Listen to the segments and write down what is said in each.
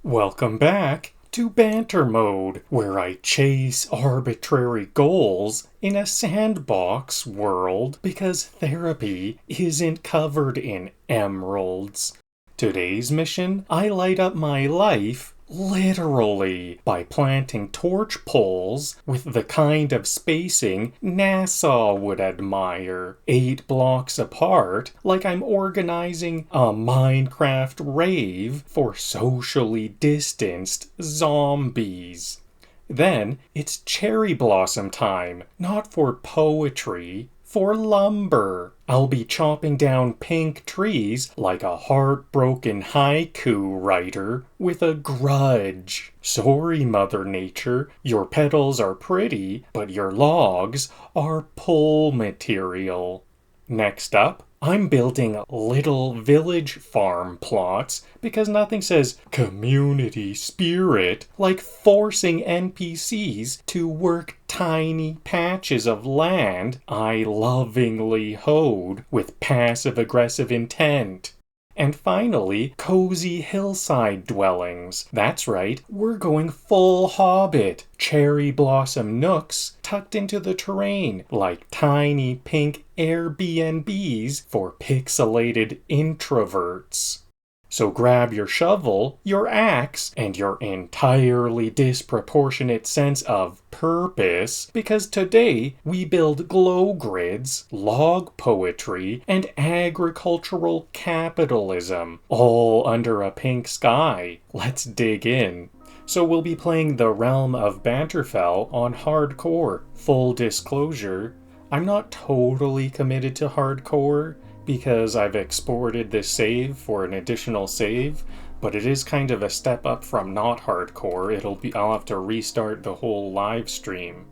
Welcome back to Banter Mode, where I chase arbitrary goals in a sandbox world because therapy isn't covered in emeralds. Today's mission, I light up my life literally by planting torch poles with the kind of spacing NASA would admire, 8 blocks apart, like I'm organizing a Minecraft rave for socially distanced zombies. Then it's cherry blossom time, not for poetry, for lumber. I'll be chopping down pink trees like a heartbroken haiku writer with a grudge. Sorry, Mother Nature, your petals are pretty, but your logs are pull material. Next up, I'm building little village farm plots because nothing says community spirit like forcing NPCs to work tiny patches of land I lovingly hoed with passive-aggressive intent. And finally, cozy hillside dwellings. That's right, we're going full hobbit. Cherry blossom nooks tucked into the terrain like tiny pink Airbnbs for pixelated introverts. So grab your shovel, your axe, and your entirely disproportionate sense of purpose, because today we build glow grids, log poetry, and agricultural capitalism, all under a pink sky. Let's dig in. So we'll be playing the Realm of Banterfell on hardcore. Full disclosure, I'm not totally committed to hardcore, because I've exported this save for an additional save, but it is kind of a step up from not hardcore. I'll have to restart the whole live stream.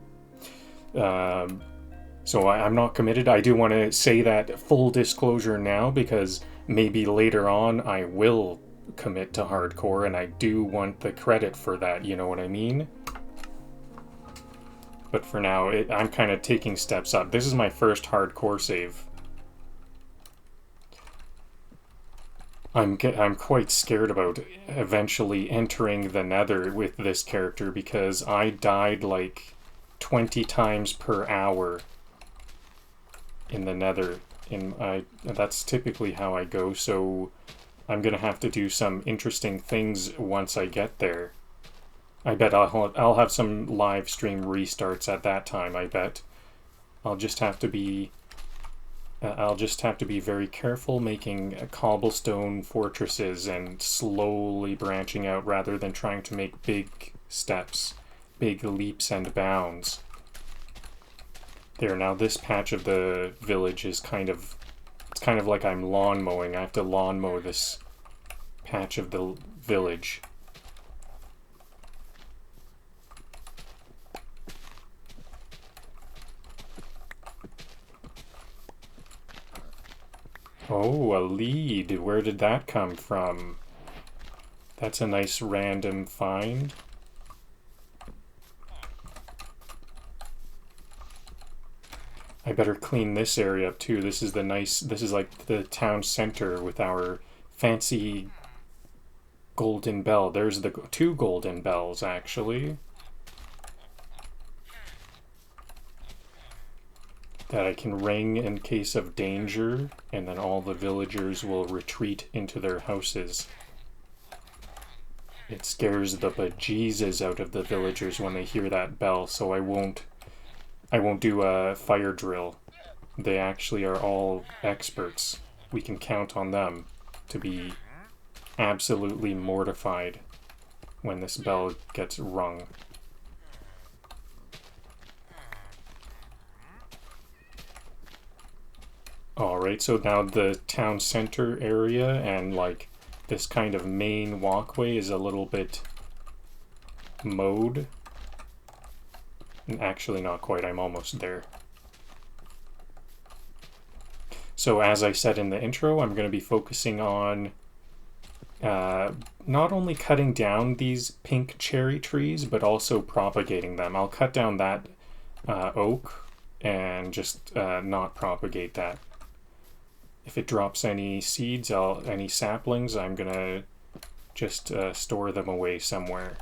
So I'm not committed. I do want to say that full disclosure now, because maybe later on I will commit to hardcore, and I do want the credit for that, you know what I mean? But for now, I'm kind of taking steps up. This is my first hardcore save. I'm quite scared about eventually entering the Nether with this character because I died like 20 times per hour in the Nether. That's typically how I go, so I'm gonna have to do some interesting things once I get there. I bet I'll have some live stream restarts at that time, I bet. I'll just have to be very careful making cobblestone fortresses and slowly branching out rather than trying to make big steps, big leaps and bounds. There, now this patch of the village is it's kind of like I'm lawn mowing. I have to lawn mow this patch of the village. Oh, a lead. Where did that come from? That's a nice random find. I better clean this area up too. This is like the town center with our fancy golden bell. There's the 2 golden bells, actually, that I can ring in case of danger, and then all the villagers will retreat into their houses. It scares the bejesus out of the villagers when they hear that bell, so I won't do a fire drill. They actually are all experts. We can count on them to be absolutely mortified when this bell gets rung. Alright, so now the town center area and like this kind of main walkway is a little bit mowed. And actually not quite, I'm almost there. So as I said in the intro, I'm going to be focusing on not only cutting down these pink cherry trees, but also propagating them. I'll cut down that oak and just not propagate that. If it drops any seeds, any saplings, I'm gonna Just store them away somewhere.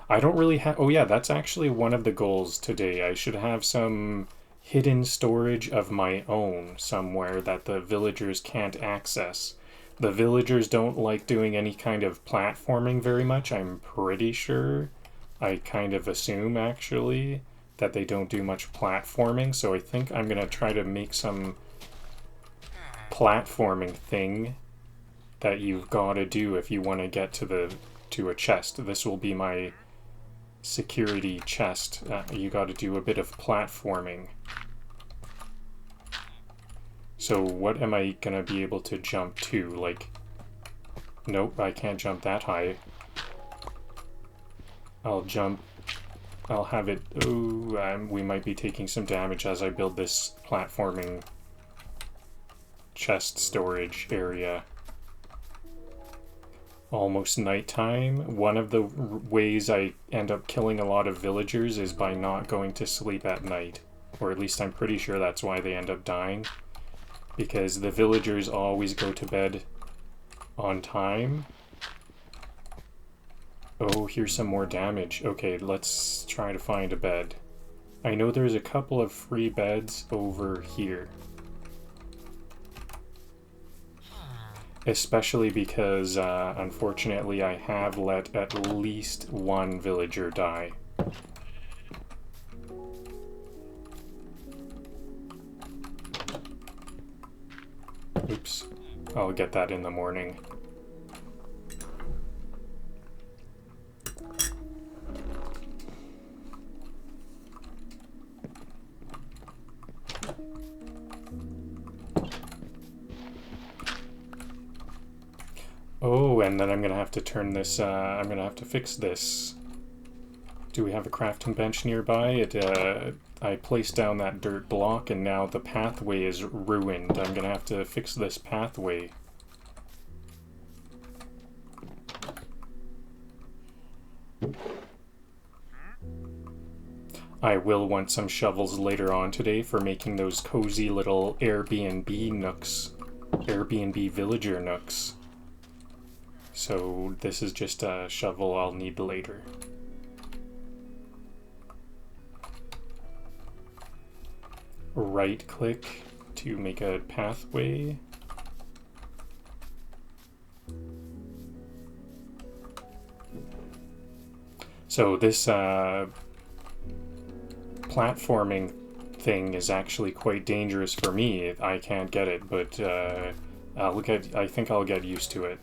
I don't really have... Oh yeah, that's actually one of the goals today. I should have some hidden storage of my own somewhere that the villagers can't access. The villagers don't like doing any kind of platforming very much, I'm pretty sure. I kind of assume, actually, that they don't do much platforming, so I think I'm going to try to make some platforming thing that you've got to do if you want to get to a chest. This will be my security chest. You got to do a bit of platforming. So what am I gonna be able to jump to? Like, nope, I can't jump that high. I'll have it... Oh, we might be taking some damage as I build this platforming chest storage area. Almost nighttime. One of the ways I end up killing a lot of villagers is by not going to sleep at night. Or at least I'm pretty sure that's why they end up dying. Because the villagers always go to bed on time. Oh, here's some more damage. Okay, let's try to find a bed. I know there's a couple of free beds over here. Especially because, unfortunately, I have let at least one villager die. Oops. I'll get that in the morning. Oh, and then I'm gonna have to turn this, I'm gonna have to fix this. Do we have a crafting bench nearby? I placed down that dirt block and now the pathway is ruined. I'm gonna have to fix this pathway. I will want some shovels later on today for making those cozy little Airbnb nooks. Airbnb villager nooks. So this is just a shovel I'll need later. Right click to make a pathway. So this platforming thing is actually quite dangerous for me. I can't get it, but I think I'll get used to it.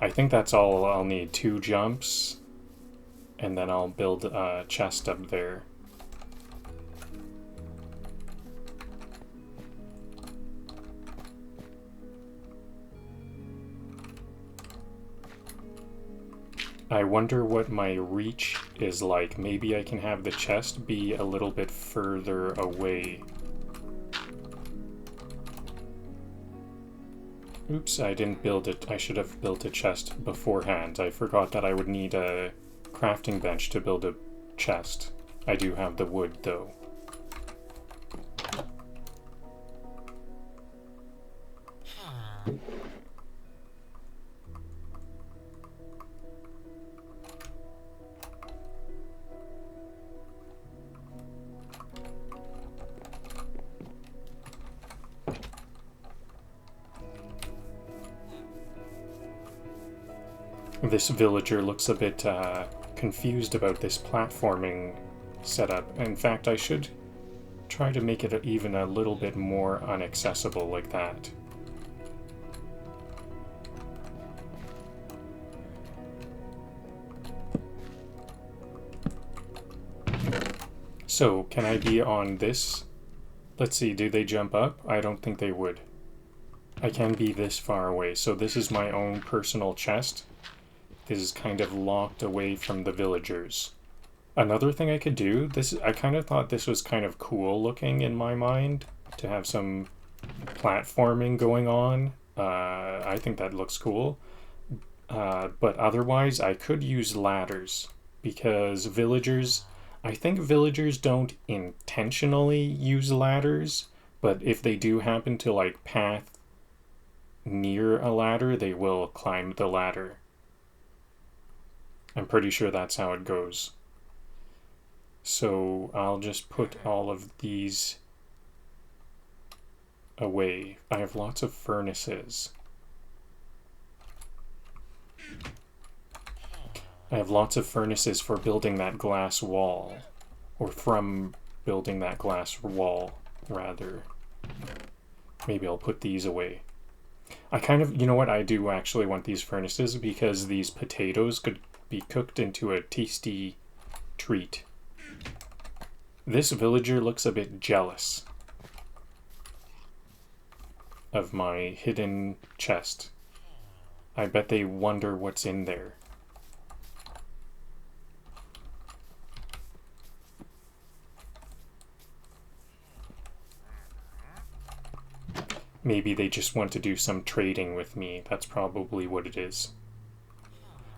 I think that's all I'll need. 2 jumps, and then I'll build a chest up there. I wonder what my reach is like. Maybe I can have the chest be a little bit further away. Oops, I didn't build it. I should have built a chest beforehand. I forgot that I would need a crafting bench to build a chest. I do have the wood, though. This villager looks a bit confused about this platforming setup. In fact, I should try to make it even a little bit more inaccessible like that. So, can I be on this? Let's see, do they jump up? I don't think they would. I can be this far away, so this is my own personal chest. This is kind of locked away from the villagers. Another thing I could do, I kind of thought this was kind of cool looking in my mind, to have some platforming going on. I think that looks cool. But otherwise, I could use ladders, because I think villagers don't intentionally use ladders, but if they do happen to like path near a ladder, they will climb the ladder. I'm pretty sure that's how it goes. So I'll just put all of these away. I have lots of furnaces. I have lots of furnaces for building that glass wall. Or from building that glass wall, rather. Maybe I'll put these away. I kind of, you know what, I do actually want these furnaces because these potatoes could be cooked into a tasty treat. This villager looks a bit jealous of my hidden chest. I bet they wonder what's in there. Maybe they just want to do some trading with me. That's probably what it is.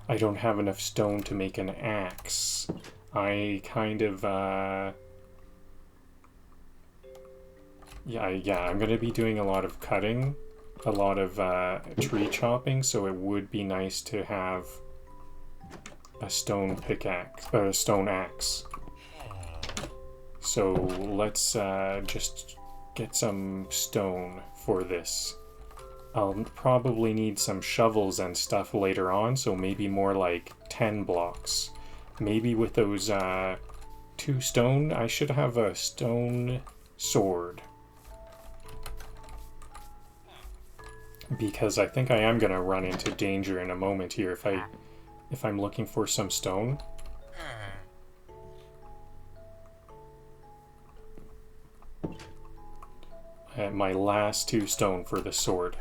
I don't have enough stone to make an axe. I kind of, yeah, I'm going to be doing a lot of cutting, a lot of tree chopping, so it would be nice to have a stone pickaxe, a stone axe. So let's just get some stone for this. I'll probably need some shovels and stuff later on, so maybe more like 10 blocks. Maybe with those 2 stone, I should have a stone sword. Because I think I am gonna run into danger in a moment here if I'm looking for some stone. My last 2 stone for the sword.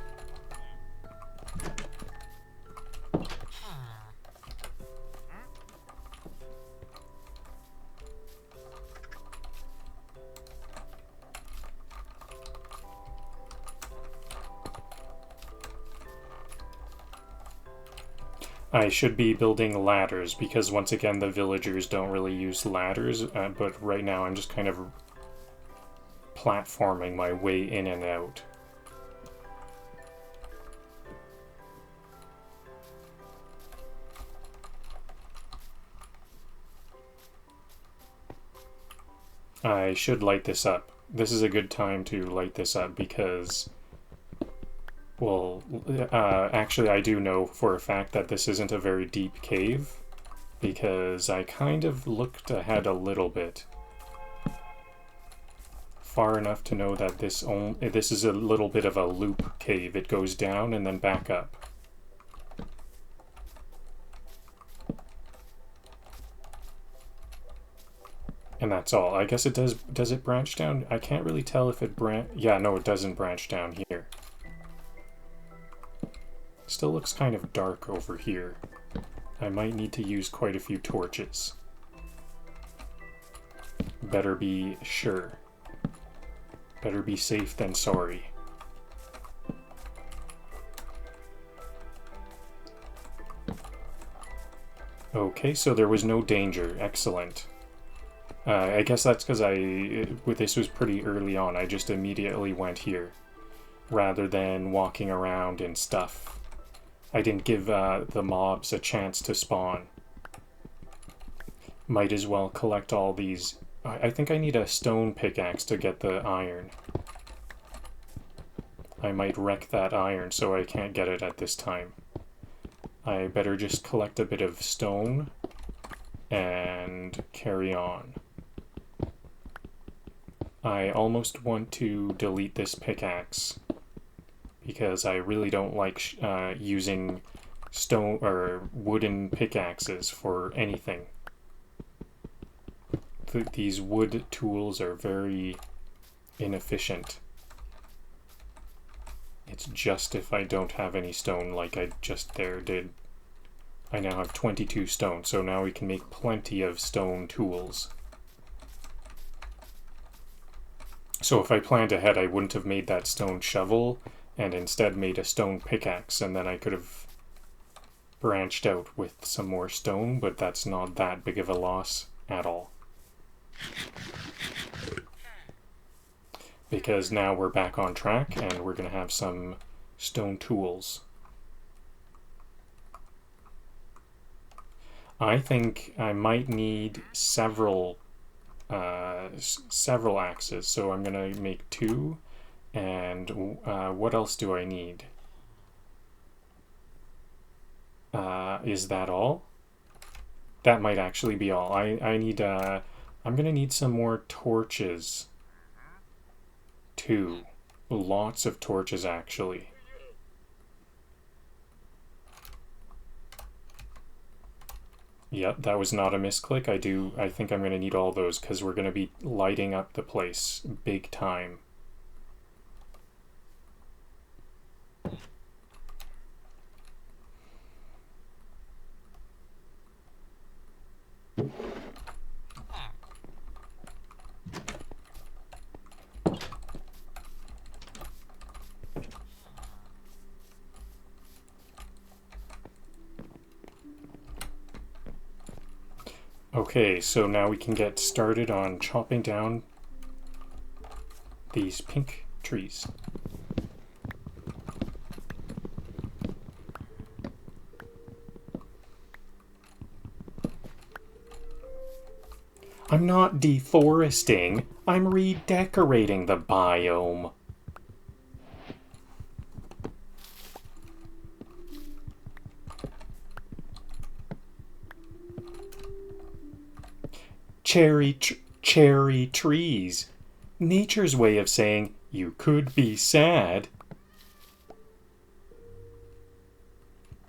I should be building ladders because once again the villagers don't really use ladders, but right now I'm just kind of platforming my way in and out. I should light this up. This is a good time to light this up because, well, actually I do know for a fact that this isn't a very deep cave because I kind of looked ahead a little bit. Far enough to know that this is a little bit of a loop cave. It goes down and then back up. And that's all. I guess it does it branch down? I can't really tell if it yeah, no, it doesn't branch down here. Still looks kind of dark over here. I might need to use quite a few torches. Better be sure. Better be safe than sorry. Okay, so there was no danger. Excellent. I guess that's because this was pretty early on. I just immediately went here, rather than walking around and stuff. I didn't give the mobs a chance to spawn. Might as well collect all these. I think I need a stone pickaxe to get the iron. I might wreck that iron, so I can't get it at this time. I better just collect a bit of stone and carry on. I almost want to delete this pickaxe because I really don't like using stone or wooden pickaxes for anything. These wood tools are very inefficient. It's just if I don't have any stone like I just did. I now have 22 stone, so now we can make plenty of stone tools. So if I planned ahead, I wouldn't have made that stone shovel and instead made a stone pickaxe, and then I could have branched out with some more stone, but that's not that big of a loss at all. Because now we're back on track and we're going to have some stone tools. I think I might need several axes, so I'm gonna make 2. And what else do I need? Is that all? That might actually be all. I need, I'm gonna need some more torches, too. Lots of torches, actually. Yep, that was not a misclick. I think I'm gonna need all those, because we're gonna be lighting up the place big time. Okay, so now we can get started on chopping down these pink trees. I'm not deforesting, I'm redecorating the biome. Cherry trees. Nature's way of saying you could be sad.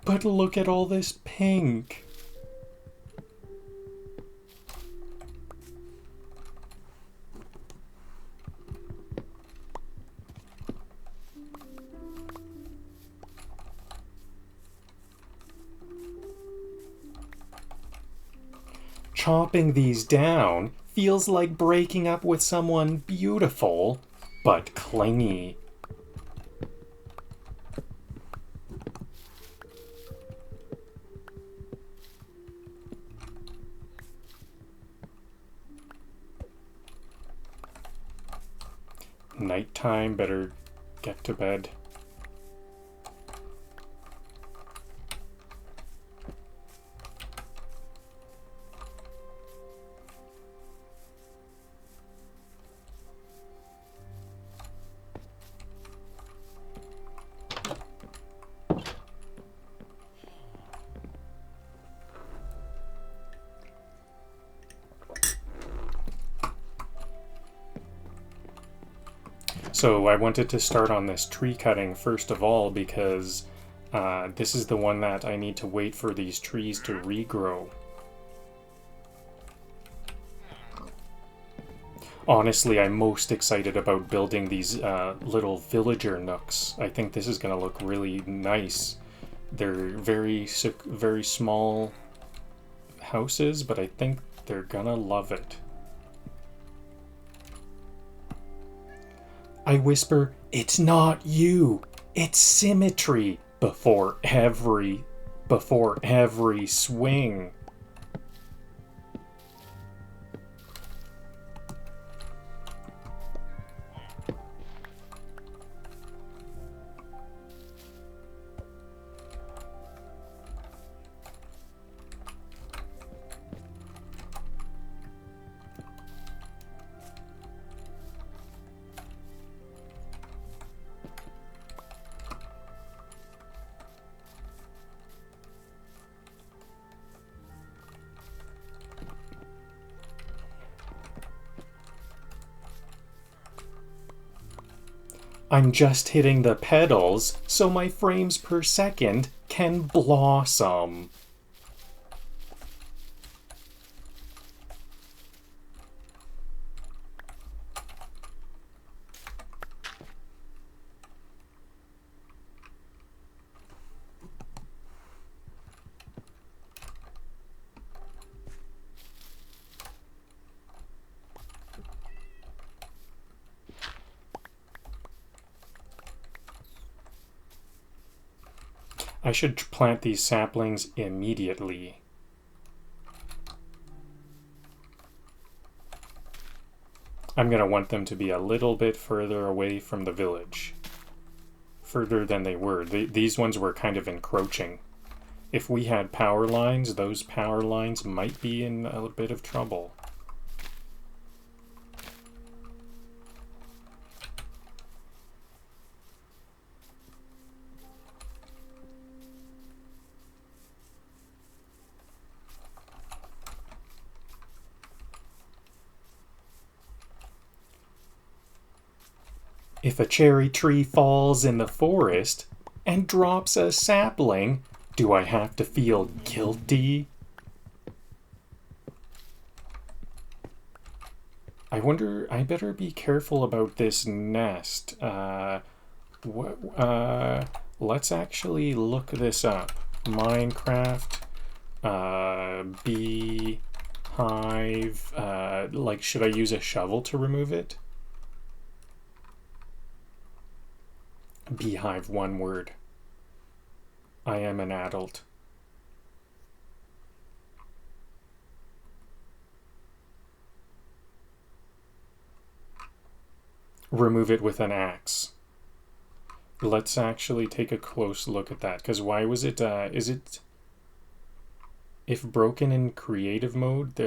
But look at all this pink. Chopping these down feels like breaking up with someone beautiful, but clingy. Nighttime, better get to bed. So I wanted to start on this tree cutting first of all because this is the one that I need to wait for these trees to regrow. Honestly, I'm most excited about building these little villager nooks. I think this is going to look really nice. They're very small houses, but I think they're gonna love it. I whisper, "It's not you, it's symmetry," before every swing. I'm just hitting the petals so my frames per second can blossom. I should plant these saplings immediately. I'm going to want them to be a little bit further away from the village further than they were. These ones were kind of encroaching. If we had power lines, those power lines might be in a bit of trouble. If a cherry tree falls in the forest and drops a sapling, do I have to feel guilty? I wonder, I better be careful about this nest. Let's actually look this up. Minecraft, bee hive, like, should I use a shovel to remove it? Beehive, one word. I am an adult. Remove it with an axe. Let's actually take a close look at that, because why was it, is it, if broken in creative mode,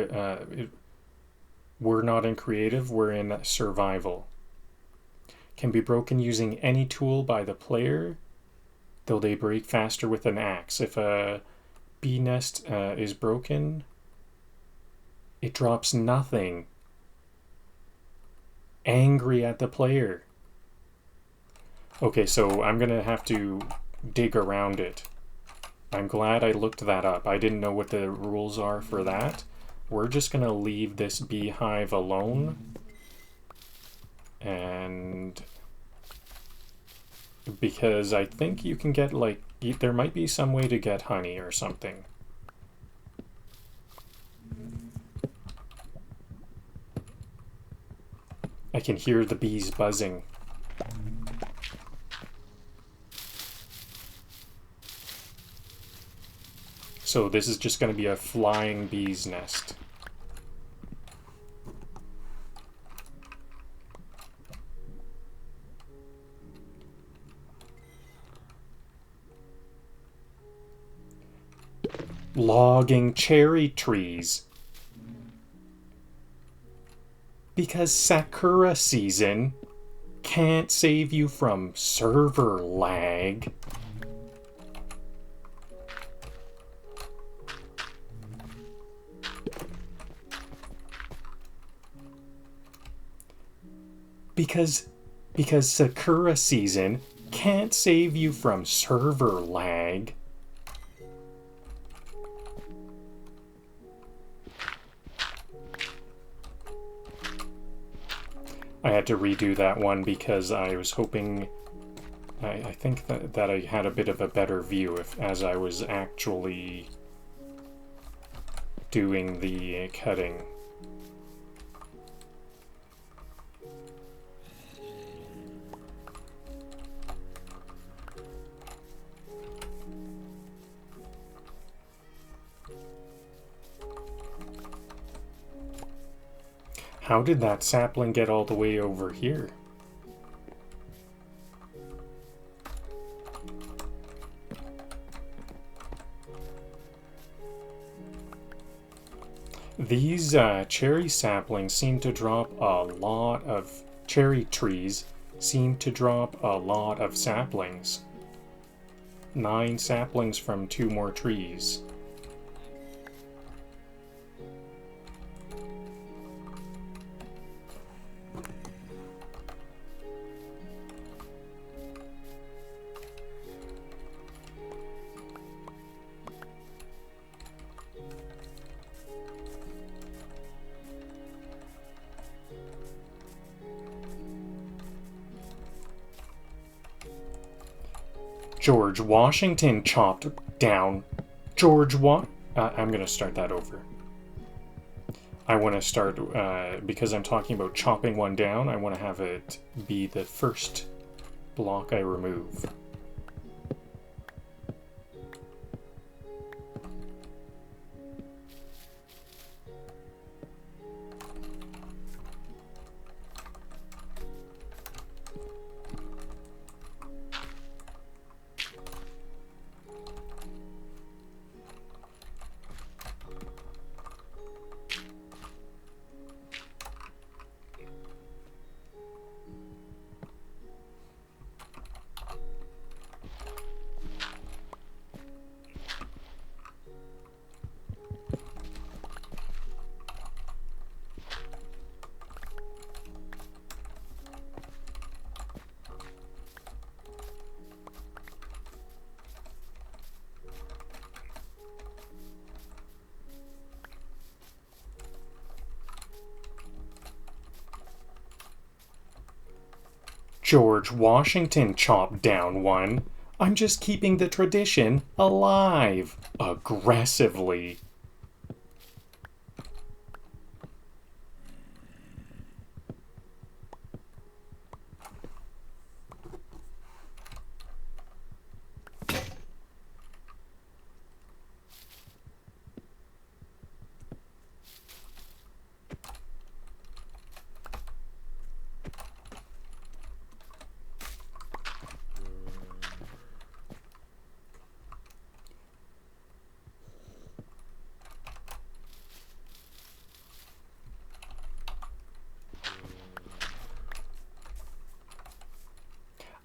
we're not in creative, we're in survival. Can be broken using any tool by the player, though they break faster with an axe. If a bee nest is broken, it drops nothing. Angry at the player. Okay, so I'm gonna have to dig around it. I'm glad I looked that up. I didn't know what the rules are for that. We're just gonna leave this beehive alone. And because I think you can get, like, there might be some way to get honey or something. I can hear the bees buzzing. So this is just going to be a flying bee's nest. Logging cherry trees. Because Sakura season can't save you from server lag. Because Sakura season can't save you from server lag. I had to redo that one because I was hoping, I think that I had a bit of a better view as I was actually doing the cutting. How did that sapling get all the way over here? These cherry saplings seem to drop a lot of cherry trees, seem to drop a lot of saplings. 9 saplings from 2 more trees. George Washington chopped down. I'm going to start that over. I want to start, because I'm talking about chopping one down, I want to have it be the first block I remove. George Washington chopped down one. I'm just keeping the tradition alive, aggressively.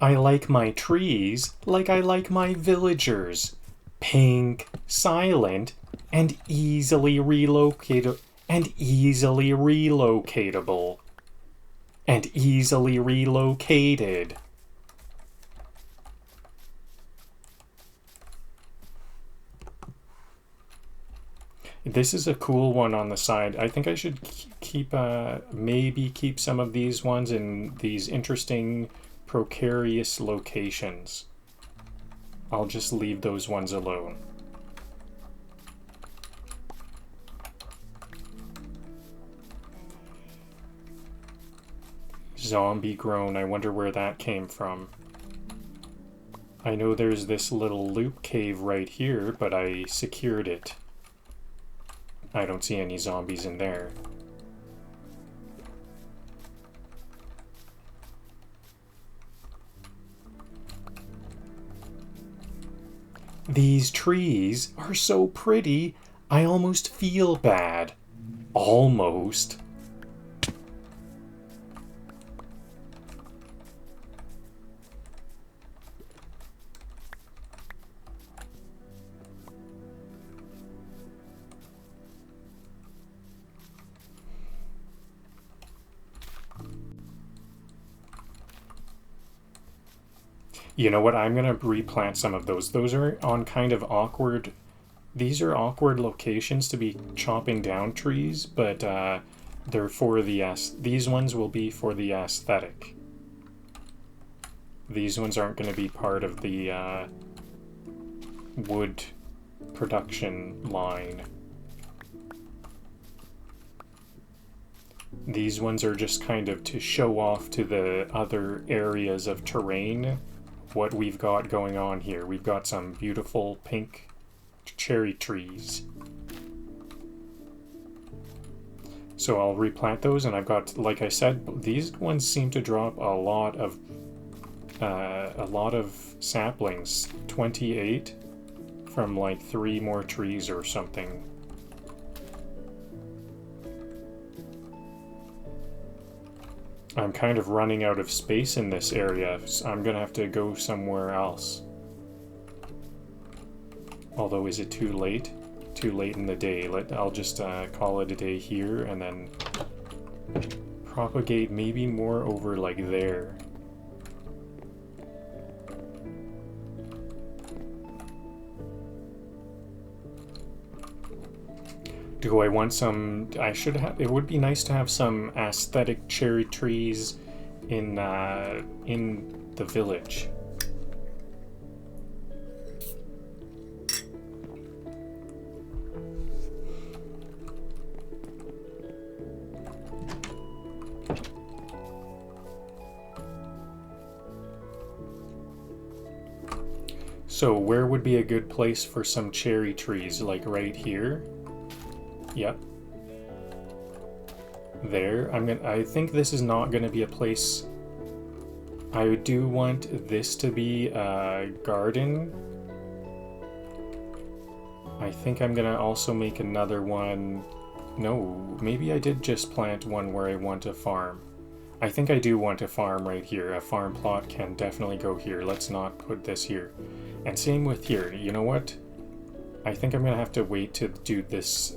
I like my trees like I like my villagers. Pink, silent, and easily relocatable. And easily relocatable. And easily relocated. This is a cool one on the side. I think I should maybe keep some of these ones in these interesting precarious locations. I'll just leave those ones alone. Zombie grown, I wonder where that came from. I know there's this little loop cave right here, but I secured it. I don't see any zombies in there. These trees are so pretty, I almost feel bad. Almost. You know what? I'm going to replant some of those. Those are on kind of awkward... These are awkward locations to be chopping down trees, but they're for the... These ones will be for the aesthetic. These ones aren't going to be part of the wood production line. These ones are just kind of to show off to the other areas of terrain what we've got going on here. We've got some beautiful pink cherry trees. So I'll replant those, and I've got, like I said, these ones seem to drop a lot of saplings. 28 from like 3 more trees or something. I'm kind of running out of space in this area, so I'm gonna have to go somewhere else. Although, is it too late? Too late in the day. I'll just call it a day here, and then propagate maybe more over like there. Do I want some... I should have... It would be nice to have some aesthetic cherry trees in the village. So where would be a good place for some cherry trees? Like right here? Yep. There. I think this is not gonna be a place... I do want this to be a garden. I think I'm gonna also make another one... No, maybe I did just plant one where I want a farm. I think I do want a farm right here. A farm plot can definitely go here. Let's not put this here. And same with here. You know what? I think I'm gonna have to wait to do this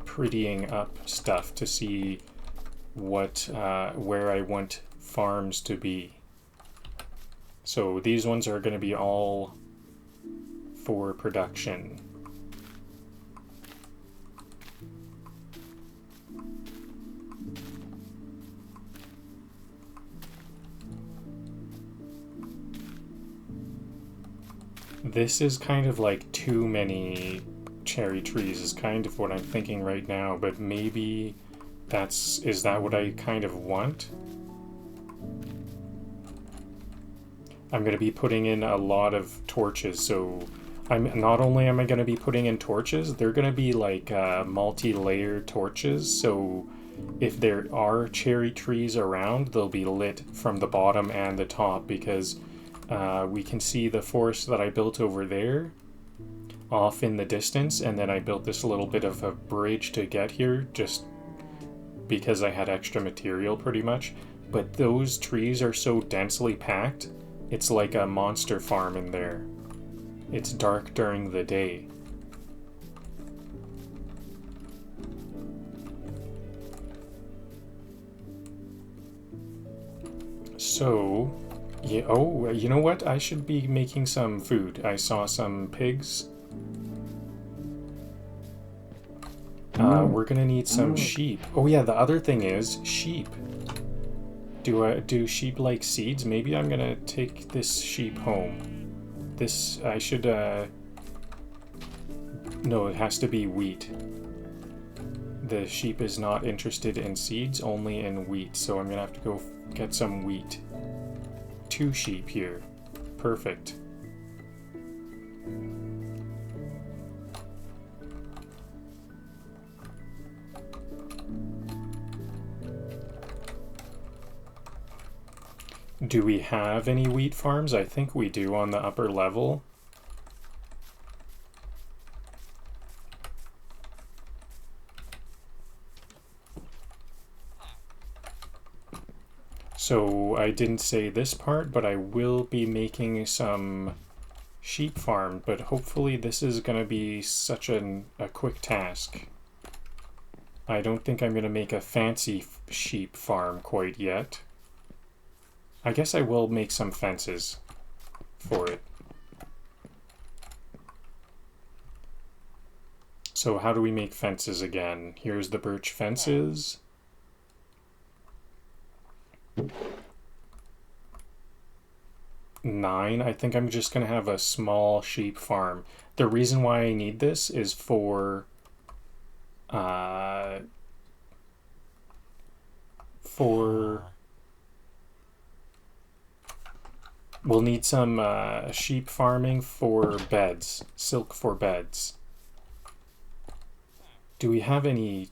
prettying up stuff to see what where I want farms to be. So these ones are gonna be all for production. This is kind of like too many cherry trees is kind of what I'm thinking right now, but maybe is that what I kind of want? I'm going to be putting in a lot of torches, so not only am I going to be putting in torches, they're going to be like multi-layered torches, so if there are cherry trees around, they'll be lit from the bottom and the top, because we can see the forest that I built over there off in the distance, and then I built this little bit of a bridge to get here just because I had extra material pretty much. But those trees are so densely packed, it's like a monster farm in there. It's dark during the day. So, yeah, oh, you know what? I should be making some food. I saw some pigs. We're gonna need some sheep. Oh yeah, the other thing is sheep. Do sheep like seeds? Maybe I'm gonna take this sheep home. I should, no, it has to be wheat. The sheep is not interested in seeds, only in wheat, so I'm gonna have to go get some wheat. 2 sheep here. Perfect. Do we have any wheat farms? I think we do on the upper level. So I didn't say this part, but I will be making some sheep farm, but hopefully this is going to be such a quick task. I don't think I'm going to make a fancy sheep farm quite yet. I guess I will make some fences for it. So how do we make fences again? Here's the birch fences. Nine. I think I'm just going to have a small sheep farm. The reason why I need this is for we'll need some sheep farming for beds, silk for beds. Do we have any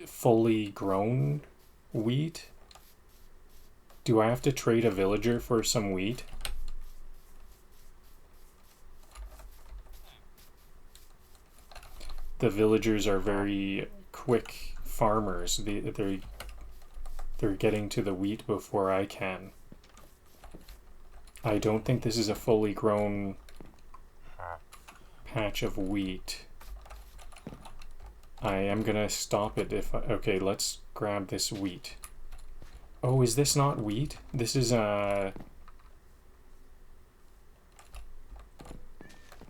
fully grown wheat? Do I have to trade a villager for some wheat? The villagers are very quick farmers. They're getting to the wheat before I can. I don't think this is a fully grown patch of wheat. I am gonna stop it if okay, let's grab this wheat. Oh, is this not wheat? This is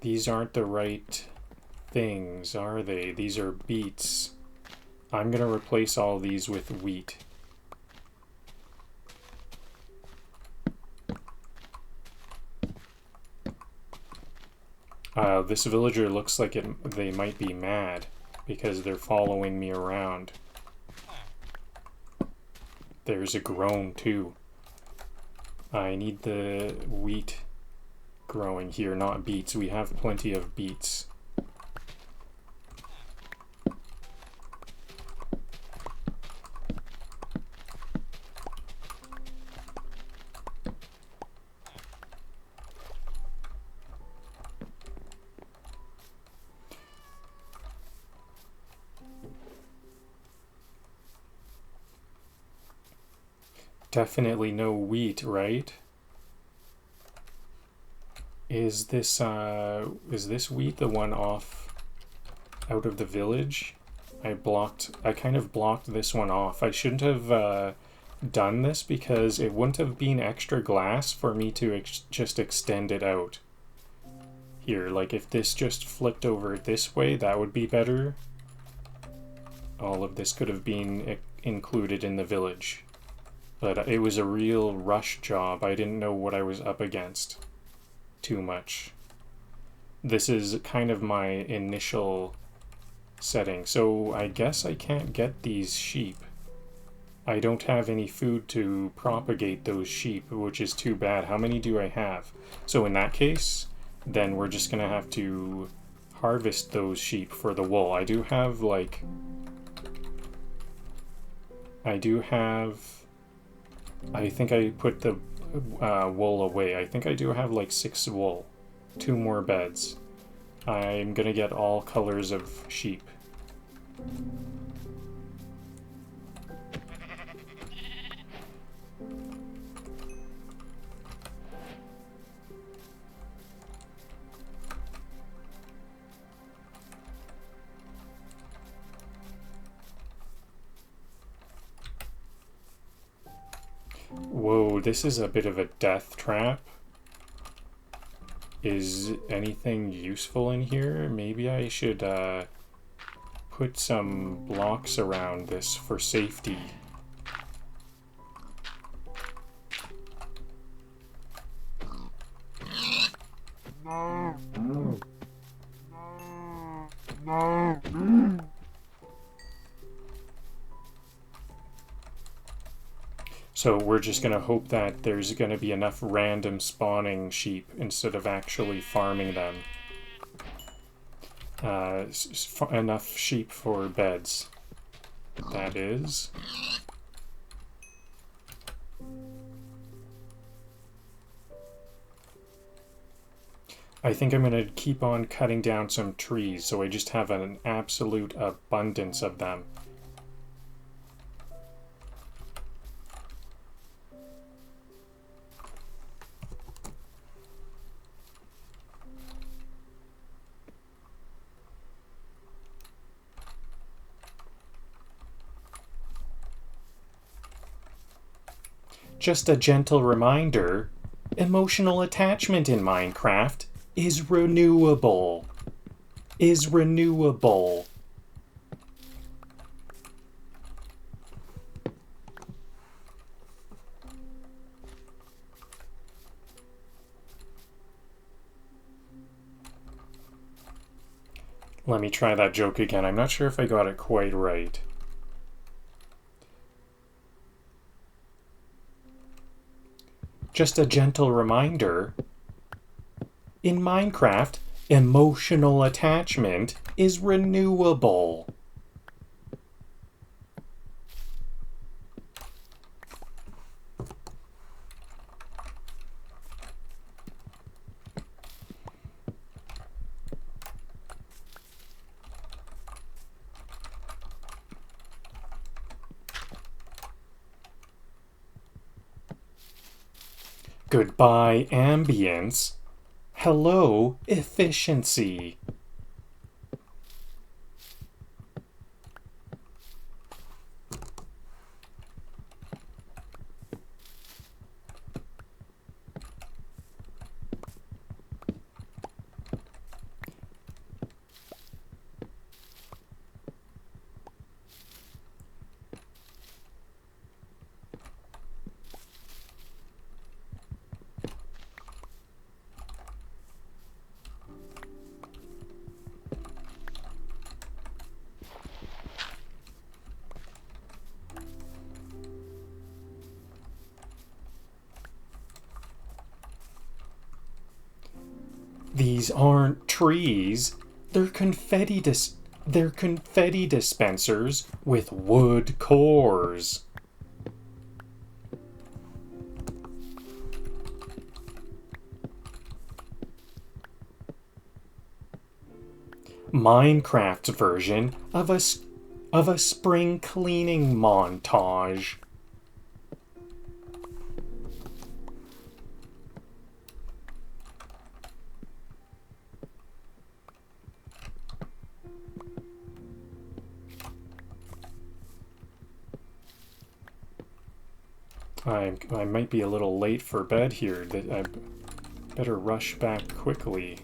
these aren't the right things, are they? These are beets. I'm gonna replace all these with wheat. This villager looks like they might be mad because they're following me around. There's a groan too. I need the wheat growing here, not beets. We have plenty of beets. Definitely no wheat, right? Is this wheat the one off out of the village? I kind of blocked this one off. I shouldn't have done this because it wouldn't have been extra glass for me to just extend it out. Here, like if this just flipped over this way, that would be better. All of this could have been included in the village. But it was a real rush job. I didn't know what I was up against too much. this is kind of my initial setting. So I guess I can't get these sheep. I don't have any food to propagate those sheep, which is too bad. How many do I have? So in that case, then we're just gonna have to harvest those sheep for the wool. I do have like... I think I put the wool away. I think I do have like 6 wool. 2 more beds. I'm gonna get all colors of sheep. Whoa, this is a bit of a death trap. Is anything useful in here? Maybe I should put some blocks around this for safety. So we're just going to hope that there's going to be enough random spawning sheep instead of actually farming them. Enough sheep for beds. That is. I think I'm going to keep on cutting down some trees so I just have an absolute abundance of them. Just a gentle reminder, emotional attachment in Minecraft is renewable. Is renewable. Let me try that joke again. I'm not sure if I got it quite right. Just a gentle reminder, in Minecraft, emotional attachment is renewable. Goodbye, ambience. Hello, efficiency. These aren't trees. They're confetti dispensers with wood cores. Minecraft's version of a spring cleaning montage. I might be a little late for bed here. I better rush back quickly.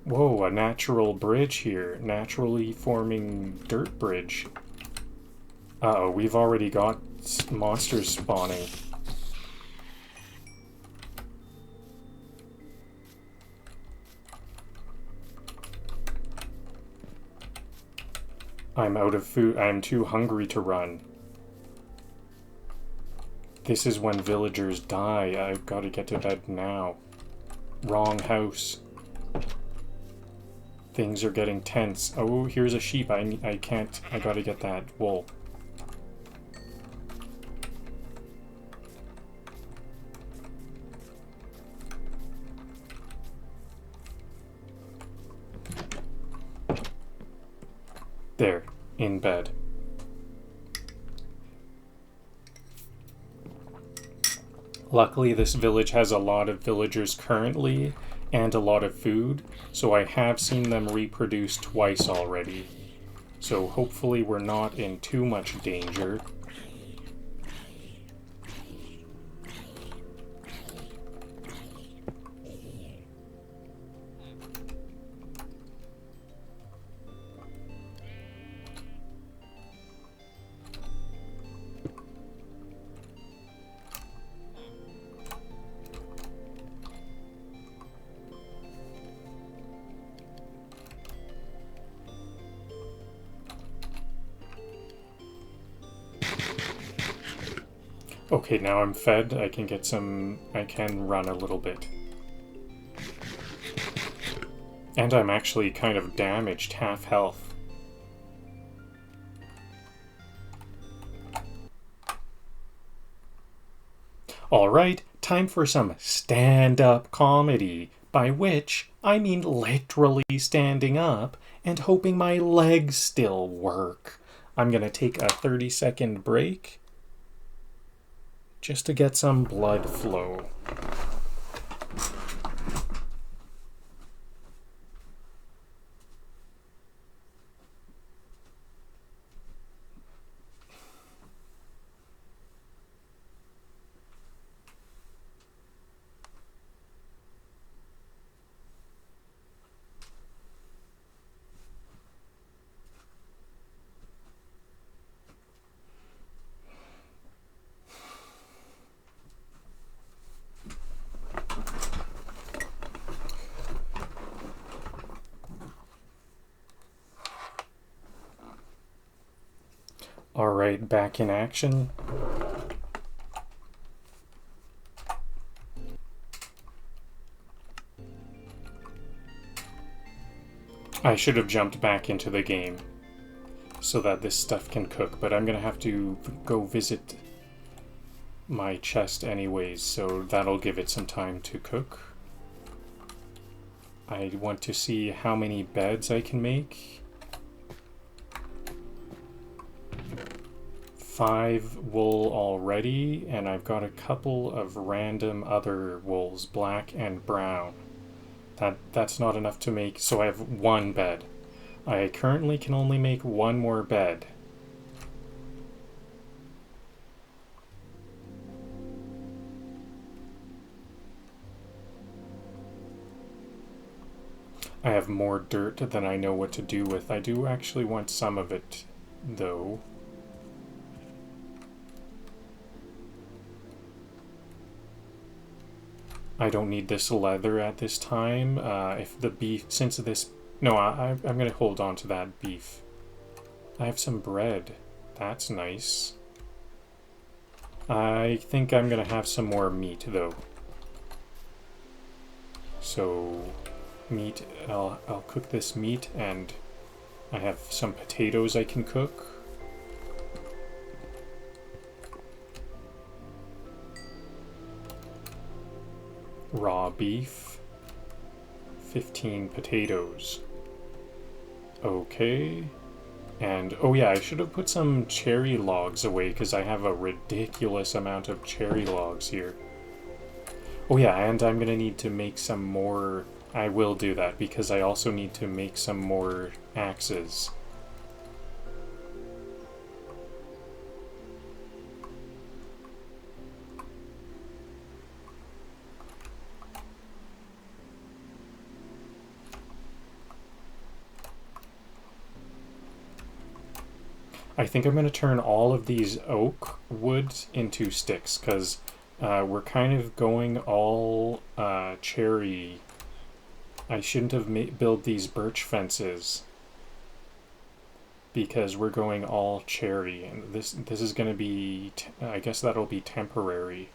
Whoa, a natural bridge here. Naturally forming dirt bridge. Uh-oh, we've already got monsters spawning. I'm out of food. I'm too hungry to run. This is when villagers die. I've got to get to bed now. Wrong house. Things are getting tense. Oh, here's a sheep. I can't. I gotta get that wool. There, in bed. Luckily, this village has a lot of villagers currently and a lot of food, so I have seen them reproduce twice already. So hopefully we're not in too much danger. Okay, now I'm fed. I can get some... I can run a little bit. And I'm actually kind of damaged, half health. Alright, time for some stand-up comedy, by which I mean literally standing up and hoping my legs still work. I'm gonna take a 30-second break just to get some blood flow. Alright, back in action. I should have jumped back into the game so that this stuff can cook, but I'm gonna have to go visit my chest anyways, so that'll give it some time to cook. I want to see how many beds I can make. 5 wool already, and I've got a couple of random other wools, black and brown. That's not enough to make, so I have 1 bed. I currently can only make 1 more bed. I have more dirt than I know what to do with. I do actually want some of it, though. I don't need this leather at this time. If the beef, since this... No, I'm going to hold on to that beef. I have some bread. That's nice. I think I'm going to have some more meat, though. So, meat, I'll cook this meat, and I have some potatoes I can cook. Raw beef, 15 potatoes. Okay, and oh yeah, I should have put some cherry logs away because I have a ridiculous amount of cherry logs here. Oh yeah, and I'm gonna need to make some more. I will do that because I also need to make some more axes. I think I'm going to turn all of these oak woods into sticks, because we're kind of going all cherry. I shouldn't have built these birch fences. because we're going all cherry, and this is going to be, I guess that'll be temporary.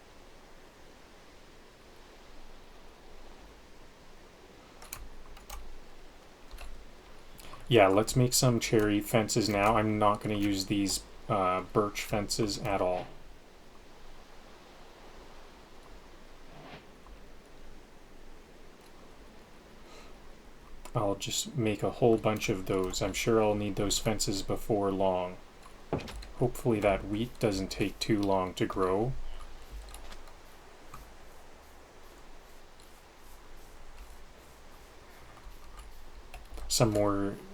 Yeah, let's make some cherry fences now. I'm not going to use these birch fences at all. I'll just make a whole bunch of those. I'm sure I'll need those fences before long. Hopefully that wheat doesn't take too long to grow.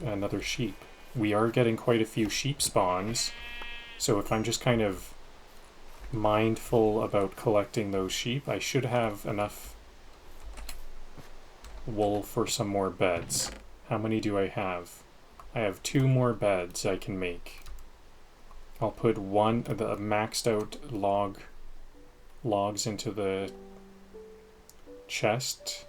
Another sheep. We are getting quite a few sheep spawns, so if I'm just kind of mindful about collecting those sheep, I should have enough wool for some more beds. How many do I have? I have 2 more beds I can make. I'll put the maxed out logs into the chest.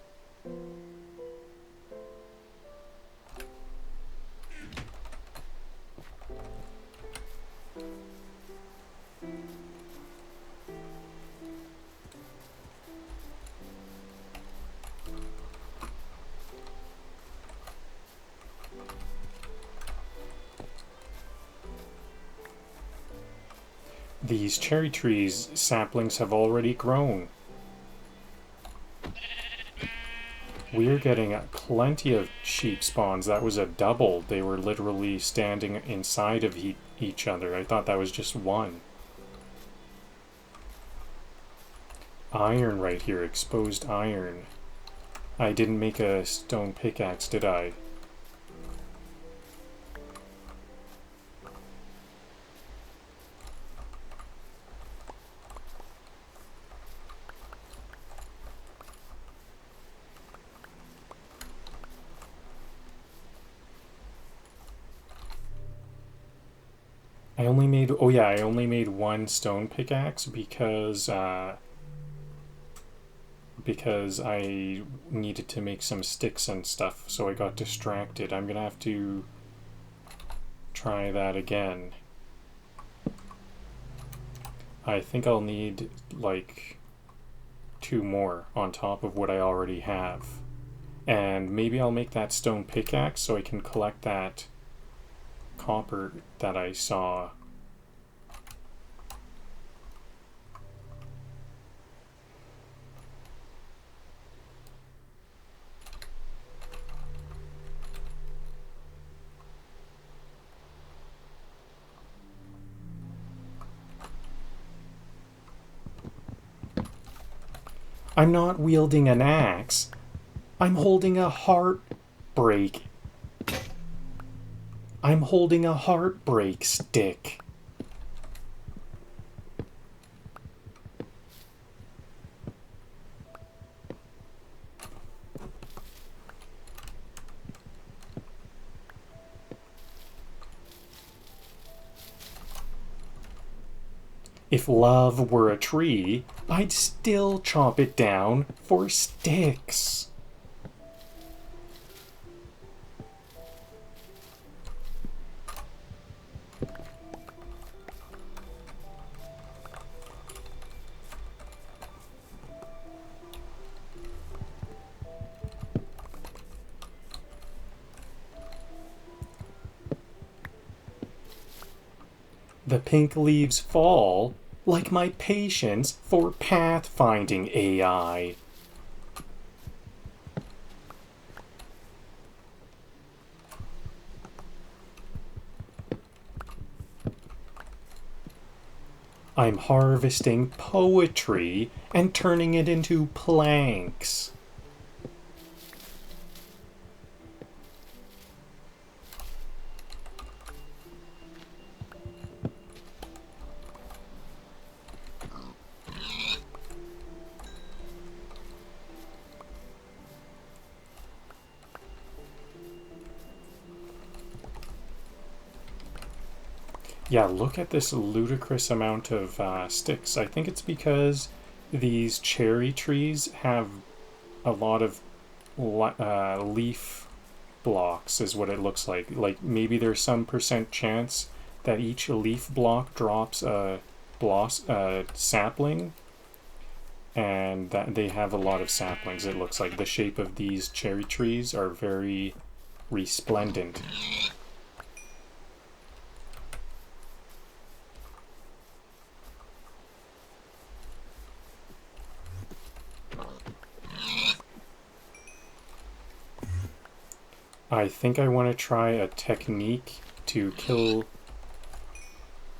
These cherry trees saplings have already grown. We're getting plenty of sheep spawns. That was a double. They were literally standing inside of each other. I thought that was just one. Iron right here, exposed iron. I didn't make a stone pickaxe, did I? I only made 1 stone pickaxe because I needed to make some sticks and stuff, so I got distracted. I'm gonna have to try that again. I think I'll need like 2 more on top of what I already have. And maybe I'll make that stone pickaxe so I can collect that copper that I saw. I'm not wielding an axe. I'm holding a heartbreak. I'm holding a heartbreak stick. If love were a tree, I'd still chop it down for sticks. The pink leaves fall like my patience for pathfinding AI. I'm harvesting poetry and turning it into planks. Yeah, look at this ludicrous amount of sticks. I think it's because these cherry trees have a lot of leaf blocks is what it looks like. Like maybe there's some % chance that each leaf block drops a sapling, and that they have a lot of saplings. It looks like the shape of these cherry trees are very resplendent. I think I want to try a technique to kill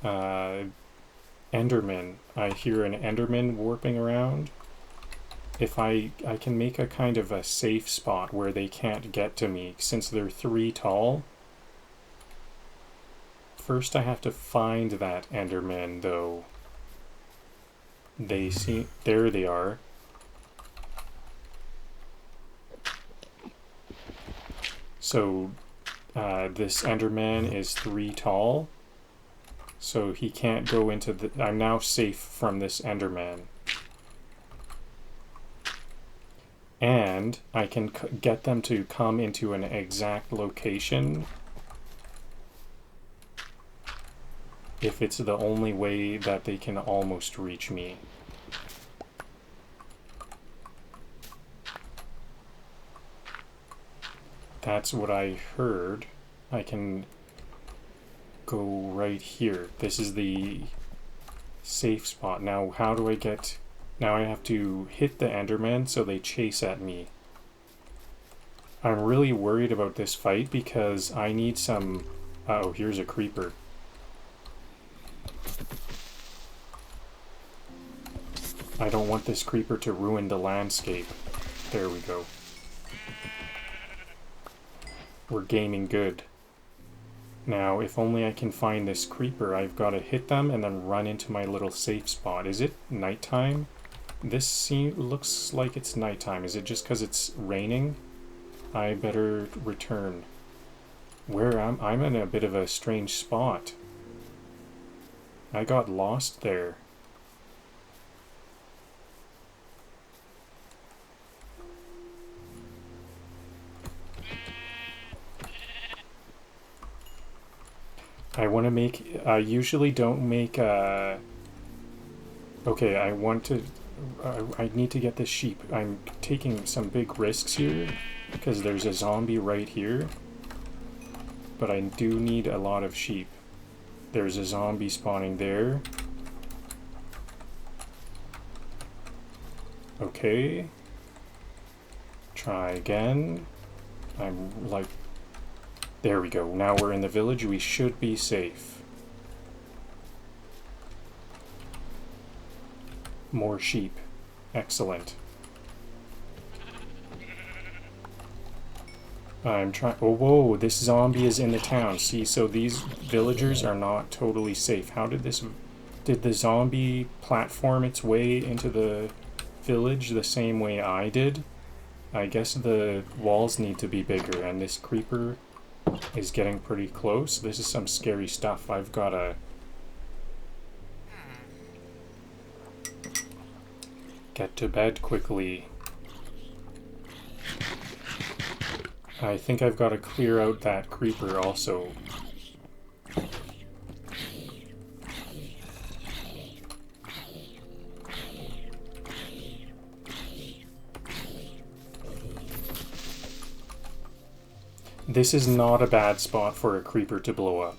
Enderman. I hear an Enderman warping around. If I can make a kind of a safe spot where they can't get to me, since they're 3 tall. First I have to find that Enderman, though. There they are. So this Enderman is 3 tall, so he can't go into the... I'm now safe from this Enderman. And I can get them to come into an exact location if it's the only way that they can almost reach me. That's what I heard. I can go right here. This is the safe spot. Now, how do I get... Now I have to hit the Enderman so they chase at me. I'm really worried about this fight because I need some... Uh-oh, here's a creeper. I don't want this creeper to ruin the landscape. There we go. We're gaining good. Now, if only I can find this creeper, I've got to hit them and then run into my little safe spot. Is it nighttime? This looks like it's nighttime. Is it just because it's raining? I better return. Where I'm in a bit of a strange spot. I got lost there. I want to make... I usually don't make... Okay, I want to... I need to get this sheep. I'm taking some big risks here, because there's a zombie right here. But I do need a lot of sheep. There's a zombie spawning there. Okay. Try again. I'm like... There we go. Now we're in the village. We should be safe. More sheep. Excellent. I'm trying... Oh, whoa. This zombie is in the town. See, so these villagers are not totally safe. How did this... Did the zombie platform its way into the village the same way I did? I guess the walls need to be bigger, and this creeper... is getting pretty close. This is some scary stuff. I've got to get to bed quickly. I think I've got to clear out that creeper also. This is not a bad spot for a creeper to blow up.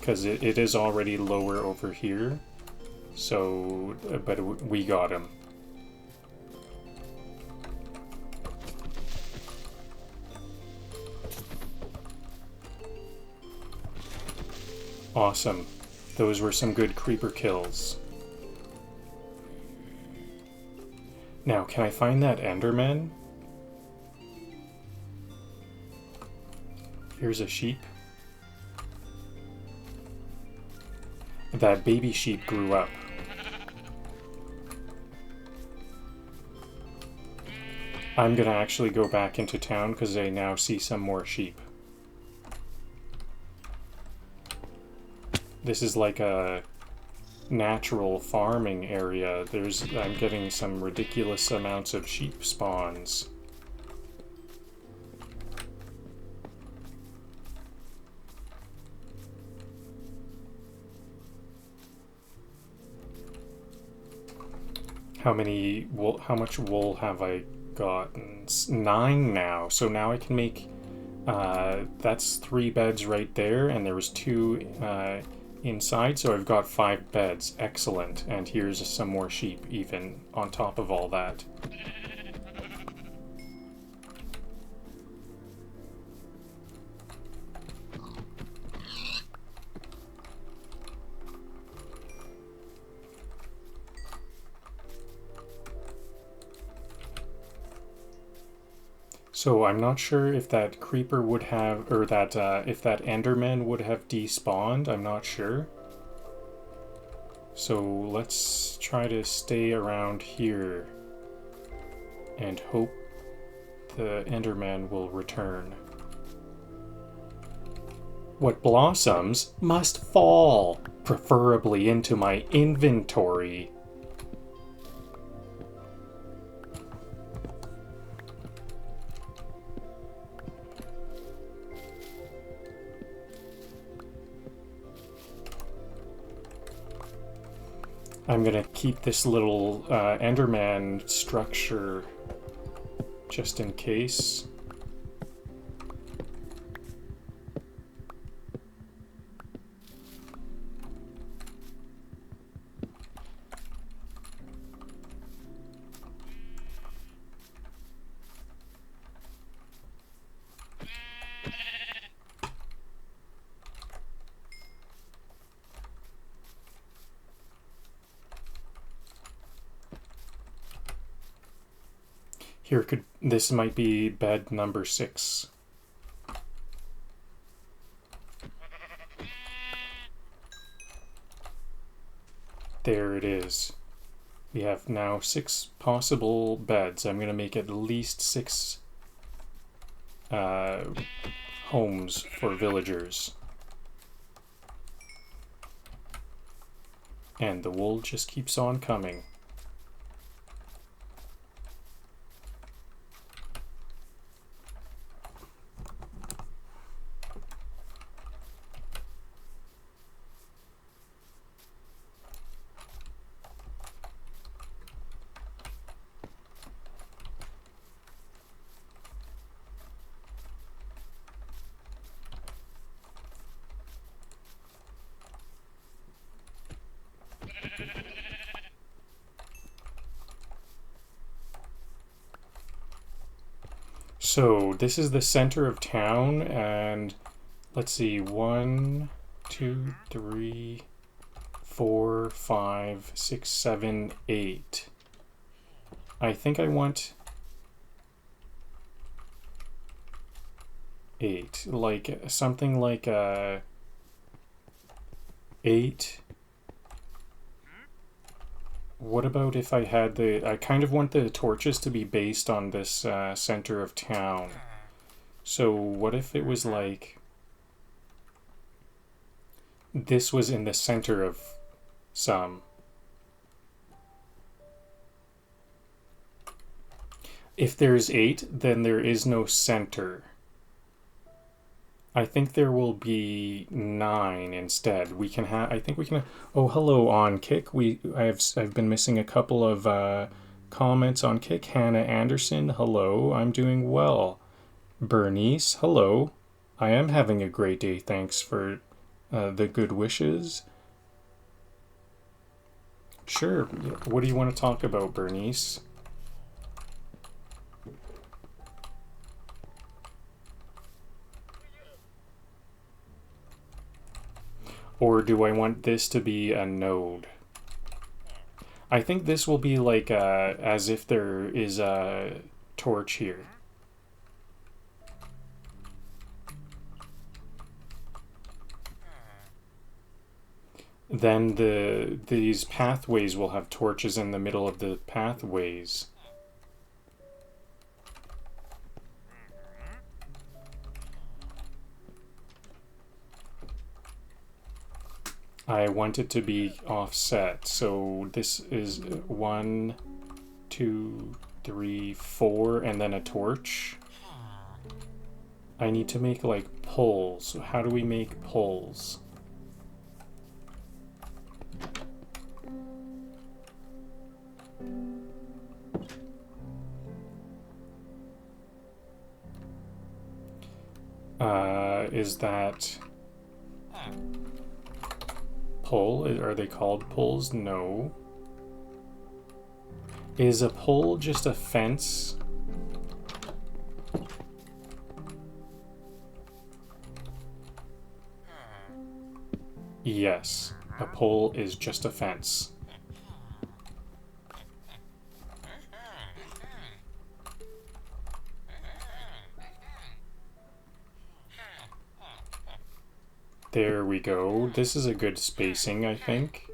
Because it is already lower over here. So, but we got him. Awesome. Those were some good creeper kills. Now, can I find that Enderman? Here's a sheep. That baby sheep grew up. I'm gonna actually go back into town because I now see some more sheep. This is like a natural farming area. I'm getting some ridiculous amounts of sheep spawns. How much wool have I gotten? 9 now. So now I can make, that's 3 beds right there, and there was 2 inside, so I've got 5 beds. Excellent. And here's some more sheep even on top of all that. So I'm not sure if that creeper would have, or that if that Enderman would have despawned. I'm not sure. So let's try to stay around here and hope the Enderman will return. What blossoms must fall, preferably into my inventory. I'm gonna keep this little Enderman structure just in case. This might be bed number 6. There it is. We have now 6 possible beds. I'm gonna make at least 6 homes for villagers. And the wool just keeps on coming. So this is the center of town, and let's see, 1, 2, 3, 4, 5, 6, 7, 8. I think I want 8, like something like 8. What about if I had I kind of want the torches to be based on this center of town. So what if it was like, this was in the center of some. If there's 8, then there is no center. I think there will be 9 instead. We can have. I think we can. Oh, hello on Kick. I've been missing a couple of comments on Kick. Hannah Anderson, hello. I'm doing well. Bernice, hello. I am having a great day. Thanks for the good wishes. Sure. What do you want to talk about, Bernice? Or do I want this to be a node? I think this will be like as if there is a torch here. Then these pathways will have torches in the middle of the pathways. I want it to be offset, so this is 1, 2, 3, 4, and then a torch. I need to make like poles. How do we make poles? Is that pole? Are they called poles? No. Is a pole just a fence? Yes, a pole is just a fence. There we go. This is a good spacing, I think.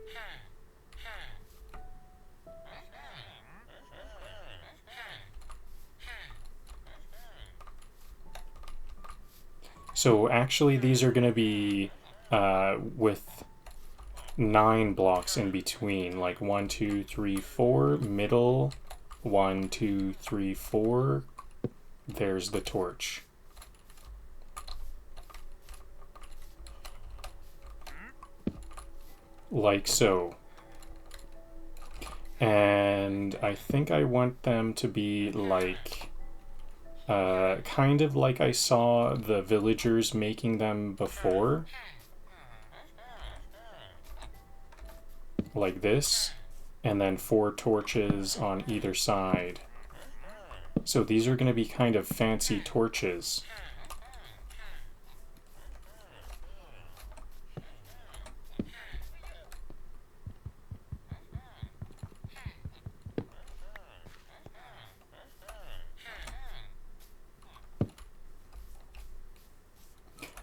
So actually these are going to be with 9 blocks in between, like 1, 2, 3, 4, middle, 1, 2, 3, 4. There's the torch. Like so. And I think I want them to be like, kind of like I saw the villagers making them before. Like this. And then 4 torches on either side. So these are going to be kind of fancy torches.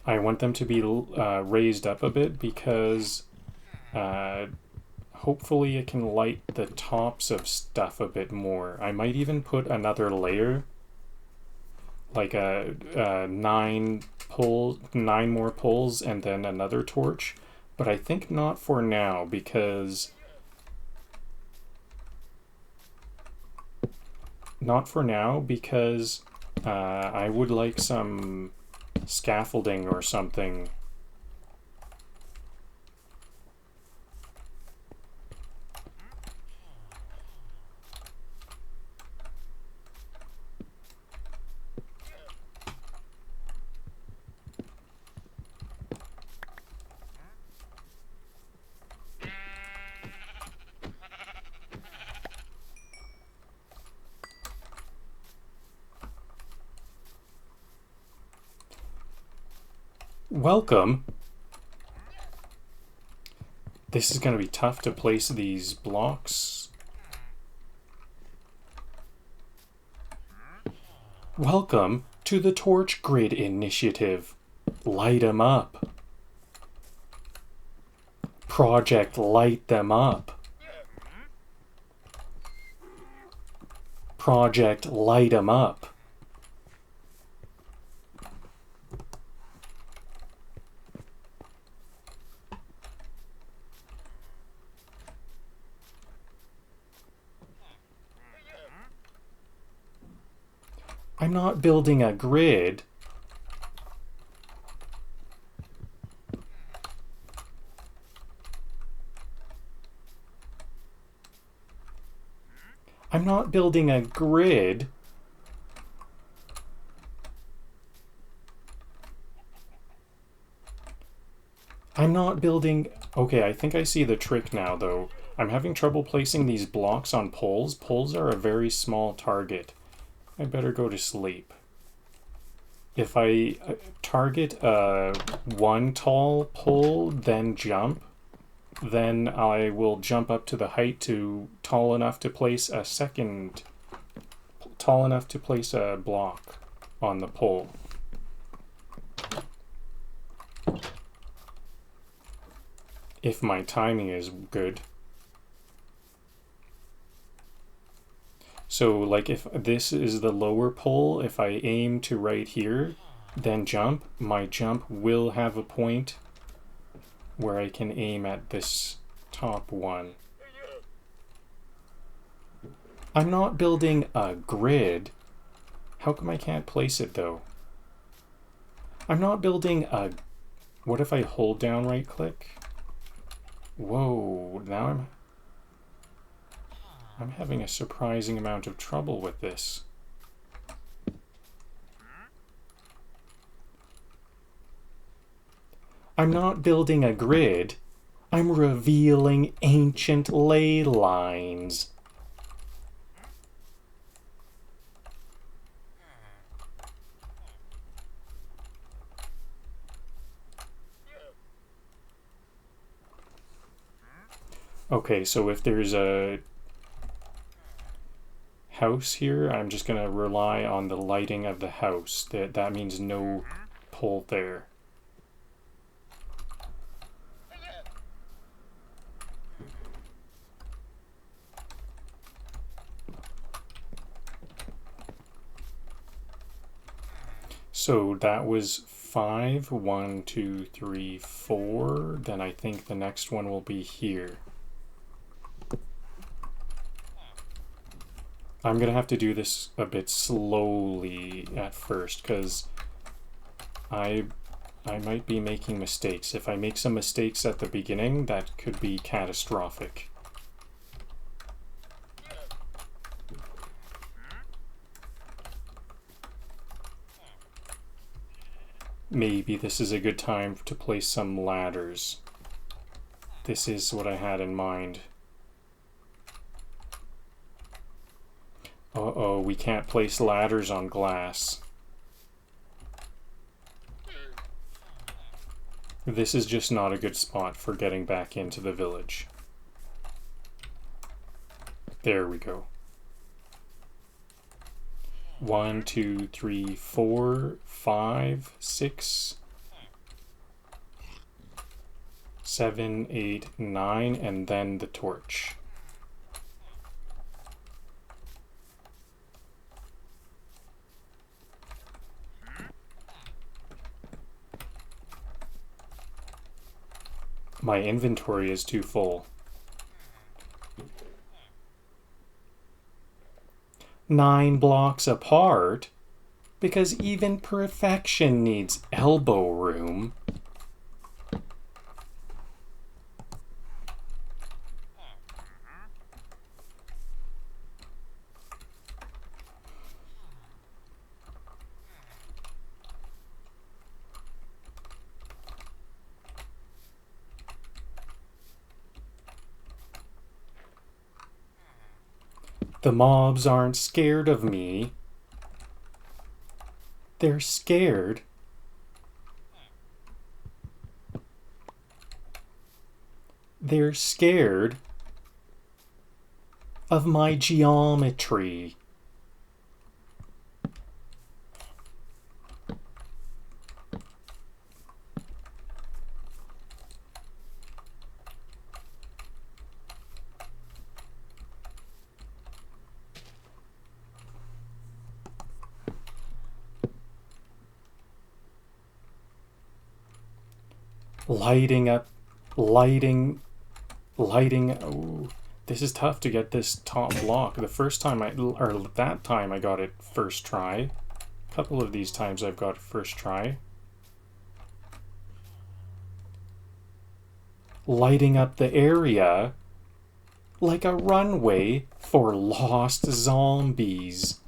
I want them to be raised up a bit because hopefully it can light the tops of stuff a bit more. I might even put another layer, like a 9 more poles and then another torch. But I think not for now because I would like some scaffolding or something. Welcome. This is going to be tough to place these blocks. Welcome to the Torch Grid Initiative. Light 'em up. Project Light Them Up. Project Light 'em Up. I'm not building a grid. I'm not building a grid. I'm not building... Okay, I think I see the trick now, though. I'm having trouble placing these blocks on poles. Poles are a very small target. I better go to sleep. If I target one tall pole, then jump, then I will jump up to the height to tall enough to place a second, tall enough to place a block on the pole. If my timing is good. So like if this is the lower pole, if I aim to right here, then jump, my jump will have a point where I can aim at this top one. I'm not building a grid. How come I can't place it though? I'm not building a... What if I hold down right click? Whoa, now I'm having a surprising amount of trouble with this. I'm not building a grid. I'm revealing ancient ley lines. Okay, so if there's a house here, I'm just going to rely on the lighting of the house. That means no pole there. So that was 5. 1, 2, 3, 4. Then I think the next one will be here. I'm gonna have to do this a bit slowly at first because I might be making mistakes. If I make some mistakes at the beginning, that could be catastrophic. Maybe this is a good time to place some ladders. This is what I had in mind. Uh-oh, we can't place ladders on glass. This is just not a good spot for getting back into the village. There we go. 1, 2, 3, 4, 5, 6, 7, 8, 9, and then the torch. My inventory is too full. 9 blocks apart, because even perfection needs elbow room. The mobs aren't scared of me. They're scared. They're scared of my geometry. Lighting up, lighting. Oh, this is tough to get this top block. The first time that time I got it first try. A couple of these times I've got it first try. Lighting up the area like a runway for lost zombies.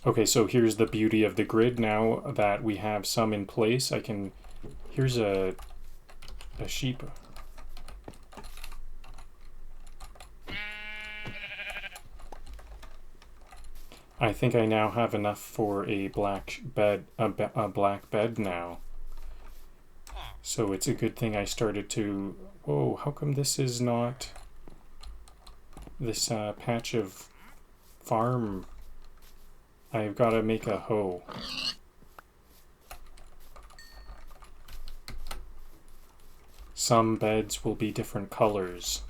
Okay, so here's the beauty of the grid. Now that we have some in place, I can... Here's a sheep. I think I now have enough for a black bed, a black bed now. So it's a good thing I started to... Whoa, how come this is not... This patch of farm... I've got to make a hoe. Some beds will be different colors.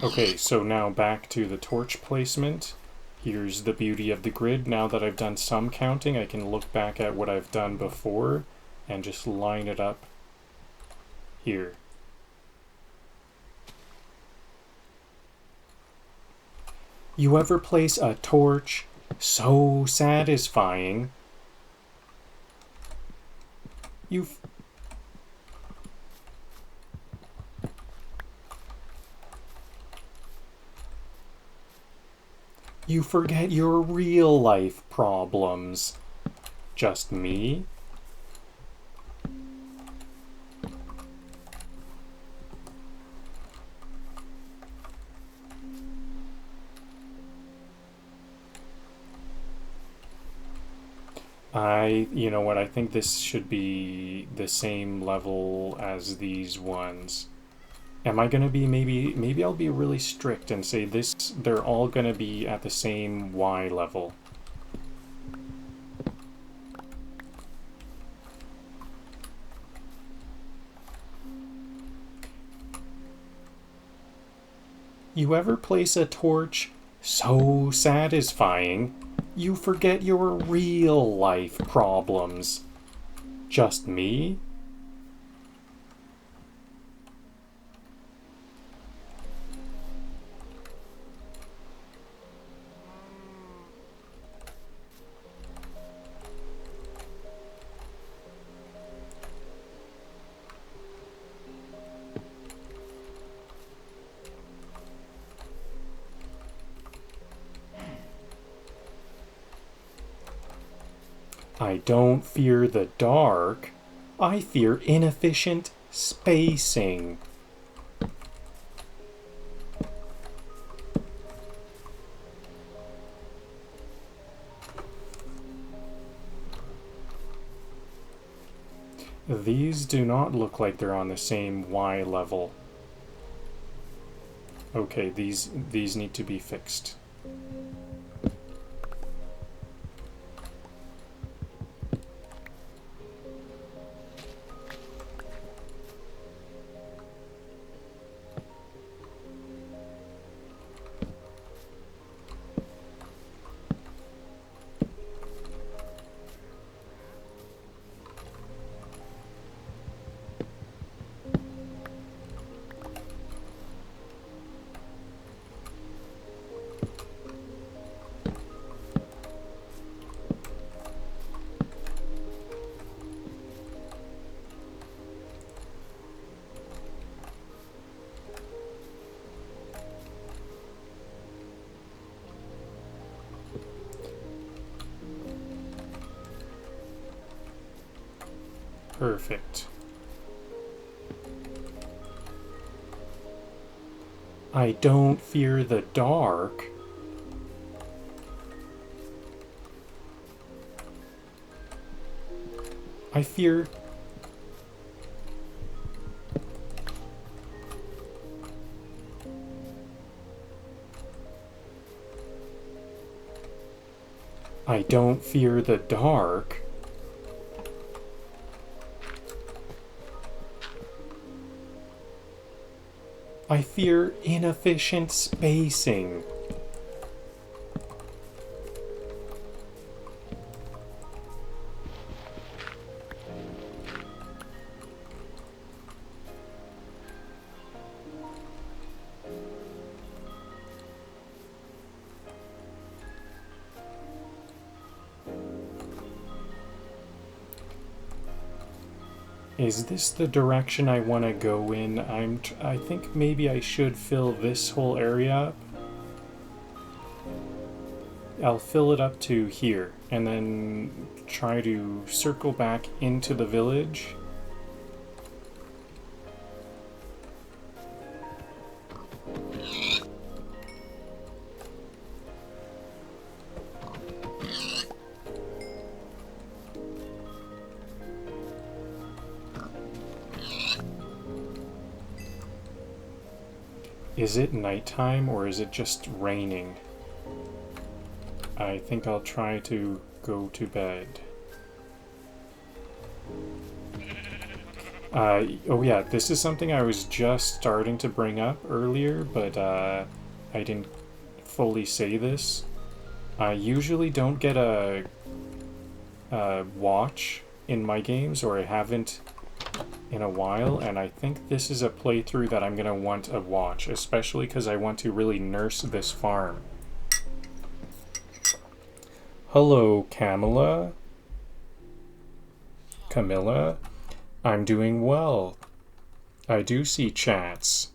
Okay, so now back to the torch placement. Here's the beauty of the grid. Now that I've done some counting, I can look back at what I've done before and just line it up here. You ever place a torch so satisfying. You forget your real life problems. Just me? You know what, I think this should be the same level as these ones. Am I gonna be, maybe I'll be really strict and say they're all gonna be at the same Y level. You ever place a torch so satisfying, you forget your real life problems? Just me? I don't fear the dark. I fear inefficient spacing. These do not look like they're on the same Y level. Okay, these need to be fixed. Perfect. I don't fear the dark. I fear... I don't fear the dark. I fear inefficient spacing. Is this the direction I want to go in? I think maybe I should fill this whole area up. I'll fill it up to here, and then try to circle back into the village. Is it nighttime or is it just raining? I think I'll try to go to bed. Oh yeah, this is something I was just starting to bring up earlier, but I didn't fully say this. I usually don't get a watch in my games, or I haven't in a while, and I think this is a playthrough that I'm going to want a watch, especially because I want to really nurse this farm. Hello, Camilla. I'm doing well. I do see chats.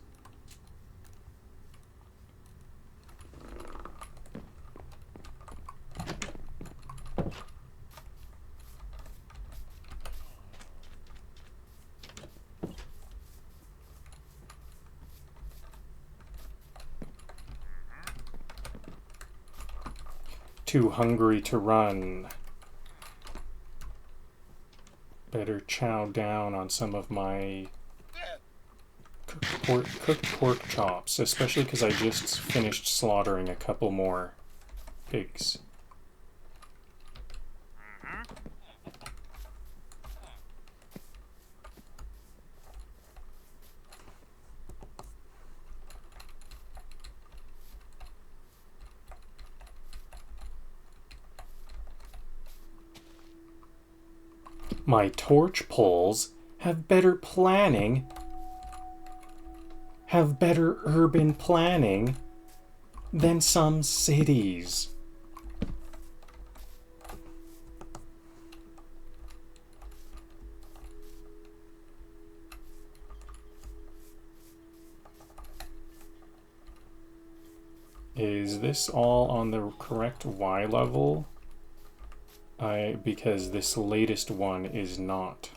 Too hungry to run. Better chow down on some of my cooked pork chops, especially because I just finished slaughtering a couple more pigs. My torch poles have better planning, have better urban planning than some cities. Is this all on the correct Y level? Because this latest one is not.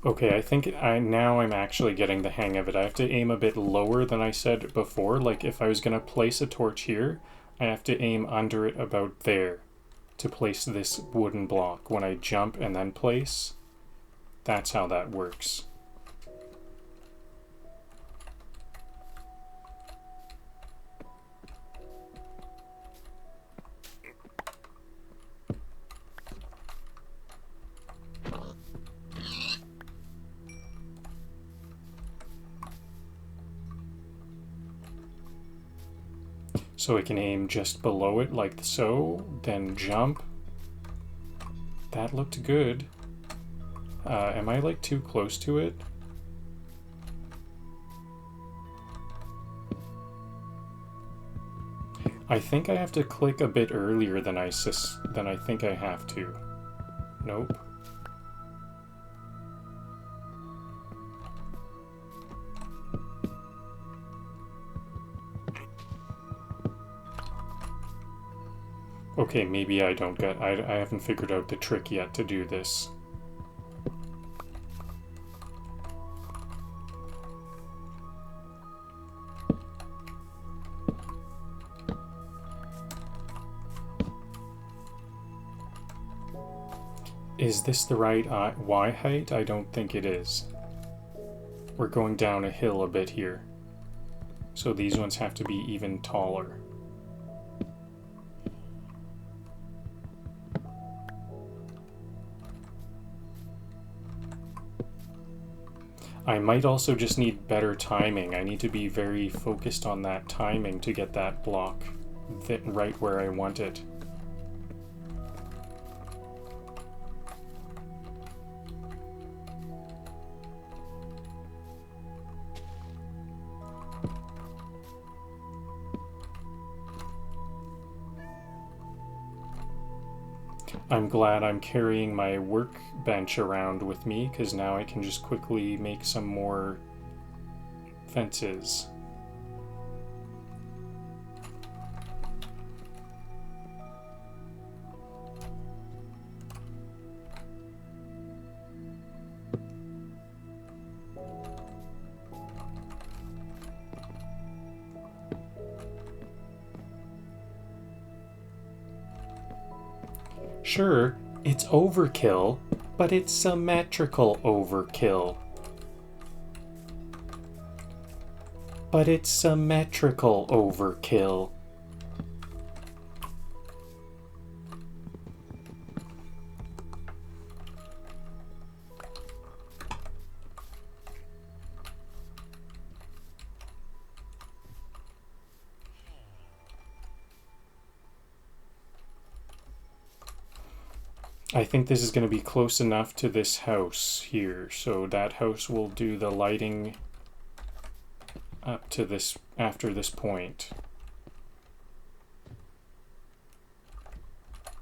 Okay, I think now I'm actually getting the hang of it. I have to aim a bit lower than I said before. Like if I was going to place a torch here, I have to aim under it about there to place this wooden block. When I jump and then place, that's how that works. So I can aim just below it like so, then jump. That looked good. Am I like too close to it? I think I have to click a bit earlier than I think I have to. Nope. Okay, maybe I don't get... I haven't figured out the trick yet to do this. Is this the right Y height? I don't think it is. We're going down a hill a bit here. So these ones have to be even taller. I might also just need better timing. I need to be very focused on that timing to get that block right where I want it. I'm glad I'm carrying my workbench around with me, because now I can just quickly make some more fences. Sure, it's overkill, but it's symmetrical overkill. But it's symmetrical overkill. I think this is going to be close enough to this house here, so that house will do the lighting up to this, after this point.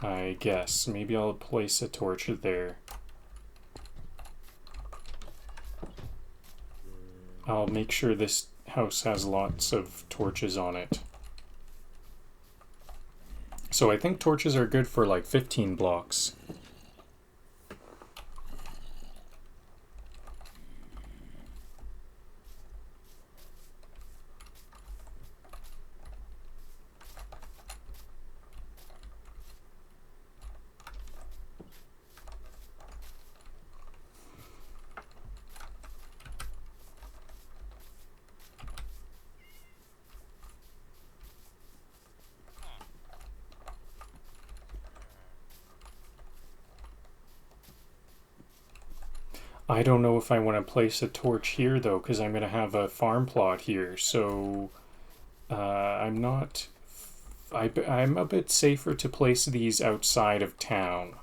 I guess. Maybe I'll place a torch there. I'll make sure this house has lots of torches on it. So I think torches are good for like 15 blocks. I don't know if I want to place a torch here though, because I'm going to have a farm plot here, so I'm a bit safer to place these outside of town.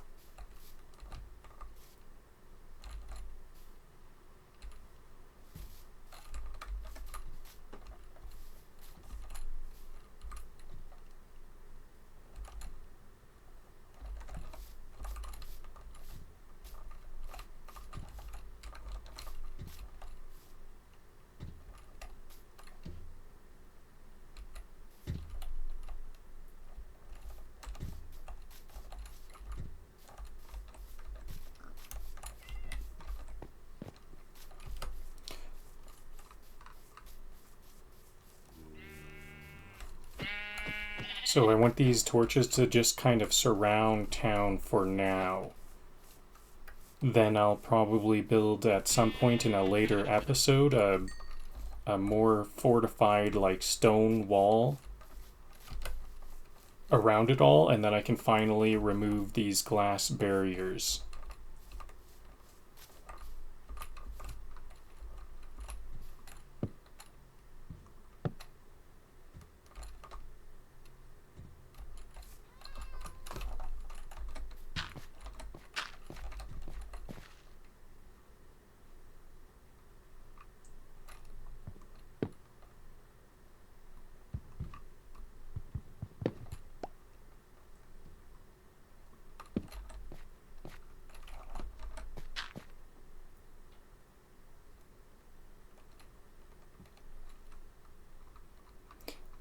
So I want these torches to just kind of surround town for now. Then I'll probably build at some point in a later episode a more fortified like stone wall around it all, and then I can finally remove these glass barriers.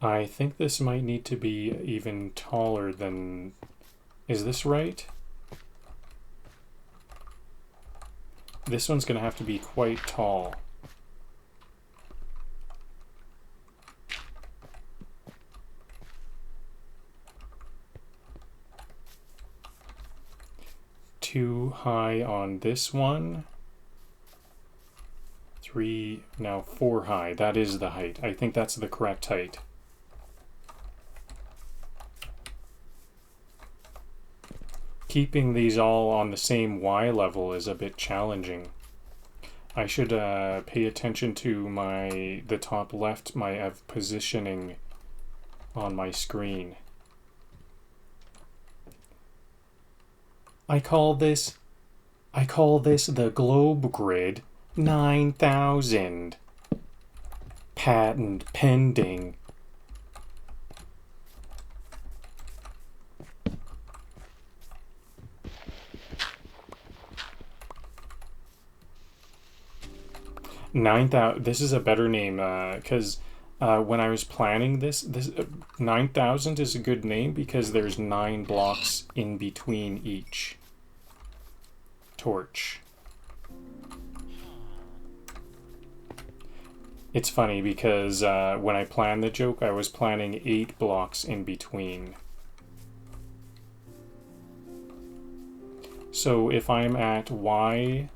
I think this might need to be even taller than... Is this right? This one's going to have to be quite tall. Too high on this one. 3, now 4 high. That is the height. I think that's the correct height. Keeping these all on the same Y level is a bit challenging. I should pay attention to the top left, my positioning on my screen. I call this the globe grid 9000. Patent pending. This is a better name because when I was planning this 9000 is a good name because there's 9 blocks in between each torch. It's funny because when I planned the joke, I was planning 8 blocks in between. So if I'm at Y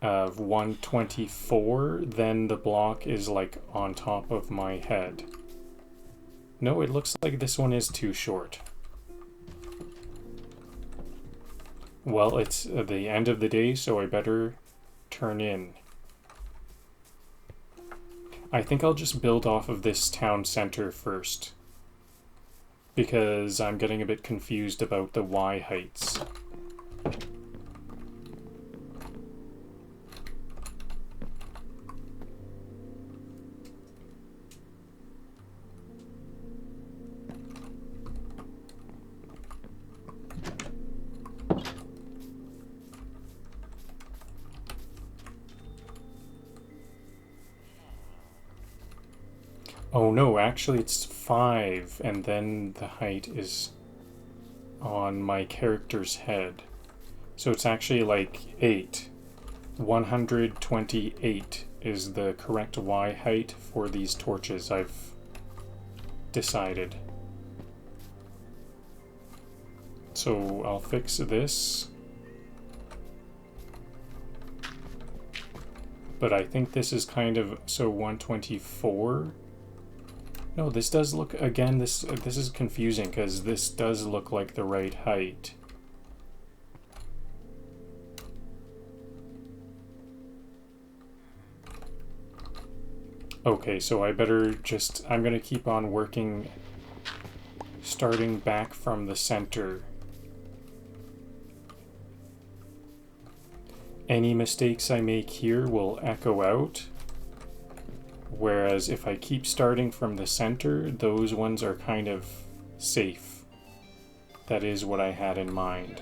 of 124, then the block is like on top of my head. No, it looks like this one is too short. Well, it's the end of the day, so I better turn in. I think I'll just build off of this town center first, because I'm getting a bit confused about the Y heights. Oh no, actually it's 5, and then the height is on my character's head. So it's actually like 8. 128 is the correct Y height for these torches, I've decided. So I'll fix this. But I think this is kind of, so 124. No, this does look, again, this is confusing because this does look like the right height. Okay, so I better just, I'm gonna keep on working, starting back from the center. Any mistakes I make here will echo out. Whereas if I keep starting from the center, those ones are kind of safe. That is what I had in mind.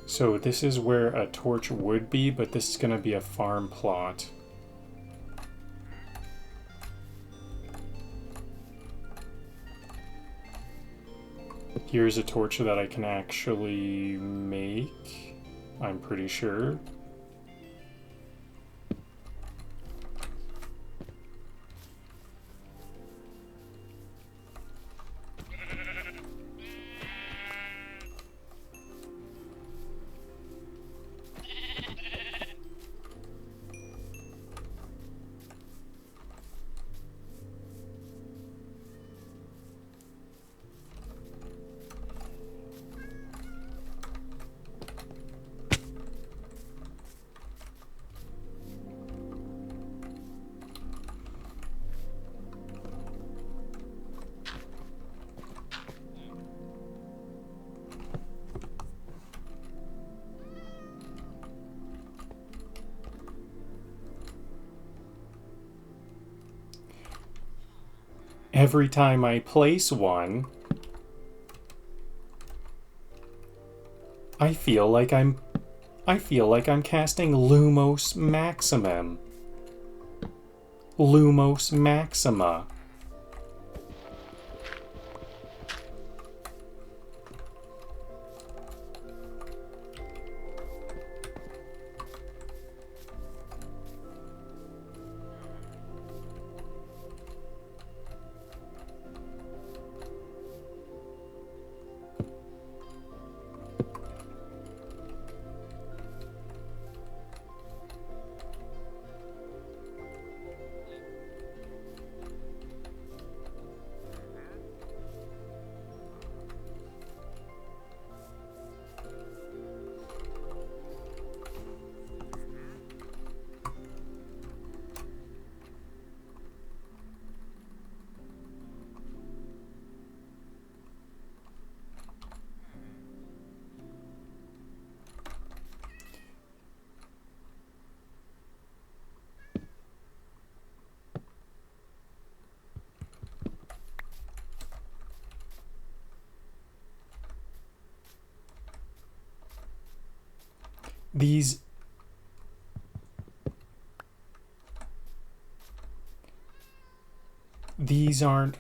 So this is where a torch would be, but this is going to be a farm plot. Here's a torch that I can actually make, I'm pretty sure. Every time I place one, I feel like I'm casting Lumos Maximum. Lumos Maxima. These aren't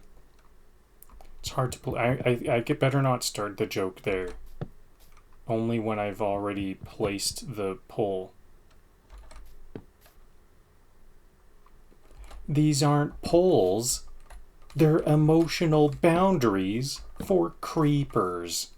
hard to I get better not start the joke there. Only when I've already placed the pole. These aren't poles. They're emotional boundaries for creepers.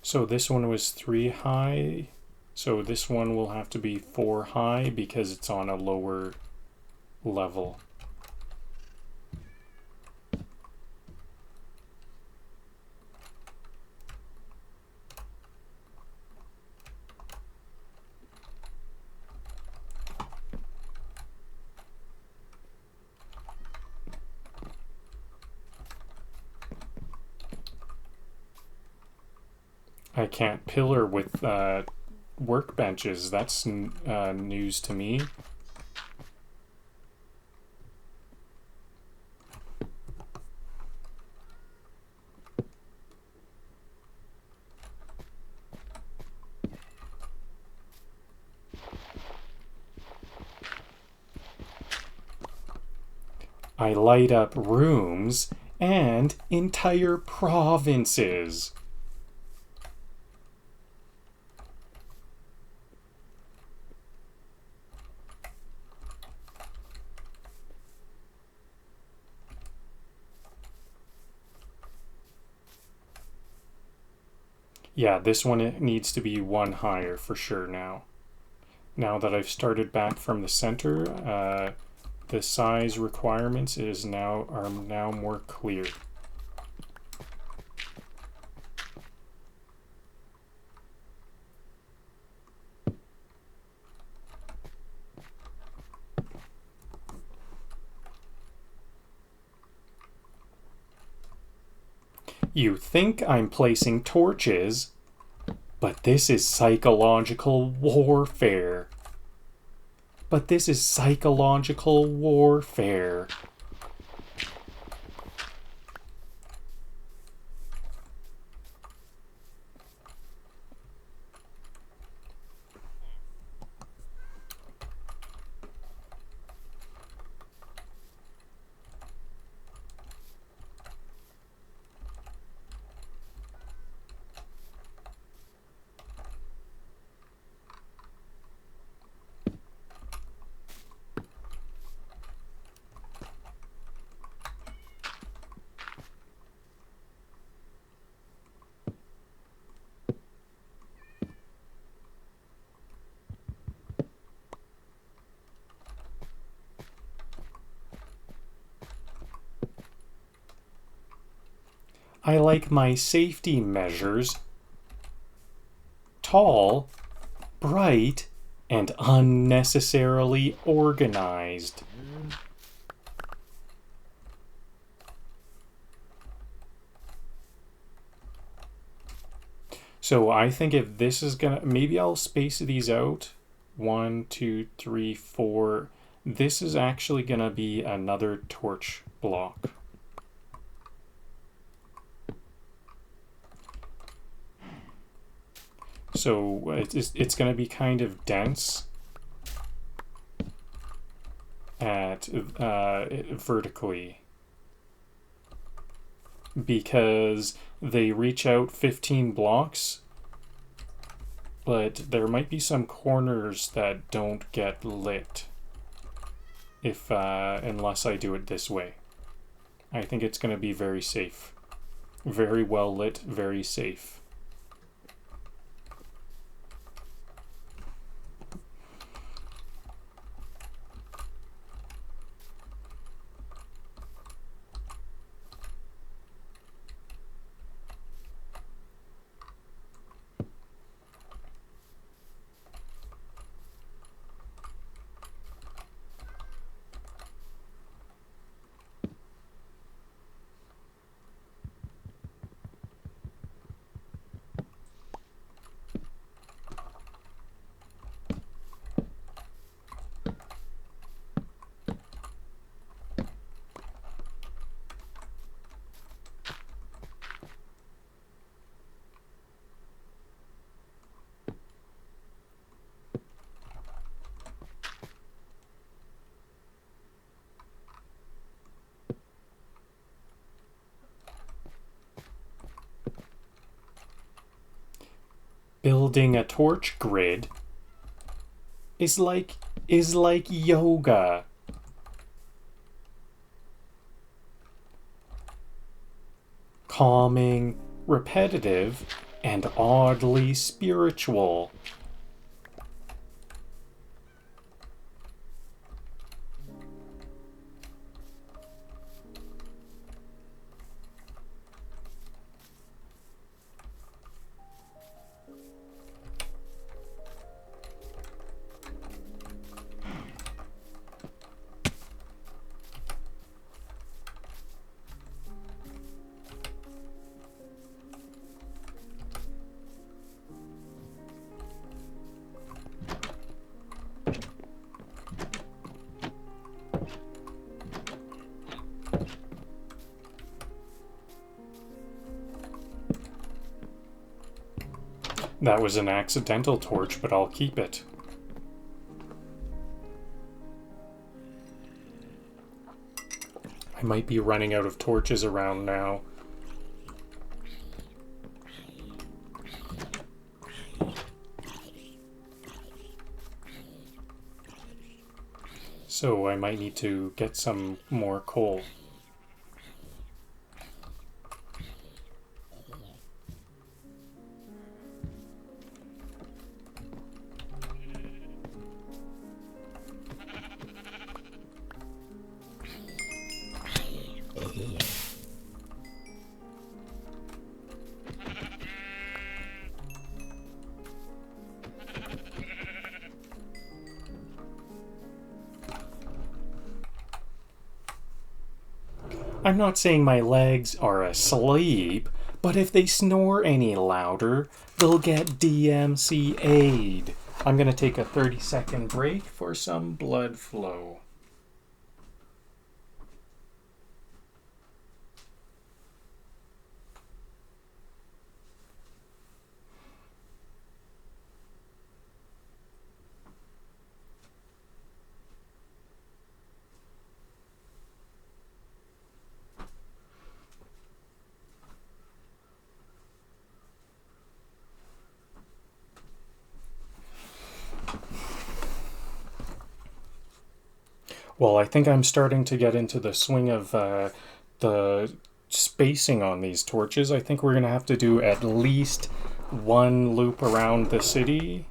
So this one was 3 high. So this one will have to be 4 high because it's on a lower level. I can't pillar with workbenches. That's news to me. I light up rooms and entire provinces. Yeah, this one needs to be 1 higher for sure now. Now that I've started back from the center, the size requirements are now more clear. You think I'm placing torches, but this is psychological warfare. But this is psychological warfare. I like my safety measures tall, bright, and unnecessarily organized. So I think if this is gonna, maybe I'll space these out. 1, 2, 3, 4. This is actually gonna be another torch block. So it's going to be kind of dense at vertically because they reach out 15 blocks, but there might be some corners that don't get lit if unless I do it this way. I think it's going to be very safe. Very well lit, very safe. Building a torch grid is like yoga. Calming, repetitive, and oddly spiritual. That was an accidental torch, but I'll keep it. I might be running out of torches around now. So I might need to get some more coal. I'm not saying my legs are asleep, but if they snore any louder, they'll get DMCA'd. I'm going to take a 30-second break for some blood flow. Well, I think I'm starting to get into the swing of the spacing on these torches. I think we're going to have to do at least one loop around the city.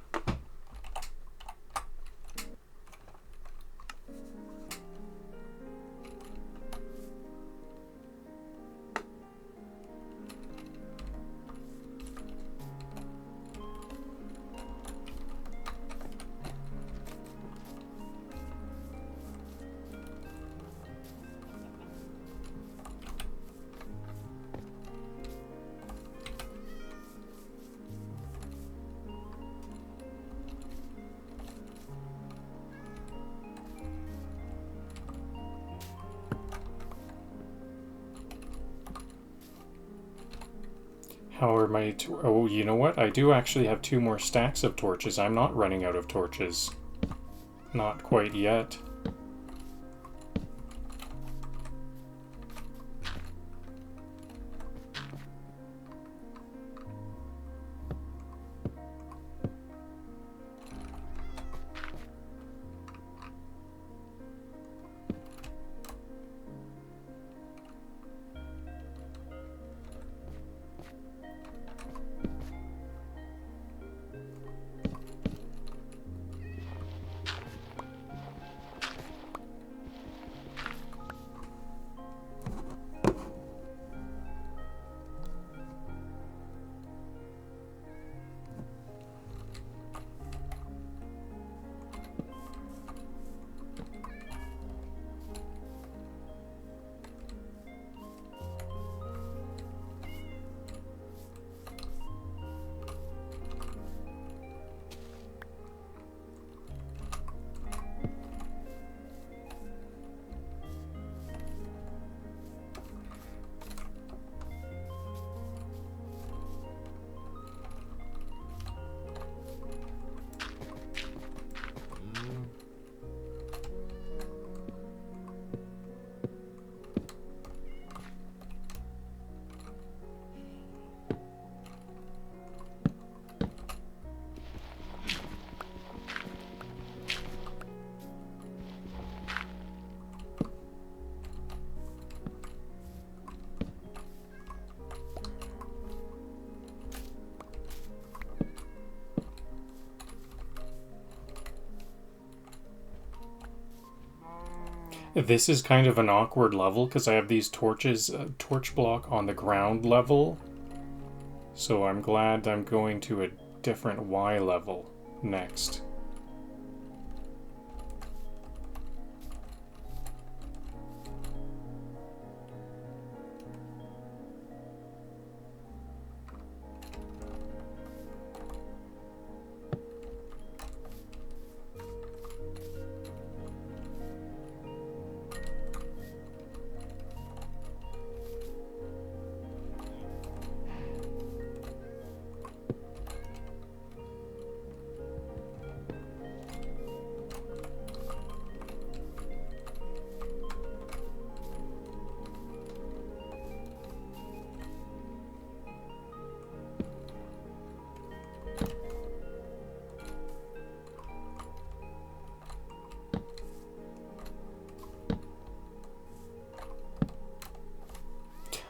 How are my... Oh, you know what? I do actually have 2 more stacks of torches. I'm not running out of torches. Not quite yet. This is kind of an awkward level because I have these torches, torch block on the ground level. So I'm glad I'm going to a different Y level next.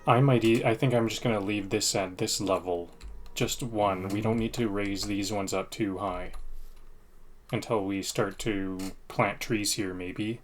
I think I'm just going to leave this at this level. Just one. We don't need to raise these ones up too high. Until we start to plant trees here, maybe.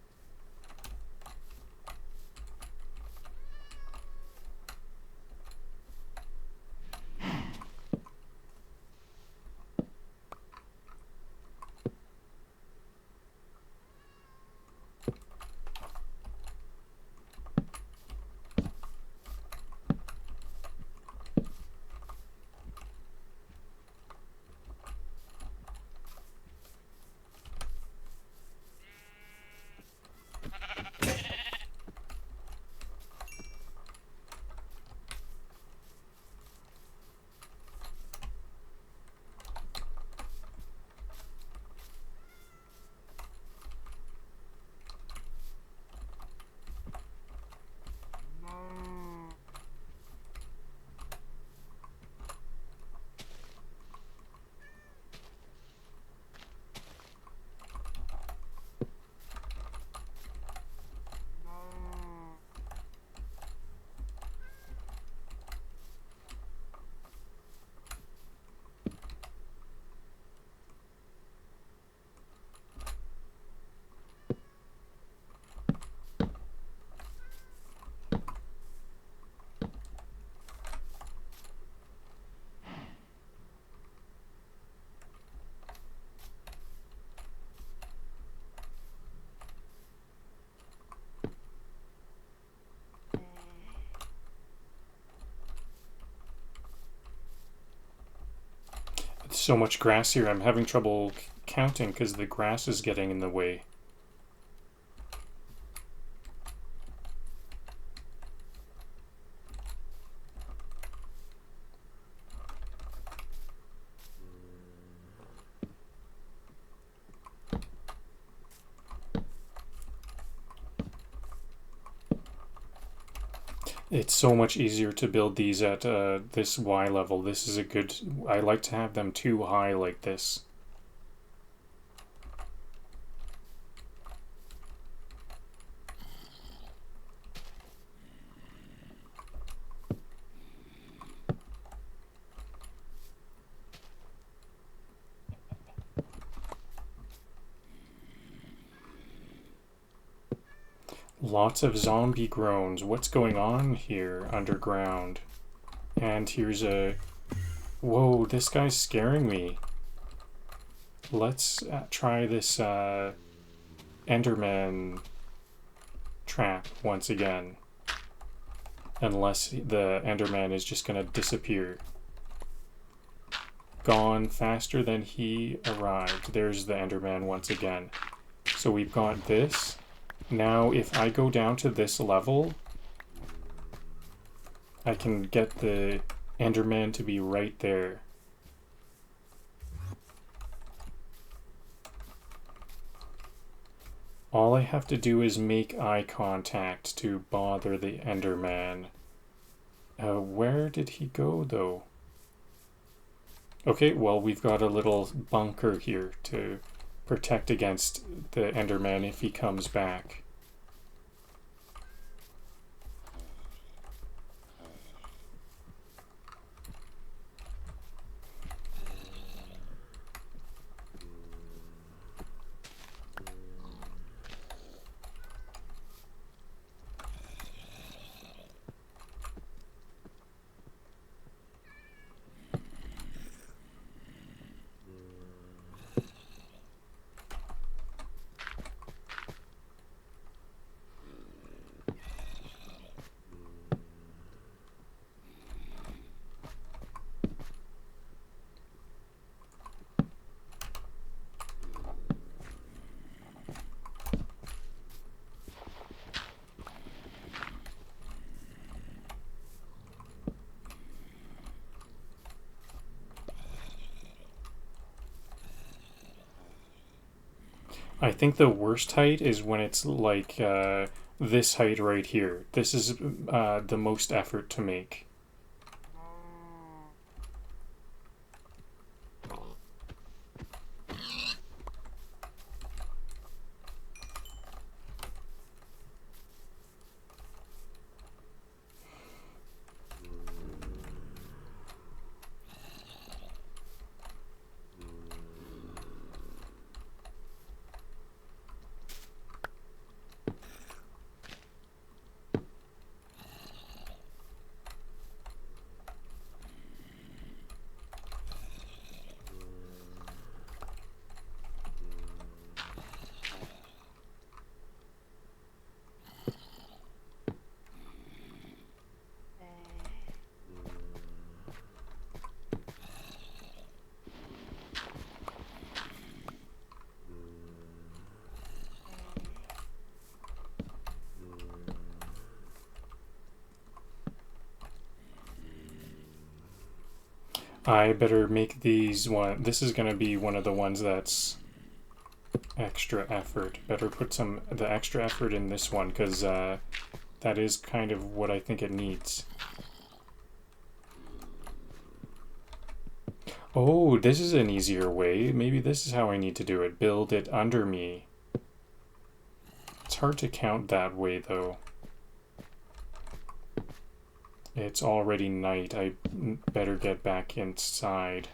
So much grass here, I'm having trouble counting because the grass is getting in the way. It's so much easier to build these at this Y level. This is a good... I like to have them too high like this. Lots of zombie groans. What's going on here underground? And here's a... Whoa, this guy's scaring me. Let's try this Enderman trap once again. Unless the Enderman is just gonna disappear. Gone faster than he arrived. There's the Enderman once again. So we've got this. Now if I go down to this level, I can get the Enderman to be right there. All I have to do is make eye contact to bother the Enderman. Where did he go, though? Okay, well, we've got a little bunker here to protect against the Enderman if he comes back. I think the worst height is when it's like this height right here. This is the most effort to make. I better make these one. This is gonna be one of the ones that's extra effort. Better put the extra effort in this one because that is kind of what I think it needs. Oh, this is an easier way. Maybe this is how I need to do it. Build it under me. It's hard to count that way though. It's already night. I better get back inside.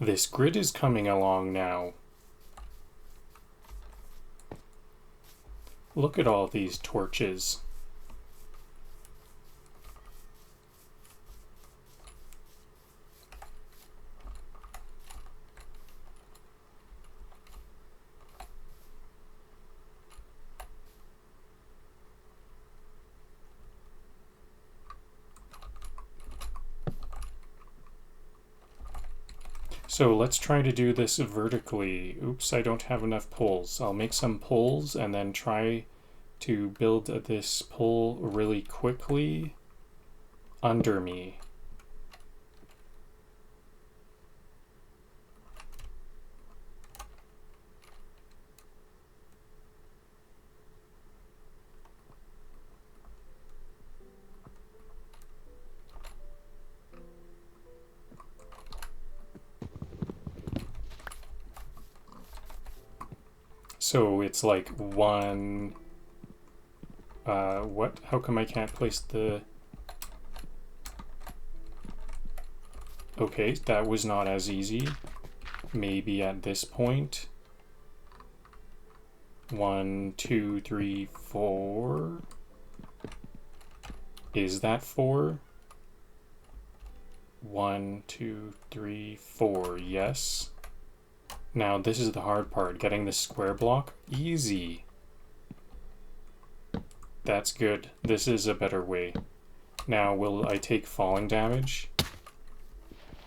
This grid is coming along now. Look at all these torches. So let's try to do this vertically. Oops, I don't have enough poles. I'll make some poles and then try to build this pole really quickly under me. So it's like one, what? How come I can't place the... Okay, that was not as easy. Maybe at this point. 1, 2, 3, 4. Is that 4? 1, 2, 3, 4. Yes. Now this is the hard part. Getting the square block. Easy. That's good. This is a better way. Now, will I take falling damage?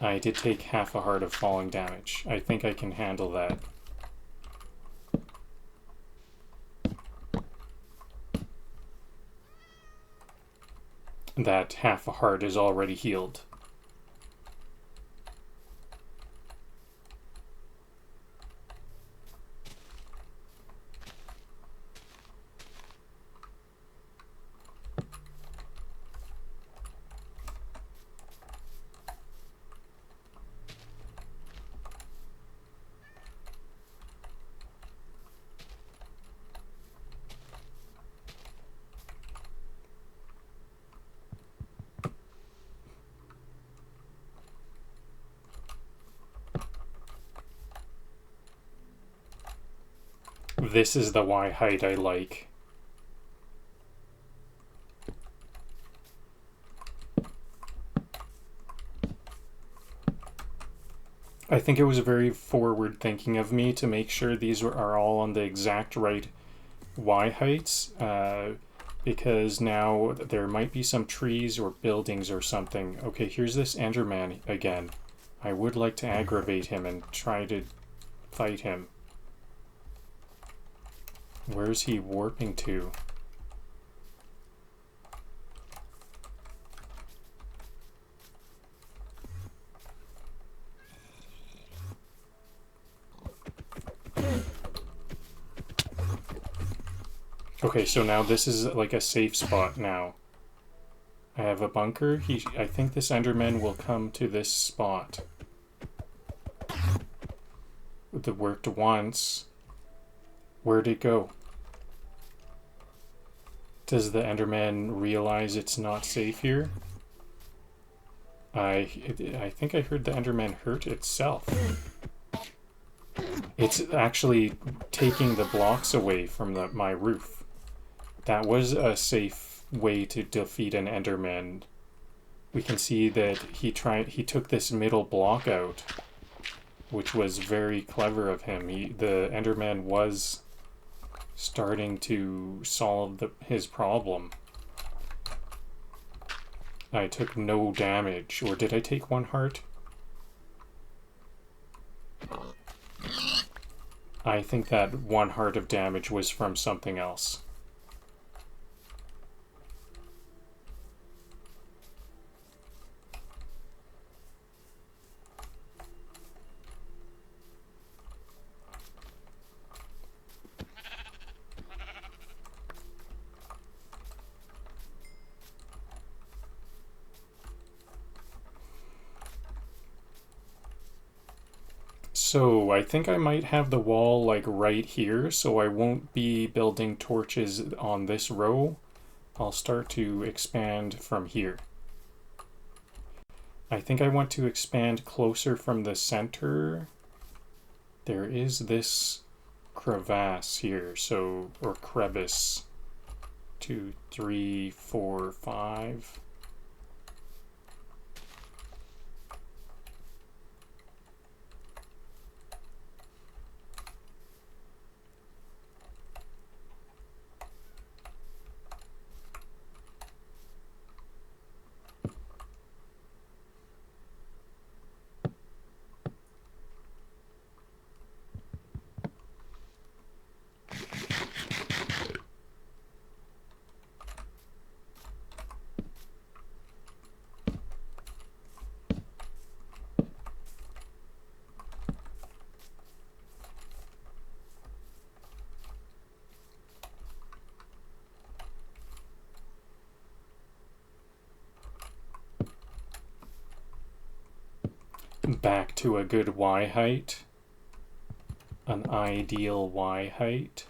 I did take half a heart of falling damage. I think I can handle that. That half a heart is already healed. This is the Y height I like. I think it was very forward thinking of me to make sure these are all on the exact right Y heights, because now there might be some trees or buildings or something. Okay, here's this Enderman again. I would like to aggravate him and try to fight him. Where's he warping to? Okay, so now this is like a safe spot now. I have a bunker. I think this Enderman will come to this spot. That worked once. Where'd it go? Does the Enderman realize it's not safe here? I think I heard the Enderman hurt itself. It's actually taking the blocks away from my roof. That was a safe way to defeat an Enderman. We can see that he took this middle block out, which was very clever of him. The Enderman was starting to solve his problem. I took no damage, or did I take 1 heart? I think that 1 heart of damage was from something else. So I think I might have the wall like right here, so I won't be building torches on this row. I'll start to expand from here. I think I want to expand closer from the center. There is this crevasse here, so, or crevice. 2, 3, 4, 5. Back to a good Y height. An ideal Y height.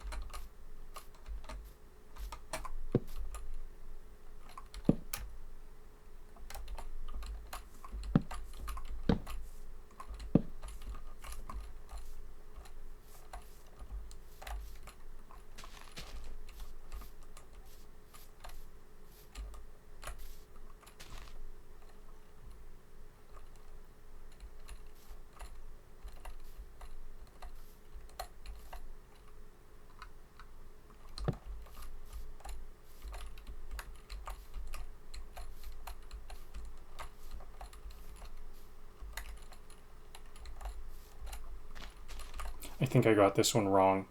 I think I got this one wrong.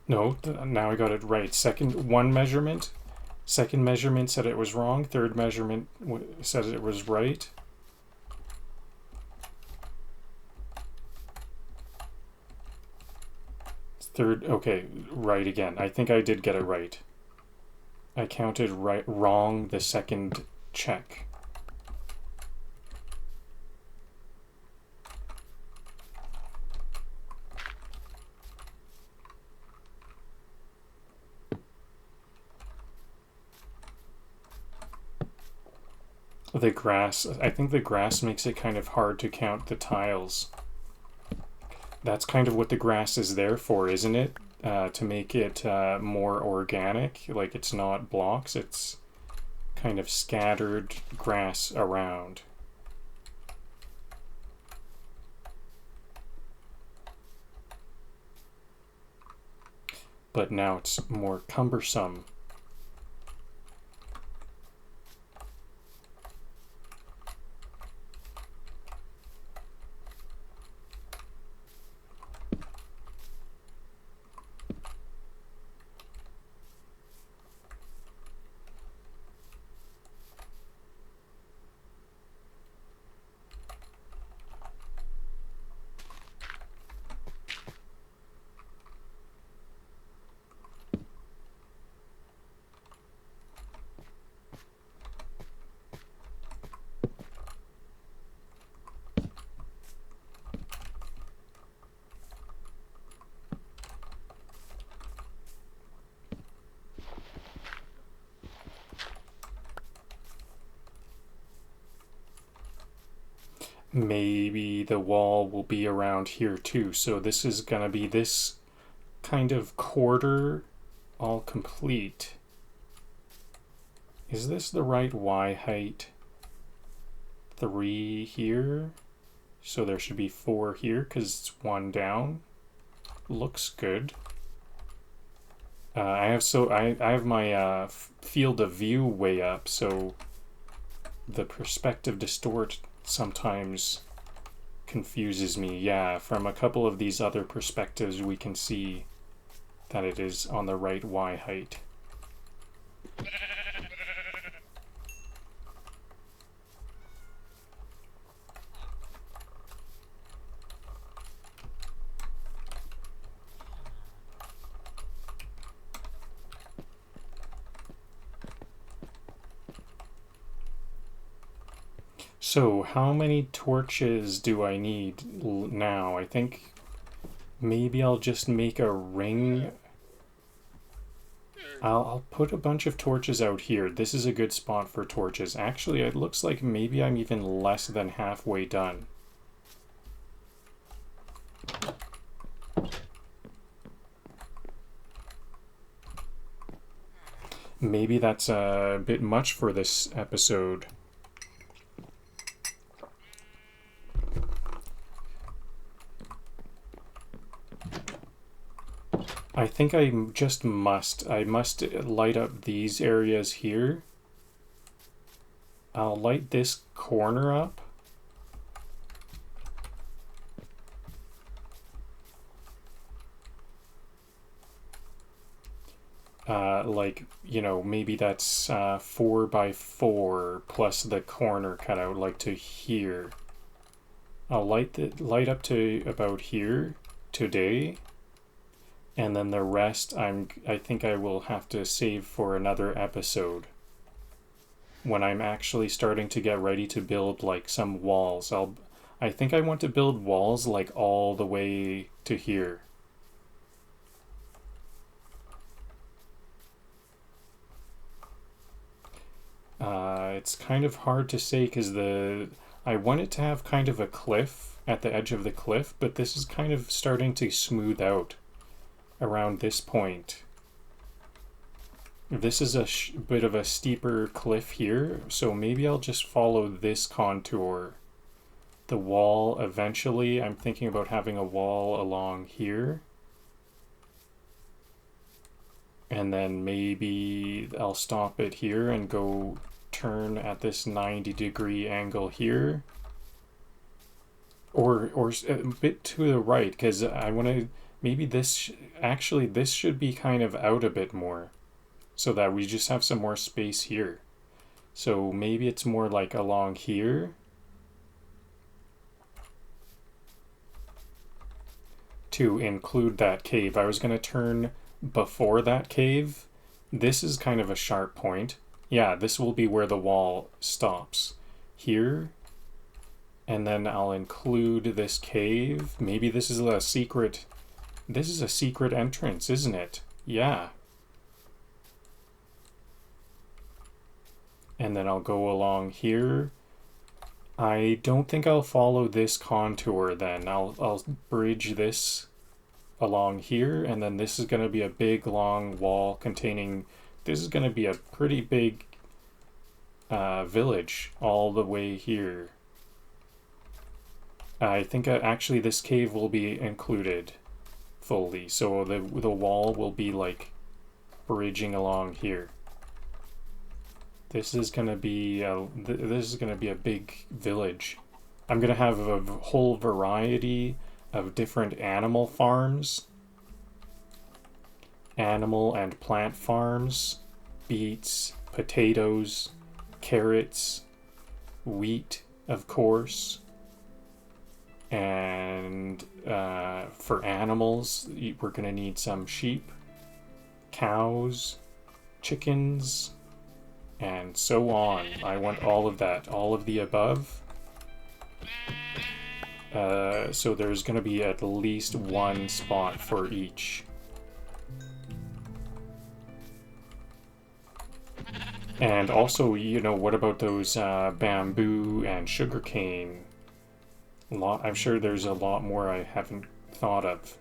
No, now I got it right. One measurement. Second measurement said it was wrong. Third measurement said it was right. Third, okay, right again. I think I did get it right. I counted wrong the second check. The grass, I think the grass makes it kind of hard to count the tiles. That's kind of what the grass is there for, isn't it? To make it more organic, like it's not blocks, it's kind of scattered grass around. But now it's more cumbersome. Maybe the wall will be around here too. So this is gonna be this kind of quarter all complete. Is this the right Y height? 3 here. So there should be 4 here because it's 1 down. Looks good. I have my field of view way up, so the perspective distort sometimes confuses me. Yeah, from a couple of these other perspectives we can see that it is on the right Y height. So how many torches do I need now? I think maybe I'll just make a ring. I'll put a bunch of torches out here. This is a good spot for torches. Actually, it looks like maybe I'm even less than halfway done. Maybe that's a bit much for this episode. I think I must light up these areas here. I'll light this corner up. Like, you know, maybe that's 4 by 4 plus the corner cut out, like to here. I'll light up to about here today. And then the rest I think I will have to save for another episode. When I'm actually starting to get ready to build like some walls. I think I want to build walls like all the way to here. It's kind of hard to say because I want it to have kind of a cliff at the edge of the cliff, but this is kind of starting to smooth out around this point. This is a bit of a steeper cliff here, so maybe I'll just follow this contour. The wall eventually, I'm thinking about having a wall along here. And then maybe I'll stop it here and go turn at this 90-degree angle here. Or a bit to the right, because I want to, maybe this, actually this should be kind of out a bit more, so that we just have some more space here. So maybe it's more like along here. To include that cave. I was going to turn before that cave. This is kind of a sharp point. Yeah, this will be where the wall stops. Here. And then I'll include this cave. Maybe this is a secret. This is a secret entrance, isn't it? Yeah. And then I'll go along here. I don't think I'll follow this contour then. I'll bridge this along here, and then this is going to be a big long wall containing, this is going to be a pretty big village all the way here. I think actually this cave will be included fully, so the wall will be like bridging along here. This is gonna be a big village. I'm gonna have a whole variety of different animal farms, animal and plant farms, beets, potatoes, carrots, wheat, of course. And for animals, we're gonna need some sheep, cows, chickens, and so on. I want all of that, all of the above. So there's going to be at least one spot for each. And also, you know, what about those bamboo and sugarcane? I'm sure there's a lot more I haven't thought of.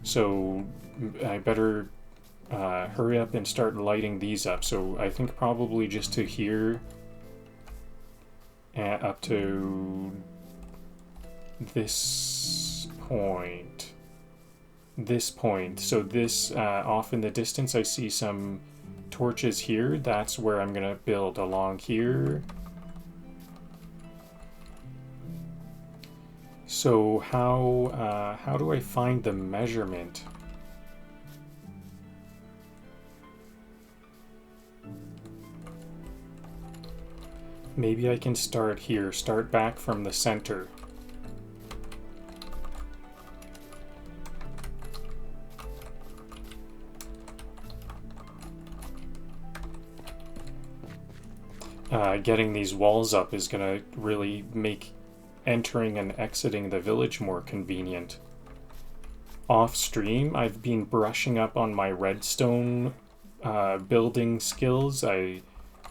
So I better hurry up and start lighting these up. So I think probably just to here and up to this point. So this off in the distance I see some torches here. That's where I'm gonna build along here. So how do I find the measurement? Maybe I can start here, start back from the center. Getting these walls up is gonna really make entering and exiting the village more convenient. Off stream, I've been brushing up on my redstone building skills. I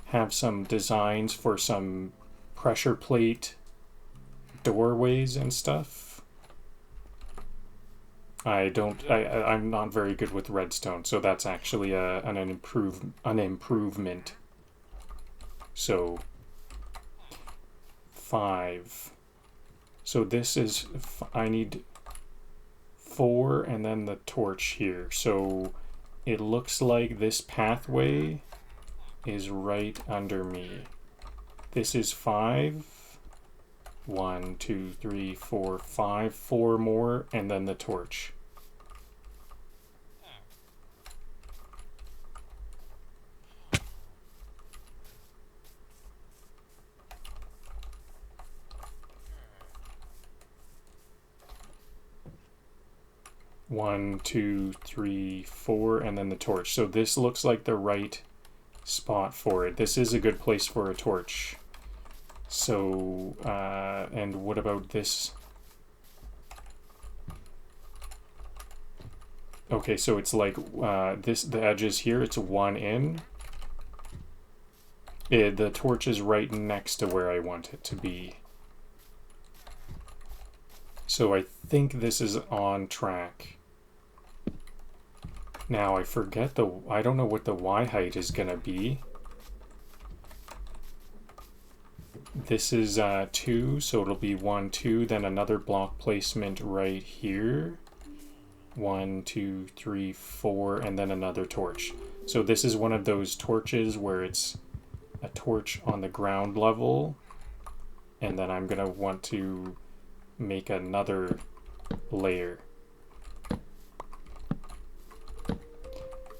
have some designs for some pressure plate doorways and stuff. I'm not very good with redstone, so that's actually an improvement. So 5. So this is, I need 4 and then the torch here. So it looks like this pathway is right under me. This is 5. 1, 2, 3, 4, 5. 4 more, and then the torch. One, two, three, 4, and then the torch. So this looks like the right spot for it. This is a good place for a torch. So, and what about this? Okay, so it's like the edges here, it's 1 in. The torch is right next to where I want it to be. So I think this is on track. Now I forget I don't know what the Y height is gonna be. This is 2, so it'll be 1, 2, then another block placement right here. 1, 2, 3, 4, and then another torch. So this is one of those torches where it's a torch on the ground level, and then I'm gonna want to make another layer.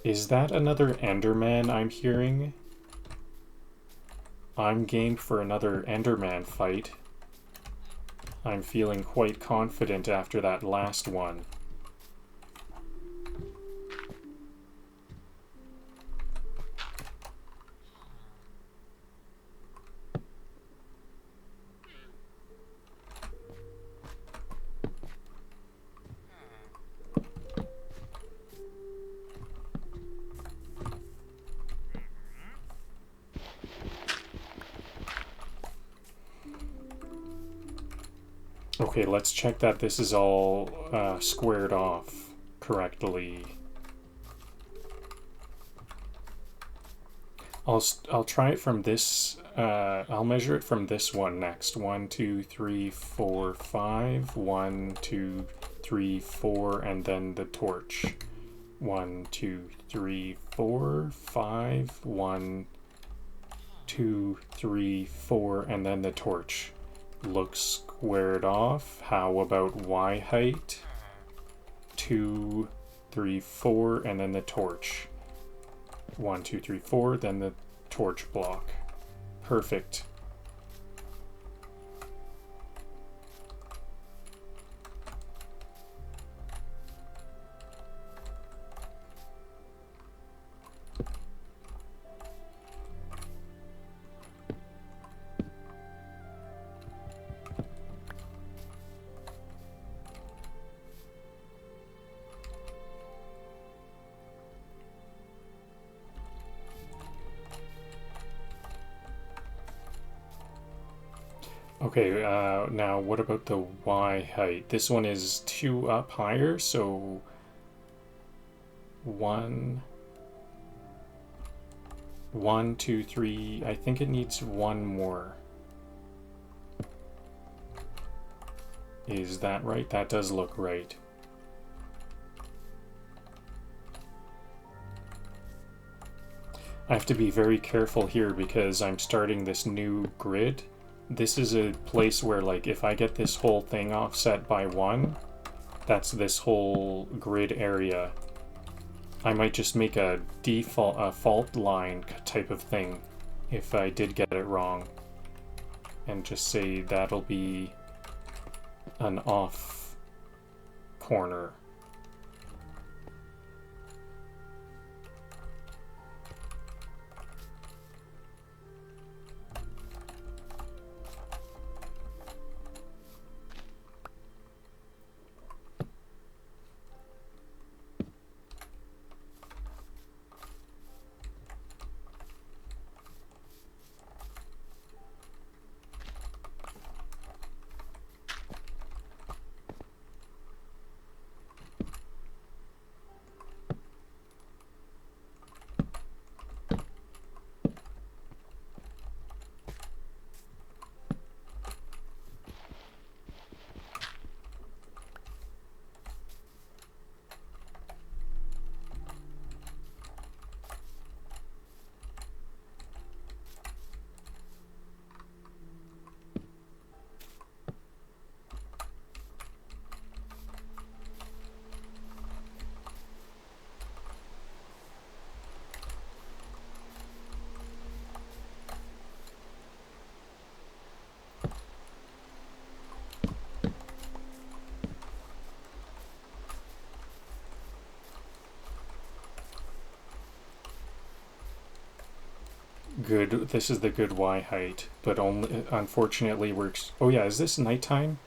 Is that another Enderman I'm hearing? I'm game for another Enderman fight. I'm feeling quite confident after that last one. Okay, let's check that this is all squared off correctly. I'll try it from this. I'll measure it from this one next. 1, 2, 3, 4, 5. 1, 2, 3, 4, and then the torch. 1, 2, 3, 4, 5. 1, 2, 3, 4, and then the torch. Looks squared off. How about Y height? 2, 3, 4, and then the torch. 1, 2, 3, 4, then the torch block. Perfect. Okay, now what about the Y height? This one is 2 up higher, so 1, 1, 2, 3. I think it needs 1 more. Is that right? That does look right. I have to be very careful here because I'm starting this new grid. This is a place where, like, if I get this whole thing offset by 1, that's this whole grid area. I might just make a fault line type of thing if I did get it wrong, and just say that'll be an off corner. Good. This is the good Y height, but only unfortunately works. Oh yeah, is this nighttime?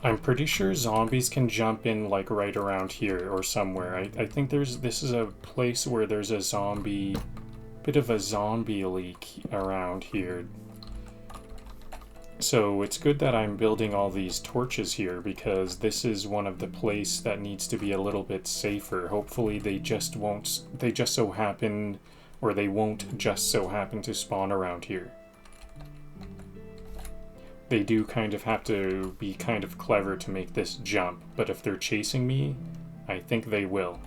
I'm pretty sure zombies can jump in like right around here or somewhere. I think this is a place where there's a bit of a zombie leak around here. So it's good that I'm building all these torches here, because this is one of the places that needs to be a little bit safer. Hopefully they just won't just so happen to spawn around here. They do kind of have to be kind of clever to make this jump, but if they're chasing me, I think they will.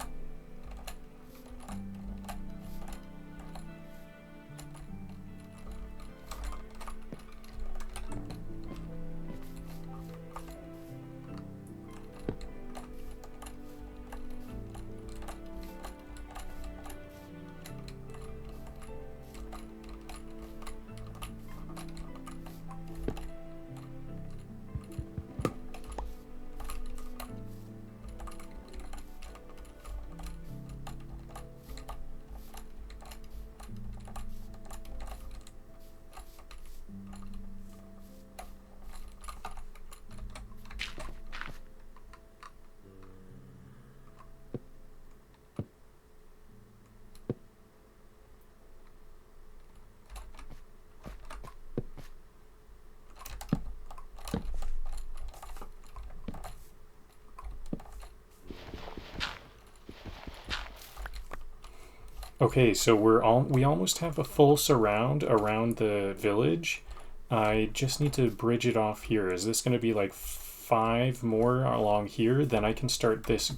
Okay, so we almost have a full surround around the village. I just need to bridge it off here. Is this going to be like 5 more along here? Then I can start this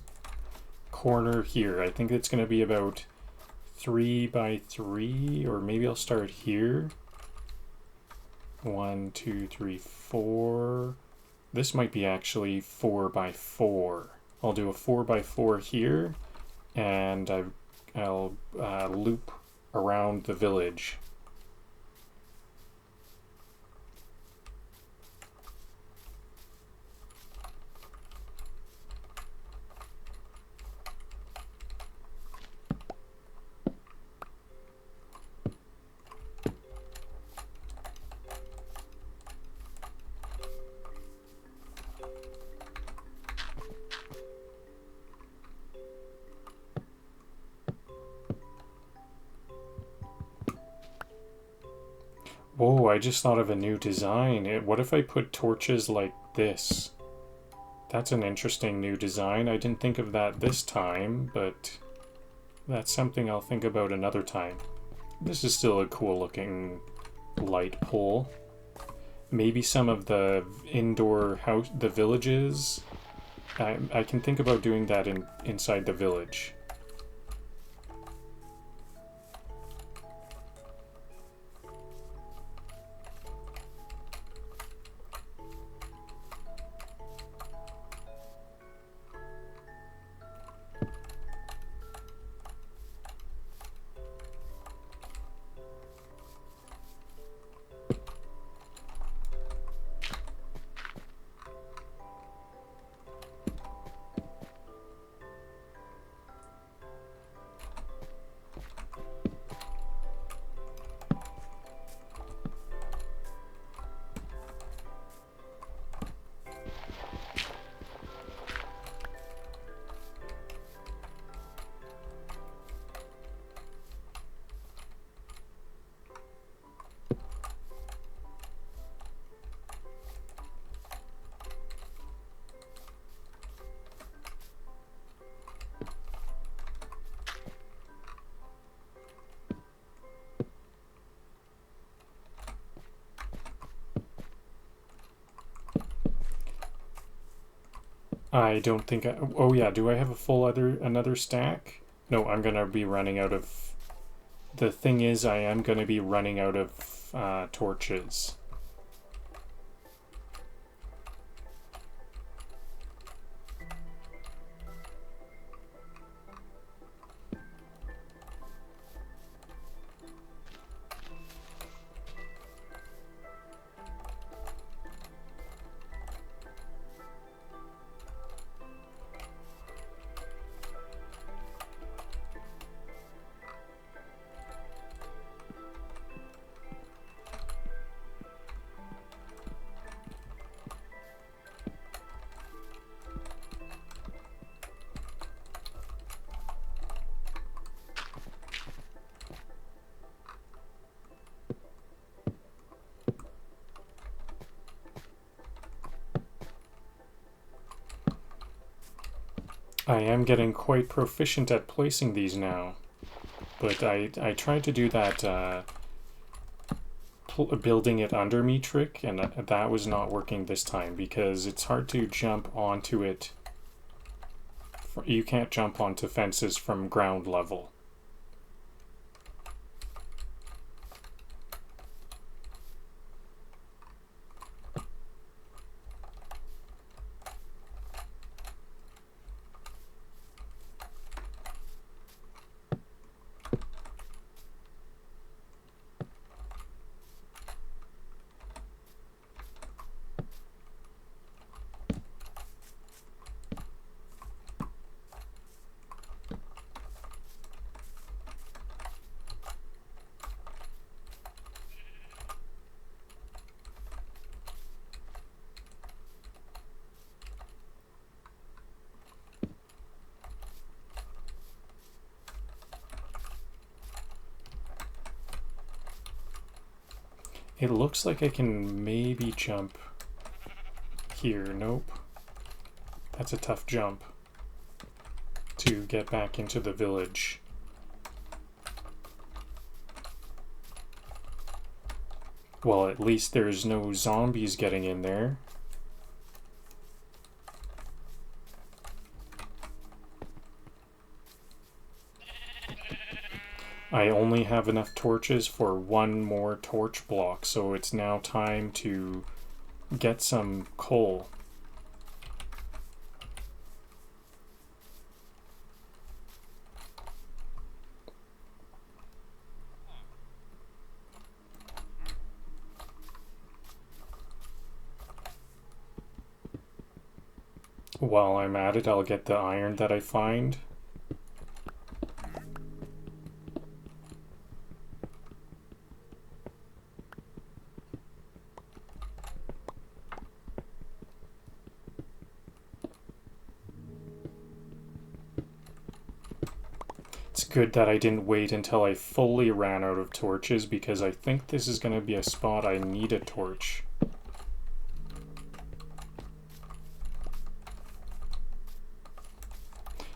corner here. I think it's going to be about 3 by 3, or maybe I'll start here. 1, 2, 3, 4. This might be actually 4 by 4. I'll do a 4 by 4 here, and I'll loop around the village. Whoa, I just thought of a new design. What if I put torches like this? That's an interesting new design. I didn't think of that this time, but that's something I'll think about another time. This is still a cool looking light pole. Maybe some of the indoor the villages. I can think about doing that inside the village. I don't think oh yeah, do I have a full another stack? No, I'm gonna be running out of... The thing is, I am gonna be running out of torches. I am getting quite proficient at placing these now. But I tried to do that building it under me trick, and that was not working this time because it's hard to jump onto it. You can't jump onto fences from ground level. It looks like I can maybe jump here. Nope. That's a tough jump to get back into the village. Well, at least there's no zombies getting in there. I only have enough torches for one more torch block, so it's now time to get some coal. While I'm at it, I'll get the iron that I find. It's good that I didn't wait until I fully ran out of torches, because I think this is going to be a spot I need a torch.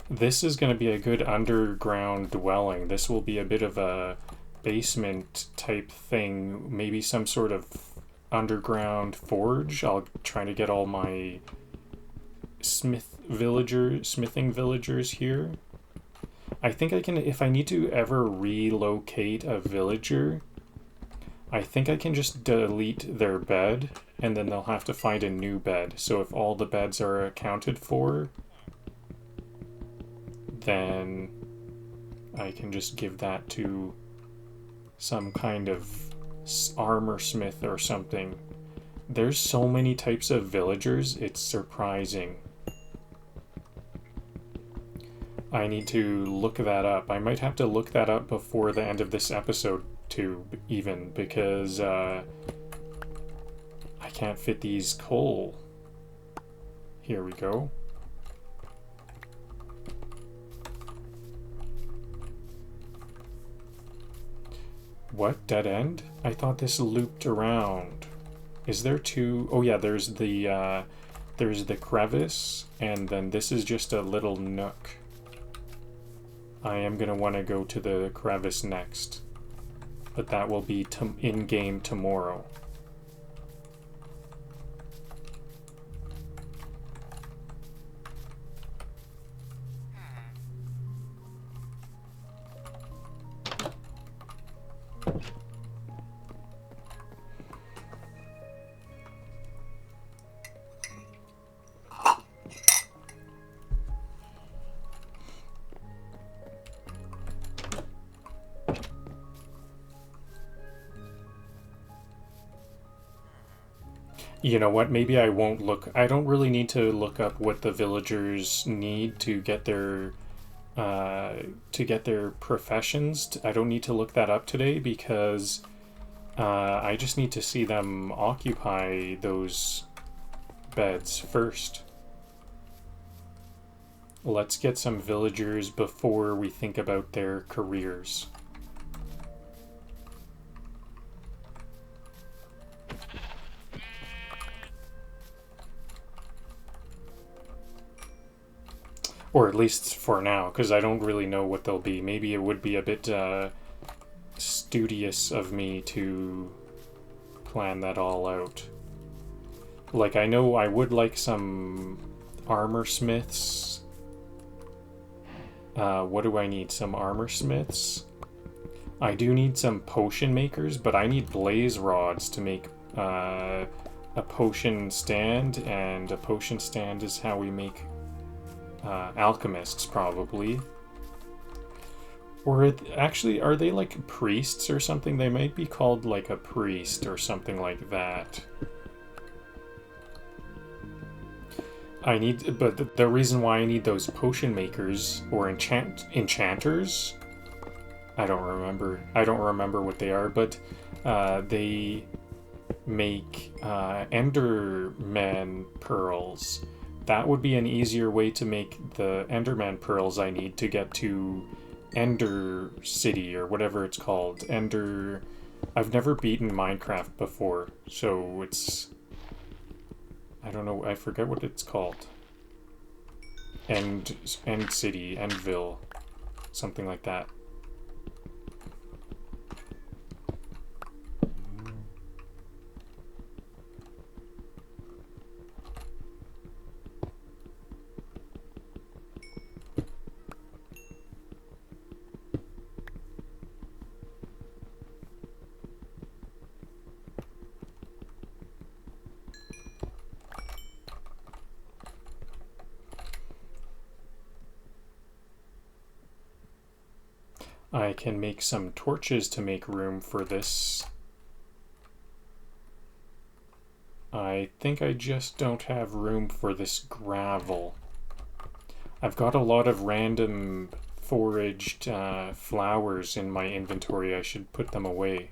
This is going to be a good underground dwelling. This will be a bit of a basement type thing, maybe some sort of underground forge. I'll try to get all my smithing villagers here. I think I can, if I need to ever relocate a villager, I think I can just delete their bed, and then they'll have to find a new bed. So if all the beds are accounted for, then I can just give that to some kind of armor smith or something. There's so many types of villagers, it's surprising. I need to look that up. I might have to look that up before the end of this episode too, even, because I can't fit these coal. Here we go. What? Dead end? I thought this looped around. Is there two? Oh yeah, there's the crevice, and then this is just a little nook. I am going to want to go to the crevice next, but that will be in-game tomorrow. You know what, maybe I won't look, I don't really need to look up what the villagers need to get their professions. I don't need to look that up today, because I just need to see them occupy those beds first. Let's get some villagers before we think about their careers. Or at least for now, because I don't really know what they'll be. Maybe it would be a bit studious of me to plan that all out. Like, I know I would like some armor smiths. What do I need? Some armor smiths. I do need some potion makers, but I need blaze rods to make a potion stand, and a potion stand is how we make alchemists, probably. Or actually, are they like priests or something? They might be called like a priest or something like that. But the reason why I need those potion makers or enchanters, I don't remember what they are, but they make Enderman pearls. That would be an easier way to make the Enderman pearls I need to get to Ender City, or whatever it's called. I've never beaten Minecraft before, so it's... I don't know, I forget what it's called. End City, Endville, something like that. I can make some torches to make room for this. I think I just don't have room for this gravel. I've got a lot of random foraged flowers in my inventory. I should put them away.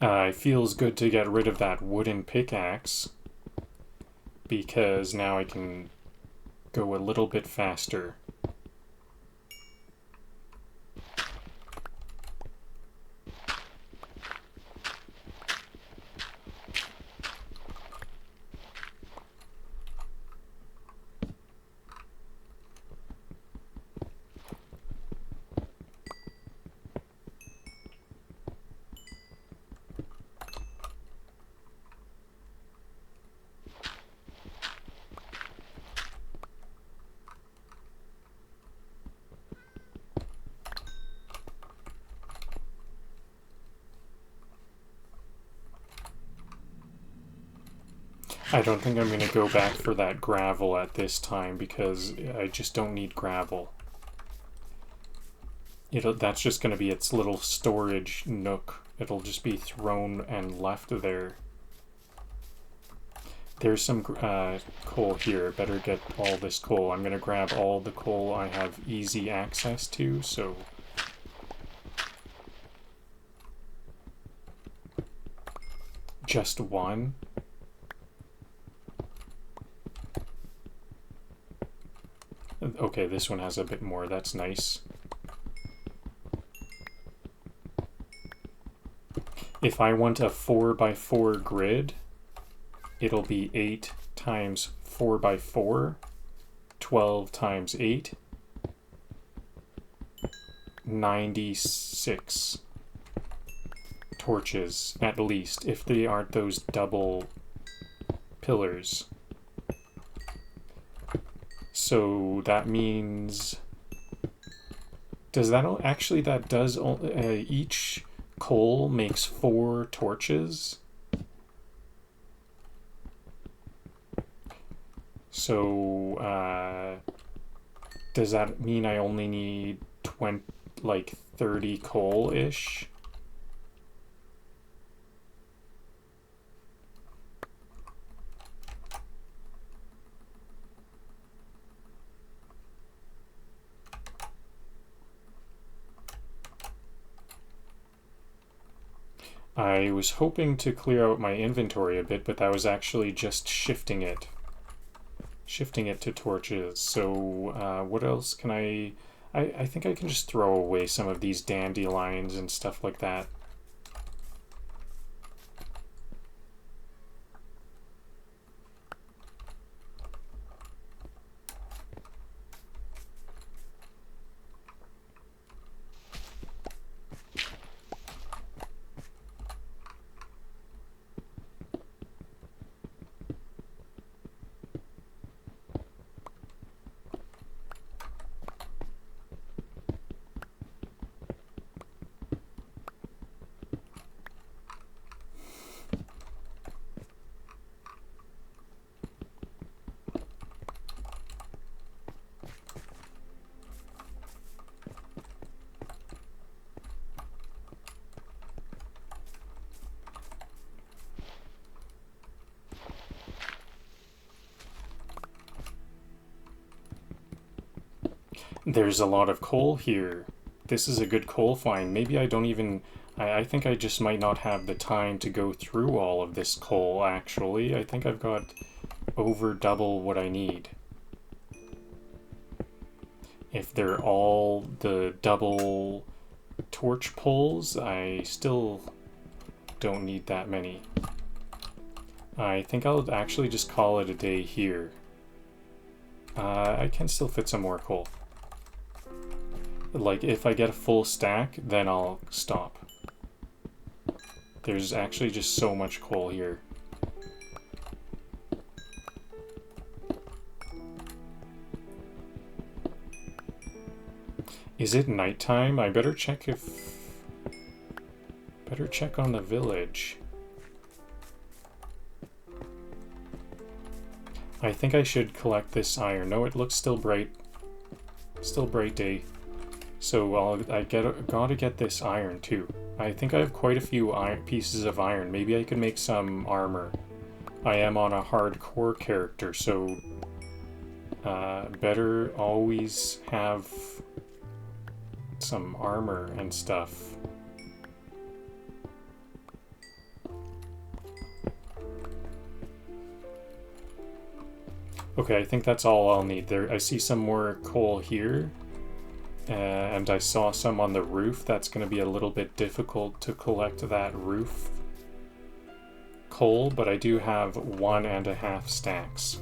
It feels good to get rid of that wooden pickaxe, because now I can go a little bit faster. I don't think I'm going to go back for that gravel at this time, because I just don't need gravel. That's just going to be its little storage nook. It'll just be thrown and left there. There's some coal here. Better get all this coal. I'm going to grab all the coal I have easy access to, so... Just one? Okay, this one has a bit more. That's nice. If I want a 4x4 grid, it'll be 8 times 4x4, 12 times 8, 96 torches, at least, if they aren't those double pillars. So that means... Does that actually, that does... each coal makes 4 torches. So, does that mean I only need 30 coal-ish? I was hoping to clear out my inventory a bit, but that was actually just shifting it. Shifting it to torches. So what else can I think I can just throw away some of these dandelions and stuff like that. There's a lot of coal here. This is a good coal find. Maybe I don't even... I think I just might not have the time to go through all of this coal, actually. I think I've got over double what I need. If they're all the double torch poles, I still don't need that many. I think I'll actually just call it a day here. I can still fit some more coal. Like, if I get a full stack, then I'll stop. There's actually just so much coal here. Is it nighttime? I better check if... Better check on the village. I think I should collect this iron. No, it looks still bright. Still bright day. So gotta get this iron too. I think I have quite a few pieces of iron. Maybe I can make some armor. I am on a hardcore character, so better always have some armor and stuff. Okay, I think that's all I'll need. There, I see some more coal here. And I saw some on the roof. That's going to be a little bit difficult to collect that roof coal, but I do have 1.5 stacks.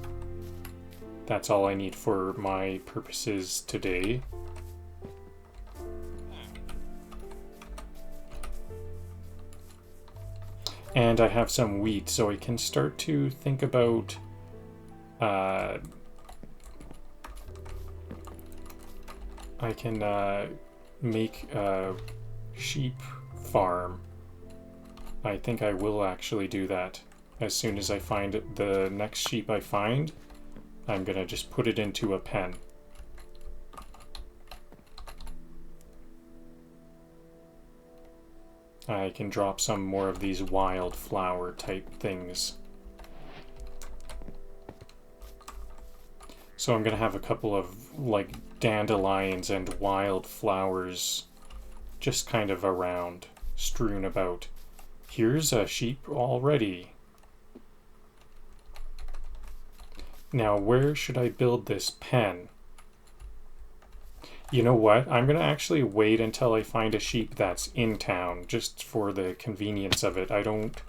That's all I need for my purposes today. And I have some wheat, so I can start to think about I can make a sheep farm. I think I will actually do that. As soon as I find the next sheep I find, I'm gonna just put it into a pen. I can drop some more of these wildflower type things. So I'm gonna have a couple of like dandelions and wildflowers just kind of around, strewn about. Here's a sheep already. Now where should I build this pen? You know what? I'm gonna actually wait until I find a sheep that's in town, just for the convenience of it. I don't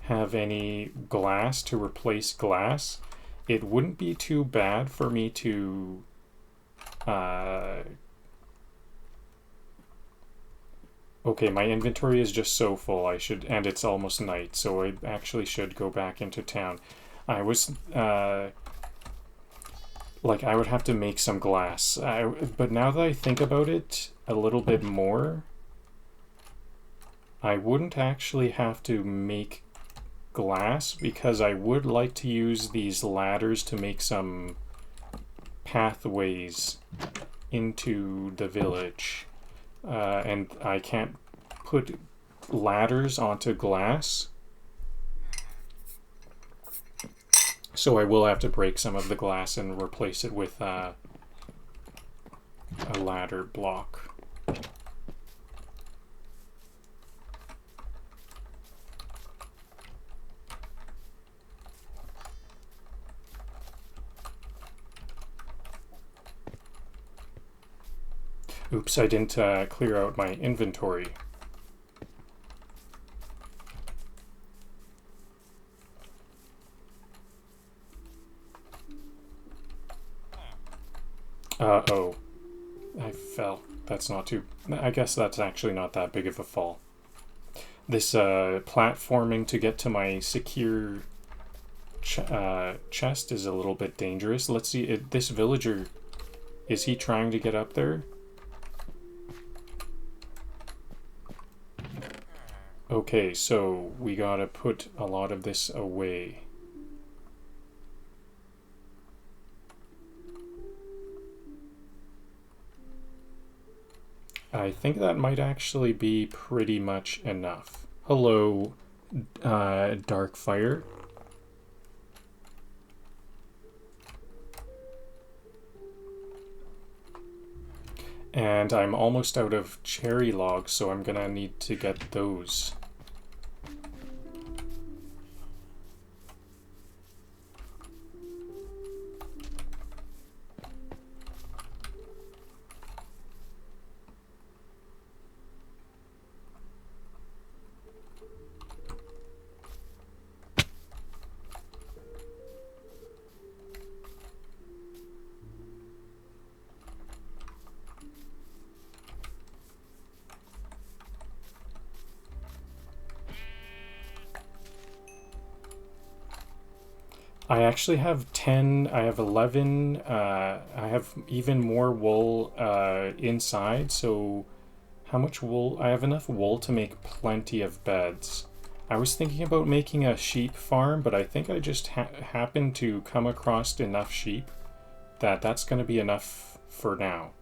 have any glass to replace glass. It wouldn't be too bad for me to okay, my inventory is just so full. And it's almost night, so I actually should go back into town. I was like, I would have to make some glass. But now that I think about it a little bit more, I wouldn't actually have to make glass, because I would like to use these ladders to make some pathways into the village. And I can't put ladders onto glass, so I will have to break some of the glass and replace it with a ladder block. Oops, I didn't clear out my inventory. Oh, I fell. That's not too... I guess that's actually not that big of a fall. This platforming to get to my secure chest is a little bit dangerous. Let's see, this villager, is he trying to get up there? Okay, so we gotta put a lot of this away. I think that might actually be pretty much enough. Hello, dark fire. And I'm almost out of cherry logs, so I'm gonna need to get those. I actually have 10, I have 11, I have even more wool inside, so how much wool? I have enough wool to make plenty of beds. I was thinking about making a sheep farm, but I think I just happened to come across enough sheep that that's going to be enough for now.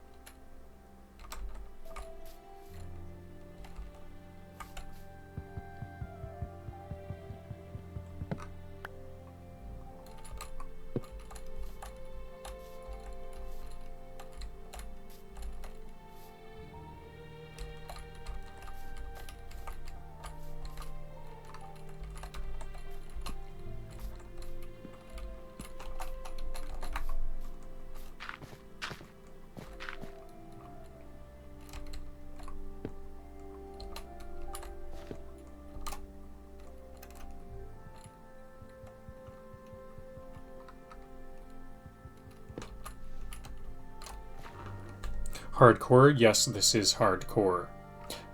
Hardcore? Yes, this is hardcore.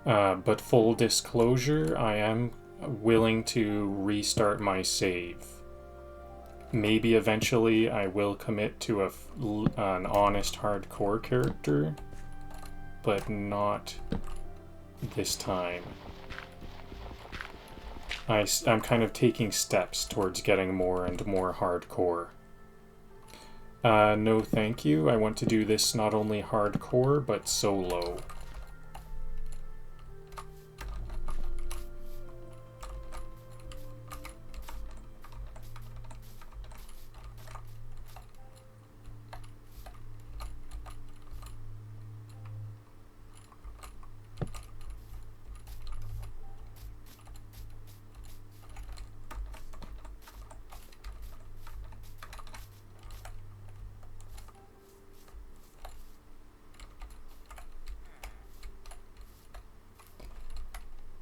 But full disclosure, I am willing to restart my save. Maybe eventually I will commit to an honest hardcore character, but not this time. I'm kind of taking steps towards getting more and more hardcore. No thank you. I want to do this not only hardcore, but solo.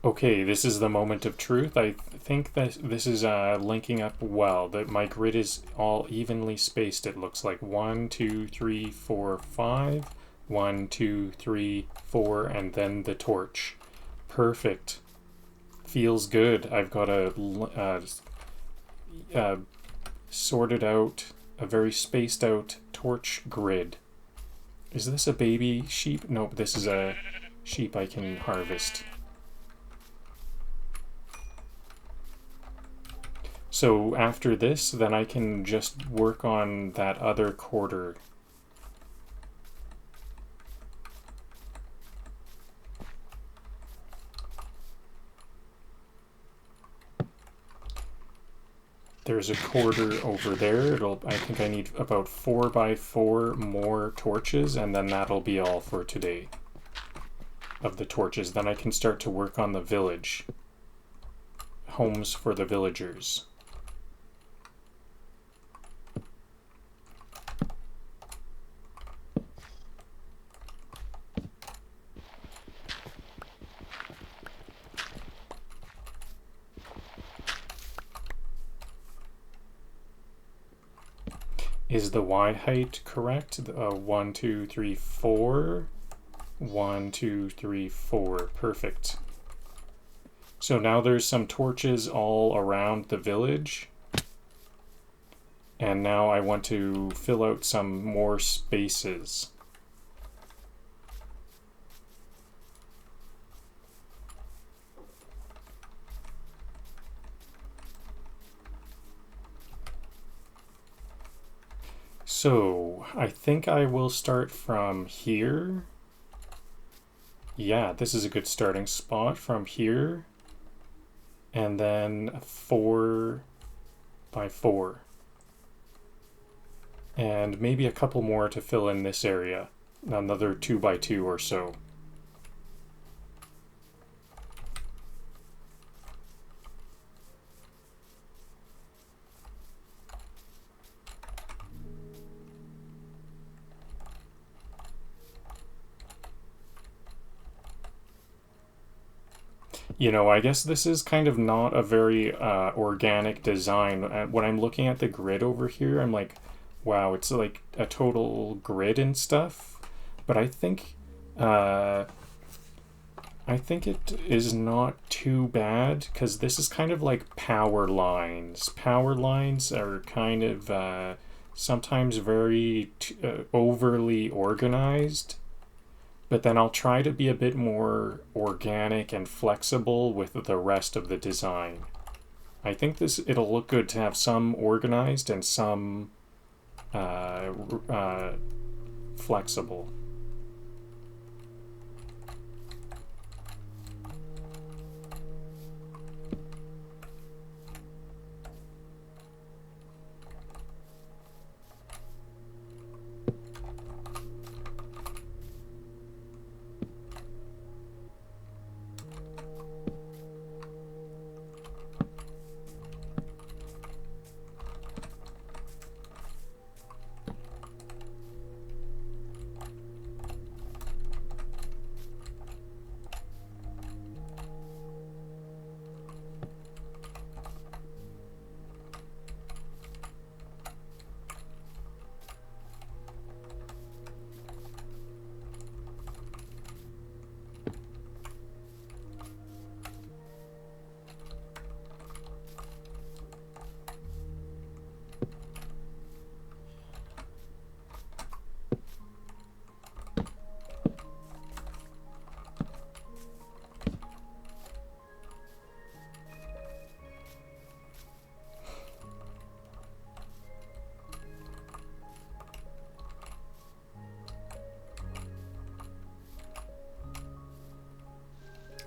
Okay, this is the moment of truth. I think that this is linking up well. That my grid is all evenly spaced. It looks like 1, 2, 3, 4, 5. 1, 2, 3, 4, and then the torch. Perfect. Feels good. I've got a sorted out, a very spaced out torch grid. Is this a baby sheep? Nope, this is a sheep I can harvest. So after this, then I can just work on that other quarter. There's a quarter over there. I think I need about 4 by 4 more torches, and then that'll be all for today of the torches. Then I can start to work on the village. Homes for the villagers. Is the Y height correct? 1, 2, 3, 4. 1, 2, 3, 4. Perfect. So now there's some torches all around the village. And now I want to fill out some more spaces. So I think I will start from here. Yeah, this is a good starting spot from here. And then 4 by 4. And maybe a couple more to fill in this area. Another 2 by 2 or so. You know, I guess this is kind of not a very organic design. When I'm looking at the grid over here, I'm like, wow, it's like a total grid and stuff. But I think it is not too bad, because this is kind of like power lines. Power lines are kind of sometimes very overly organized. But then I'll try to be a bit more organic and flexible with the rest of the design. I think it'll look good to have some organized and some flexible.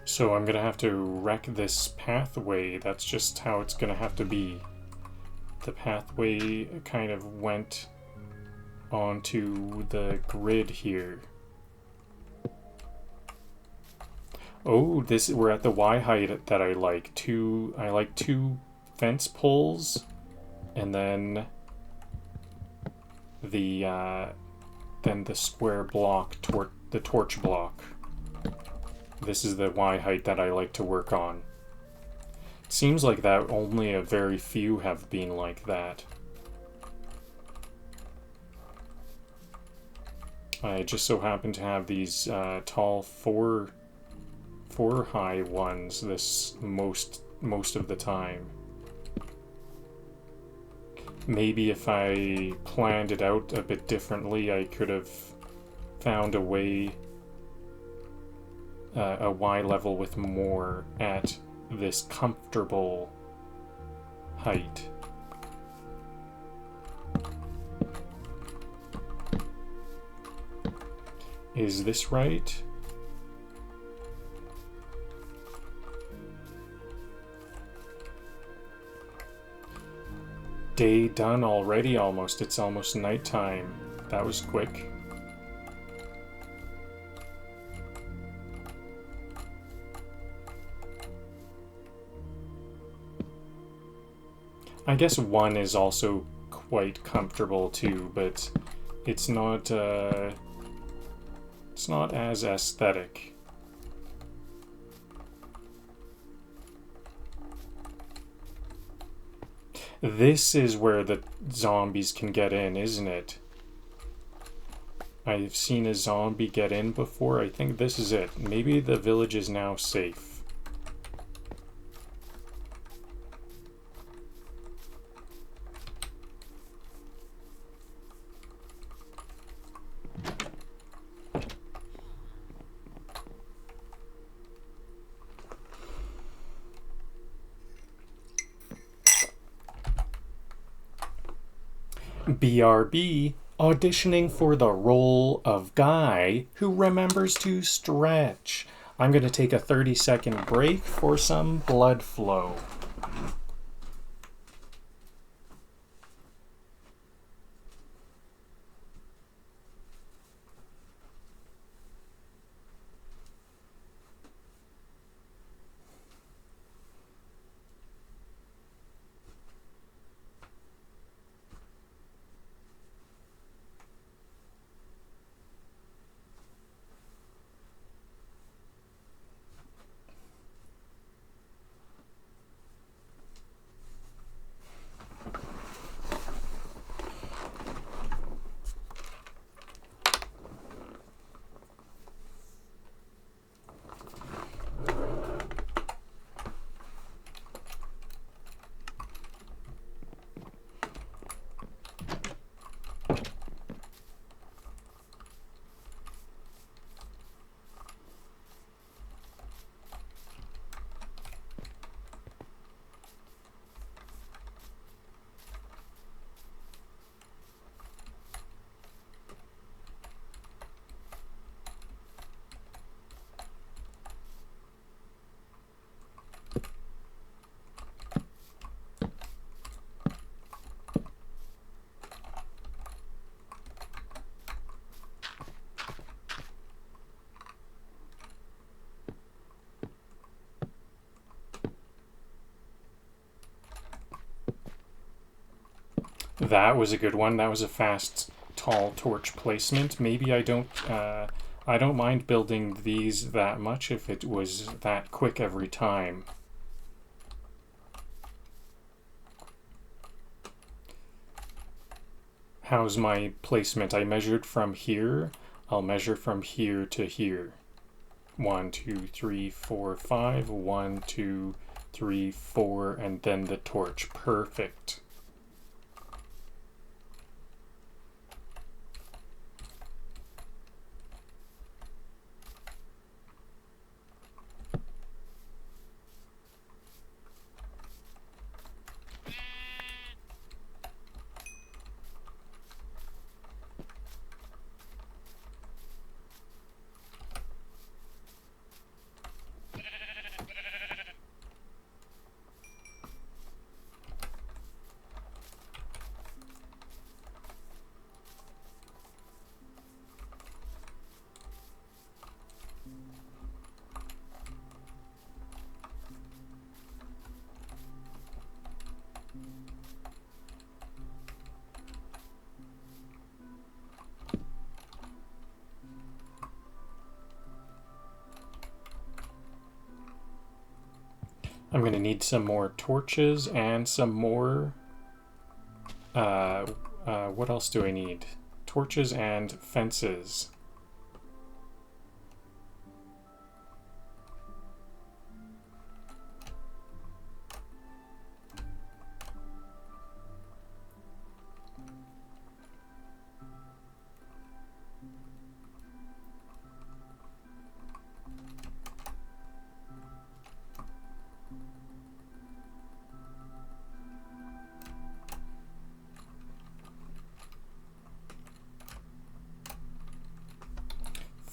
So I'm gonna have to wreck this pathway. That's just how it's gonna have to be. The pathway kind of went onto the grid here. Oh, we're at the Y height that I like. I like 2 fence poles, and then the square block, the torch block. This is the Y height that I like to work on. It seems like that only a very few have been like that. I just so happen to have these tall 4 high ones this most of the time. Maybe if I planned it out a bit differently, I could have found a way, a Y level with more at this comfortable height. Is this right? Day done already almost. It's almost nighttime. That was quick. I guess 1 is also quite comfortable too, but it's not as aesthetic. This is where the zombies can get in, isn't it? I've seen a zombie get in before. I think this is it. Maybe the village is now safe. BRB, auditioning for the role of guy who remembers to stretch. I'm going to take a 30-second break for some blood flow. That was a good one. That was a fast, tall torch placement. Maybe I don't mind building these that much if it was that quick every time. How's my placement? I measured from here. I'll measure from here to here. 1, 2, 3, 4, 5. 1, 2, 3, 4, and then the torch. Perfect. I'm going to need some more torches and some more... what else do I need? Torches and fences.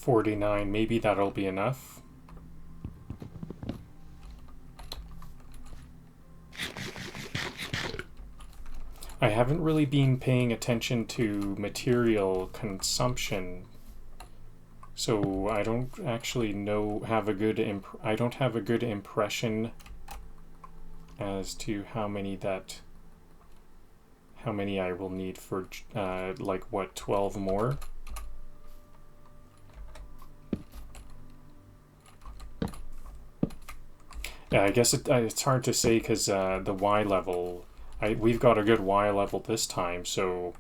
$49, maybe that'll be enough. I haven't really been paying attention to material consumption, so I don't actually have a good impression as to how many I will need for like what, 12 more. Yeah, I guess it's hard to say because the Y level We've got a good Y level this time, so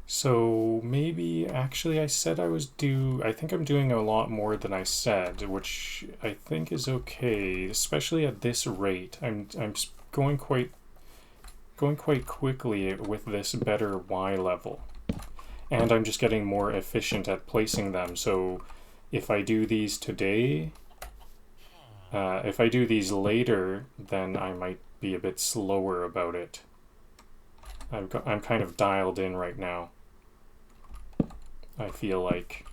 so maybe actually I said I think I'm doing a lot more than I said, which I think is okay, especially at this rate. I'm going quite quickly with this better Y level. And I'm just getting more efficient at placing them. So if I do these today, if I do these later, then I might be a bit slower about it. I'm kind of dialed in right now. I feel like.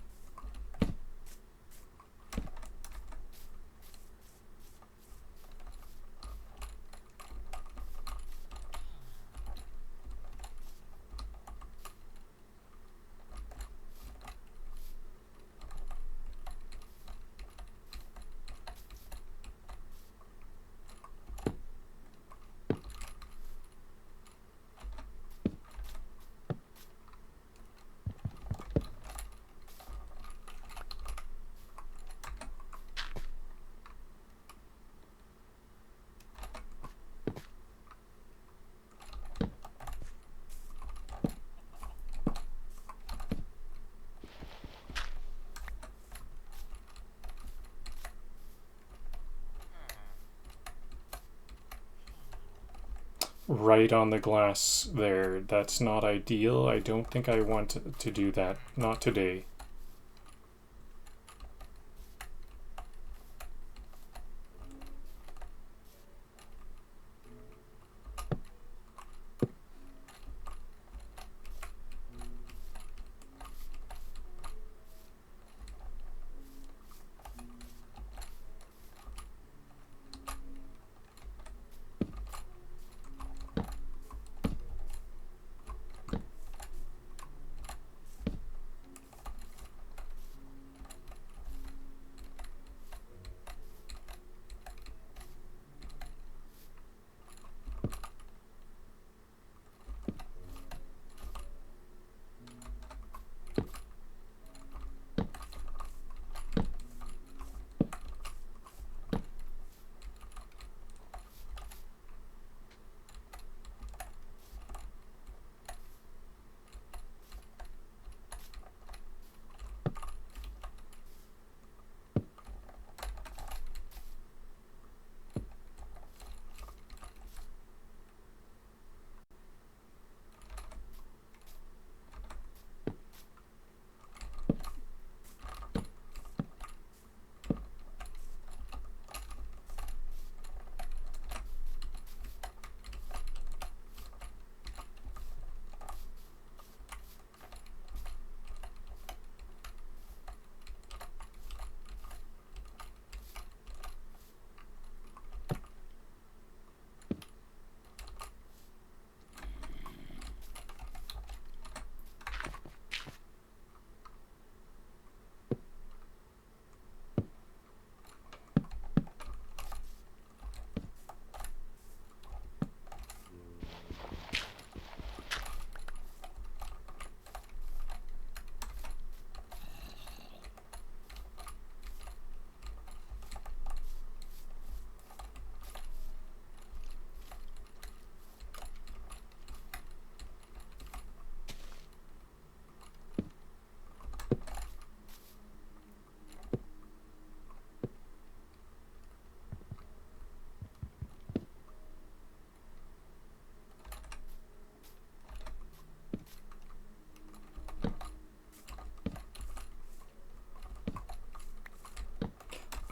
Right on the glass there. That's not ideal. I don't think I want to do that. Not today.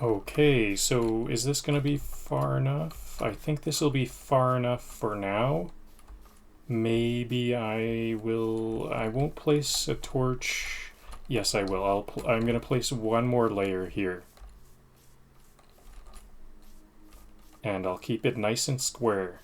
Okay, so is this going to be far enough? I think this will be far enough for now. Maybe I won't place a torch. Yes, I will. I'm going to place one more layer here. And I'll keep it nice and square.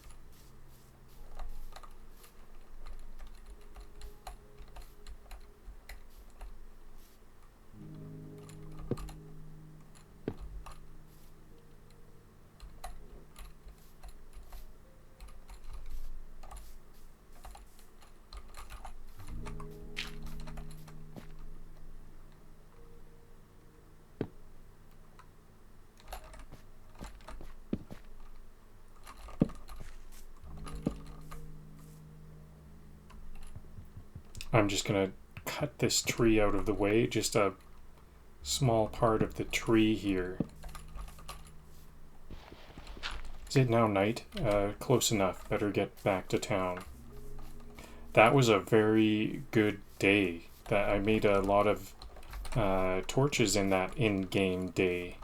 I'm just going to cut this tree out of the way, just a small part of the tree here. Is it now night? Close enough. Better get back to town. That was a very good day. That I made a lot of torches in that in-game day.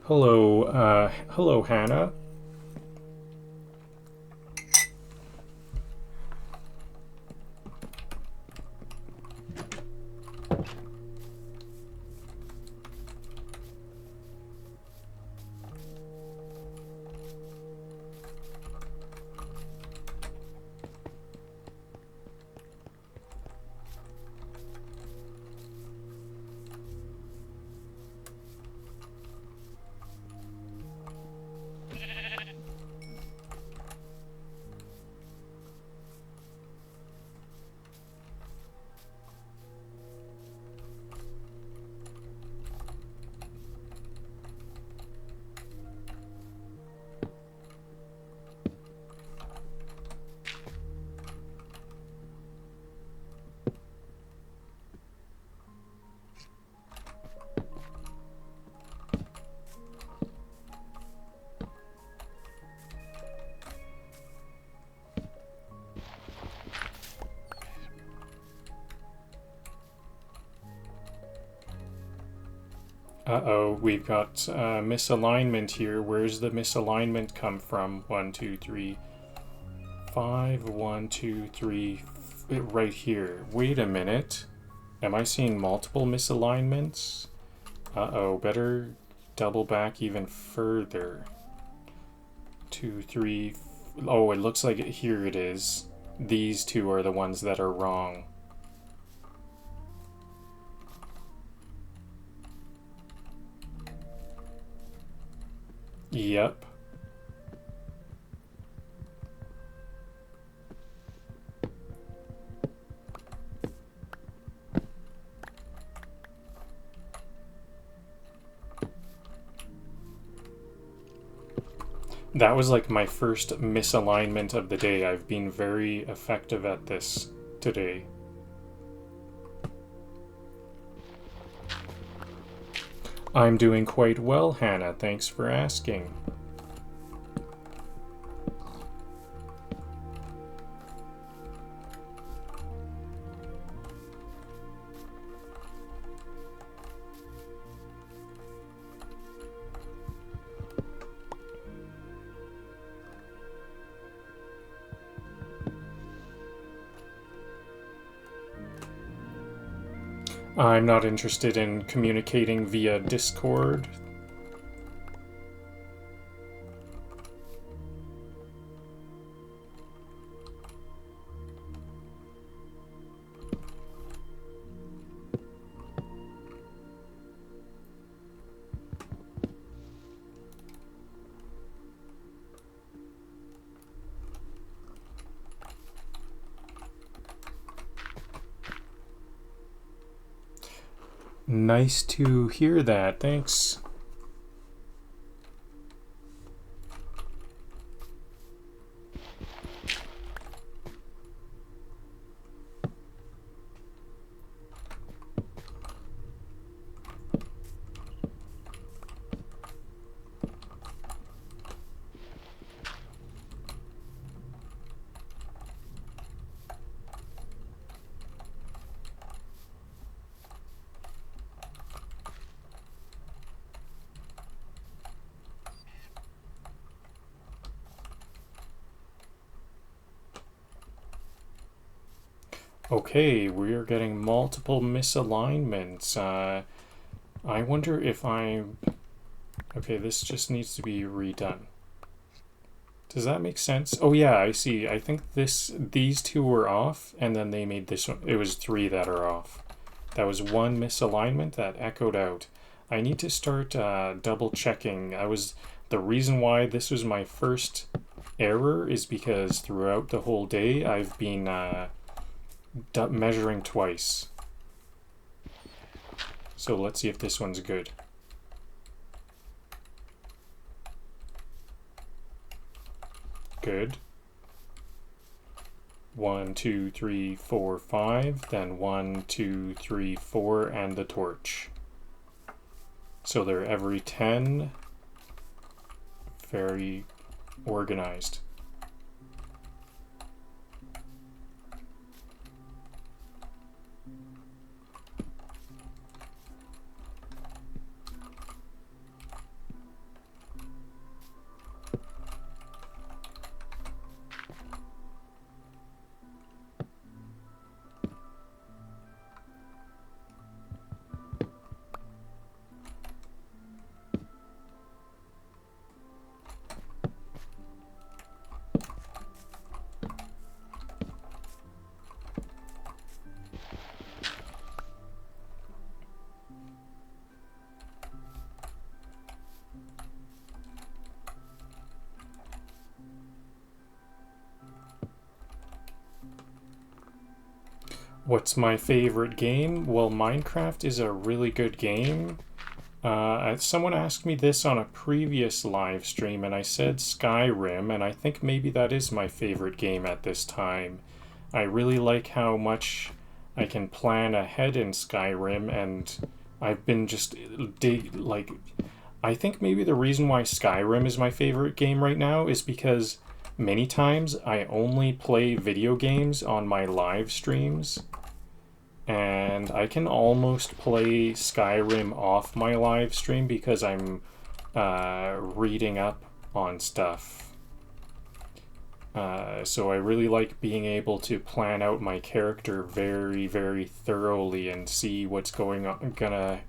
Hello, Hannah. Uh-oh, we've got misalignment here. Where's the misalignment come from? 1, 2, 3, 5, 1, 2, 3, right here. Wait a minute. Am I seeing multiple misalignments? Uh-oh, better double back even further. 2, 3, oh, it looks like here it is. These two are the ones that are wrong. Yep. That was like my first misalignment of the day. I've been very effective at this today. I'm doing quite well, Hannah. Thanks for asking. I'm not interested in communicating via Discord. Nice to hear that. Thanks. Okay, we're getting multiple misalignments. I wonder if I'm... Okay, this just needs to be redone. Does that make sense? Oh yeah, I see. I think these two were off, and then they made this one. It was three that are off. That was one misalignment that echoed out. I need to start double checking. The reason why this was my first error is because throughout the whole day I've been measuring twice. So let's see if this one's good. Good. 1, 2, 3, 4, 5, then 1, 2, 3, 4, and the torch. So they're every 10. Very organized. What's my favorite game? Well, Minecraft is a really good game. Someone asked me this on a previous live stream, and I said Skyrim, and I think maybe that is my favorite game at this time. I really like how much I can plan ahead in Skyrim, and I've been just I think maybe the reason why Skyrim is my favorite game right now is because many times I only play video games on my live streams, and I can almost play Skyrim off my live stream because I'm reading up on stuff. So I really like being able to plan out my character very, very thoroughly and see what's gonna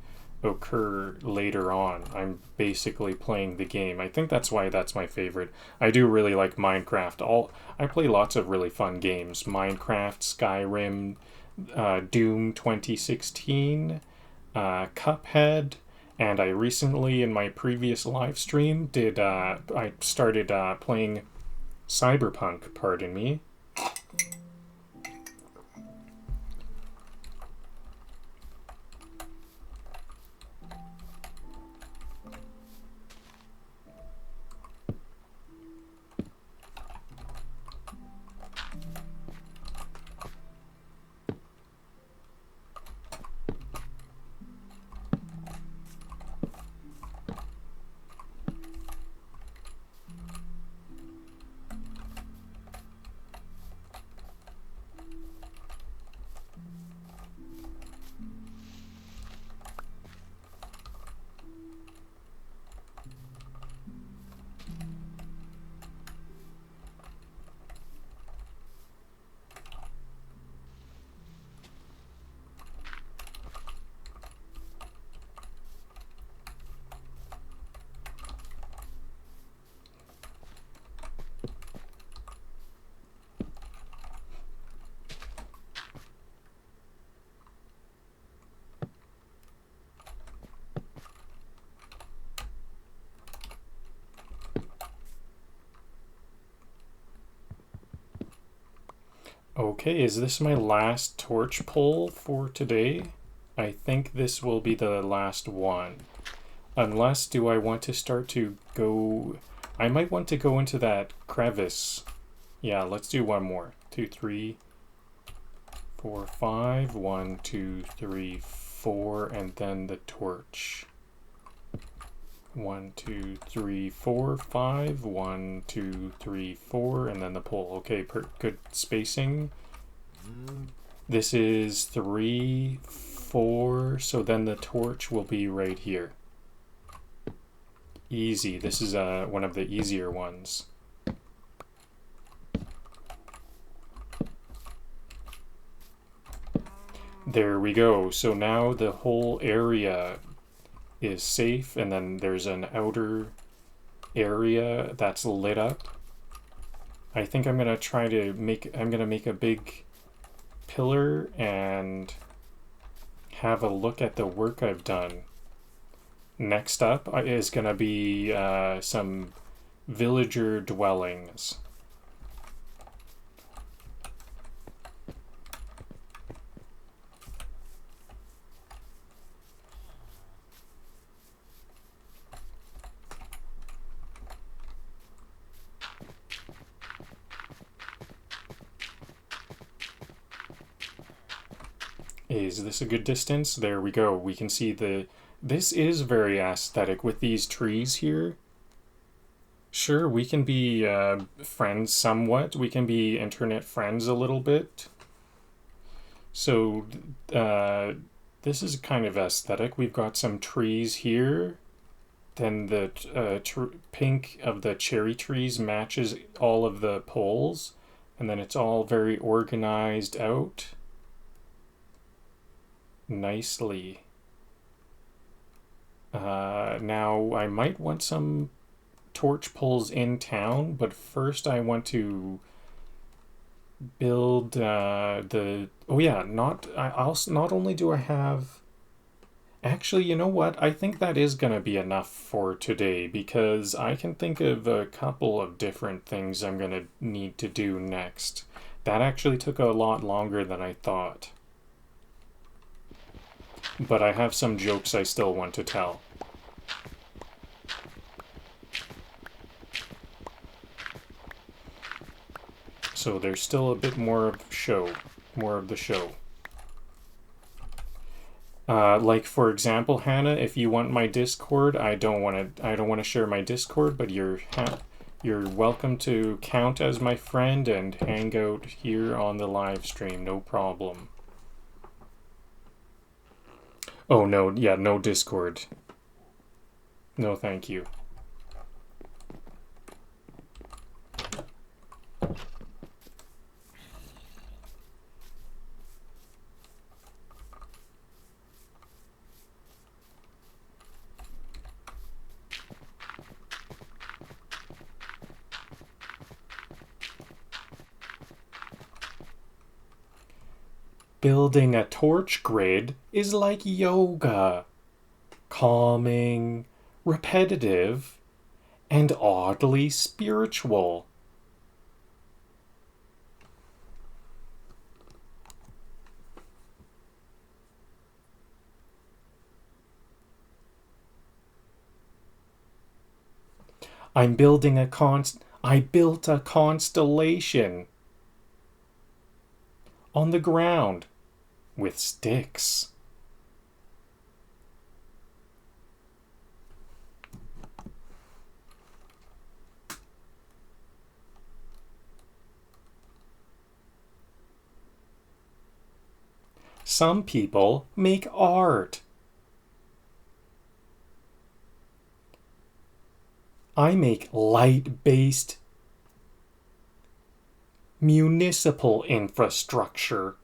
occur later on. I'm basically playing the game. I think that's why that's my favorite. I do really like Minecraft. I play lots of really fun games. Minecraft, Skyrim, Doom 2016, Cuphead, and I recently, in my previous live stream, I started playing Cyberpunk, pardon me. Okay, is this my last torch pull for today? I think this will be the last one. Unless, do I want to start to go... I might want to go into that crevice. Yeah, let's do one more. 2, 3, 4, 5. 1, 2, 3, 4, and then the torch. 1, 2, 3, 4, 5. 1, 2, 3, 4, and then the pole. Okay, good spacing. This is 3, 4, so then the torch will be right here. Easy. This is one of the easier ones. There we go. So now the whole area is safe, and then there's an outer area that's lit up. I think I'm gonna try to I'm gonna make a big pillar and have a look at the work I've done. Next up is gonna be some villager dwellings. Is this a good distance? There we go. We can see this is very aesthetic with these trees here. Sure, we can be friends somewhat. We can be internet friends a little bit. So this is kind of aesthetic. We've got some trees here. Then the pink of the cherry trees matches all of the poles. And then it's all very organized out nicely. Now I might want some torch poles in town, but first I want to build not only do I have, actually, you know what, I think that is gonna be enough for today, because I can think of a couple of different things I'm gonna need to do next. That actually took a lot longer than I thought. But I have some jokes I still want to tell. So there's still a bit more of the show. Like for example, Hannah, if you want my Discord, I don't want to share my Discord, but you're welcome to count as my friend and hang out here on the live stream, no problem. Oh, no, yeah, no Discord. No, thank you. Building a torch grid is like yoga. Calming, repetitive, and oddly spiritual. I built a constellation on the ground with sticks. Some people make art. I make light-based municipal infrastructure.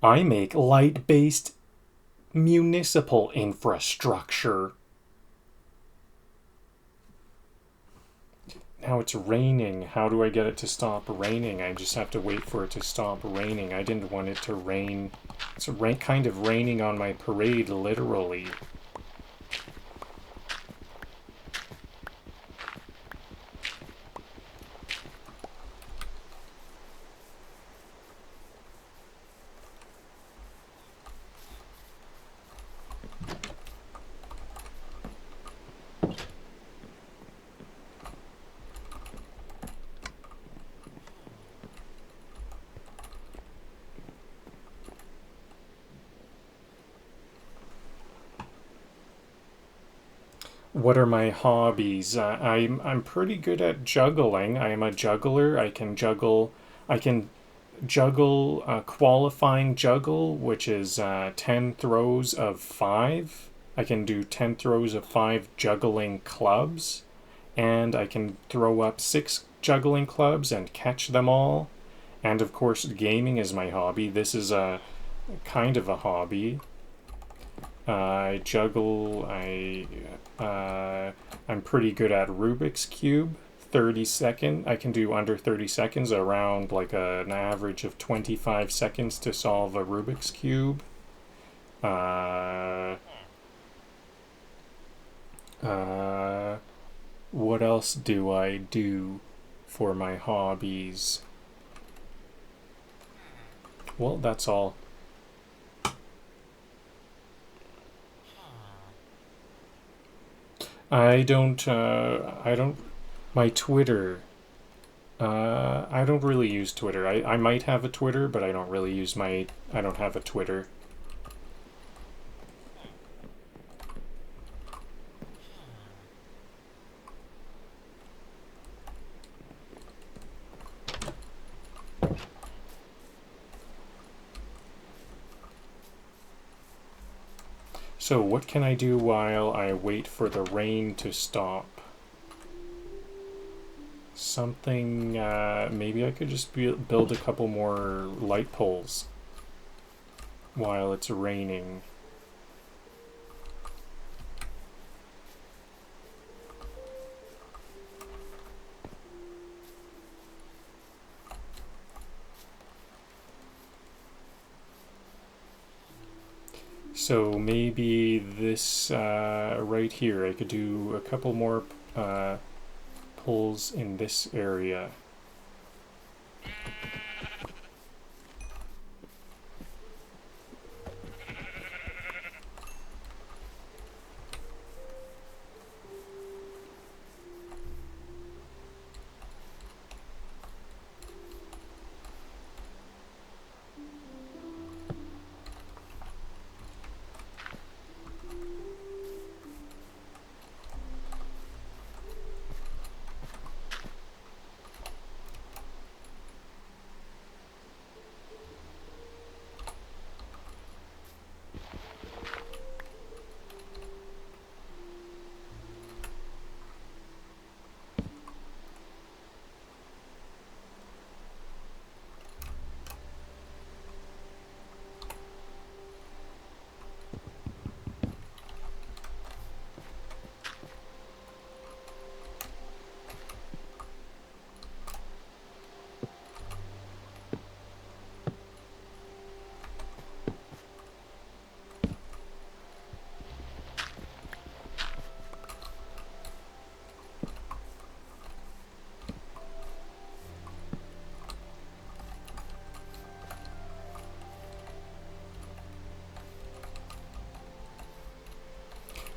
I make light-based municipal infrastructure. Now it's raining. How do I get it to stop raining? I just have to wait for it to stop raining. I didn't want it to rain. It's kind of raining on my parade, literally. What are my hobbies? I'm pretty good at juggling. I am a juggler. I can juggle qualifying juggle, which is 10 throws of 5. I can do 10 throws of 5 juggling clubs, and I can throw up 6 juggling clubs and catch them all. And of course, gaming is my hobby. This is a kind of a hobby. I juggle. I'm pretty good at Rubik's Cube. 30-second. I can do under 30 seconds, around like an average of 25 seconds to solve a Rubik's Cube. What else do I do for my hobbies? Well, that's all. I don't, my Twitter, I don't really use Twitter. I might have a Twitter, but I don't really use I don't have a Twitter. So what can I do while I wait for the rain to stop? Something, maybe I could just build a couple more light poles while it's raining. So maybe this right here, I could do a couple more pulls in this area.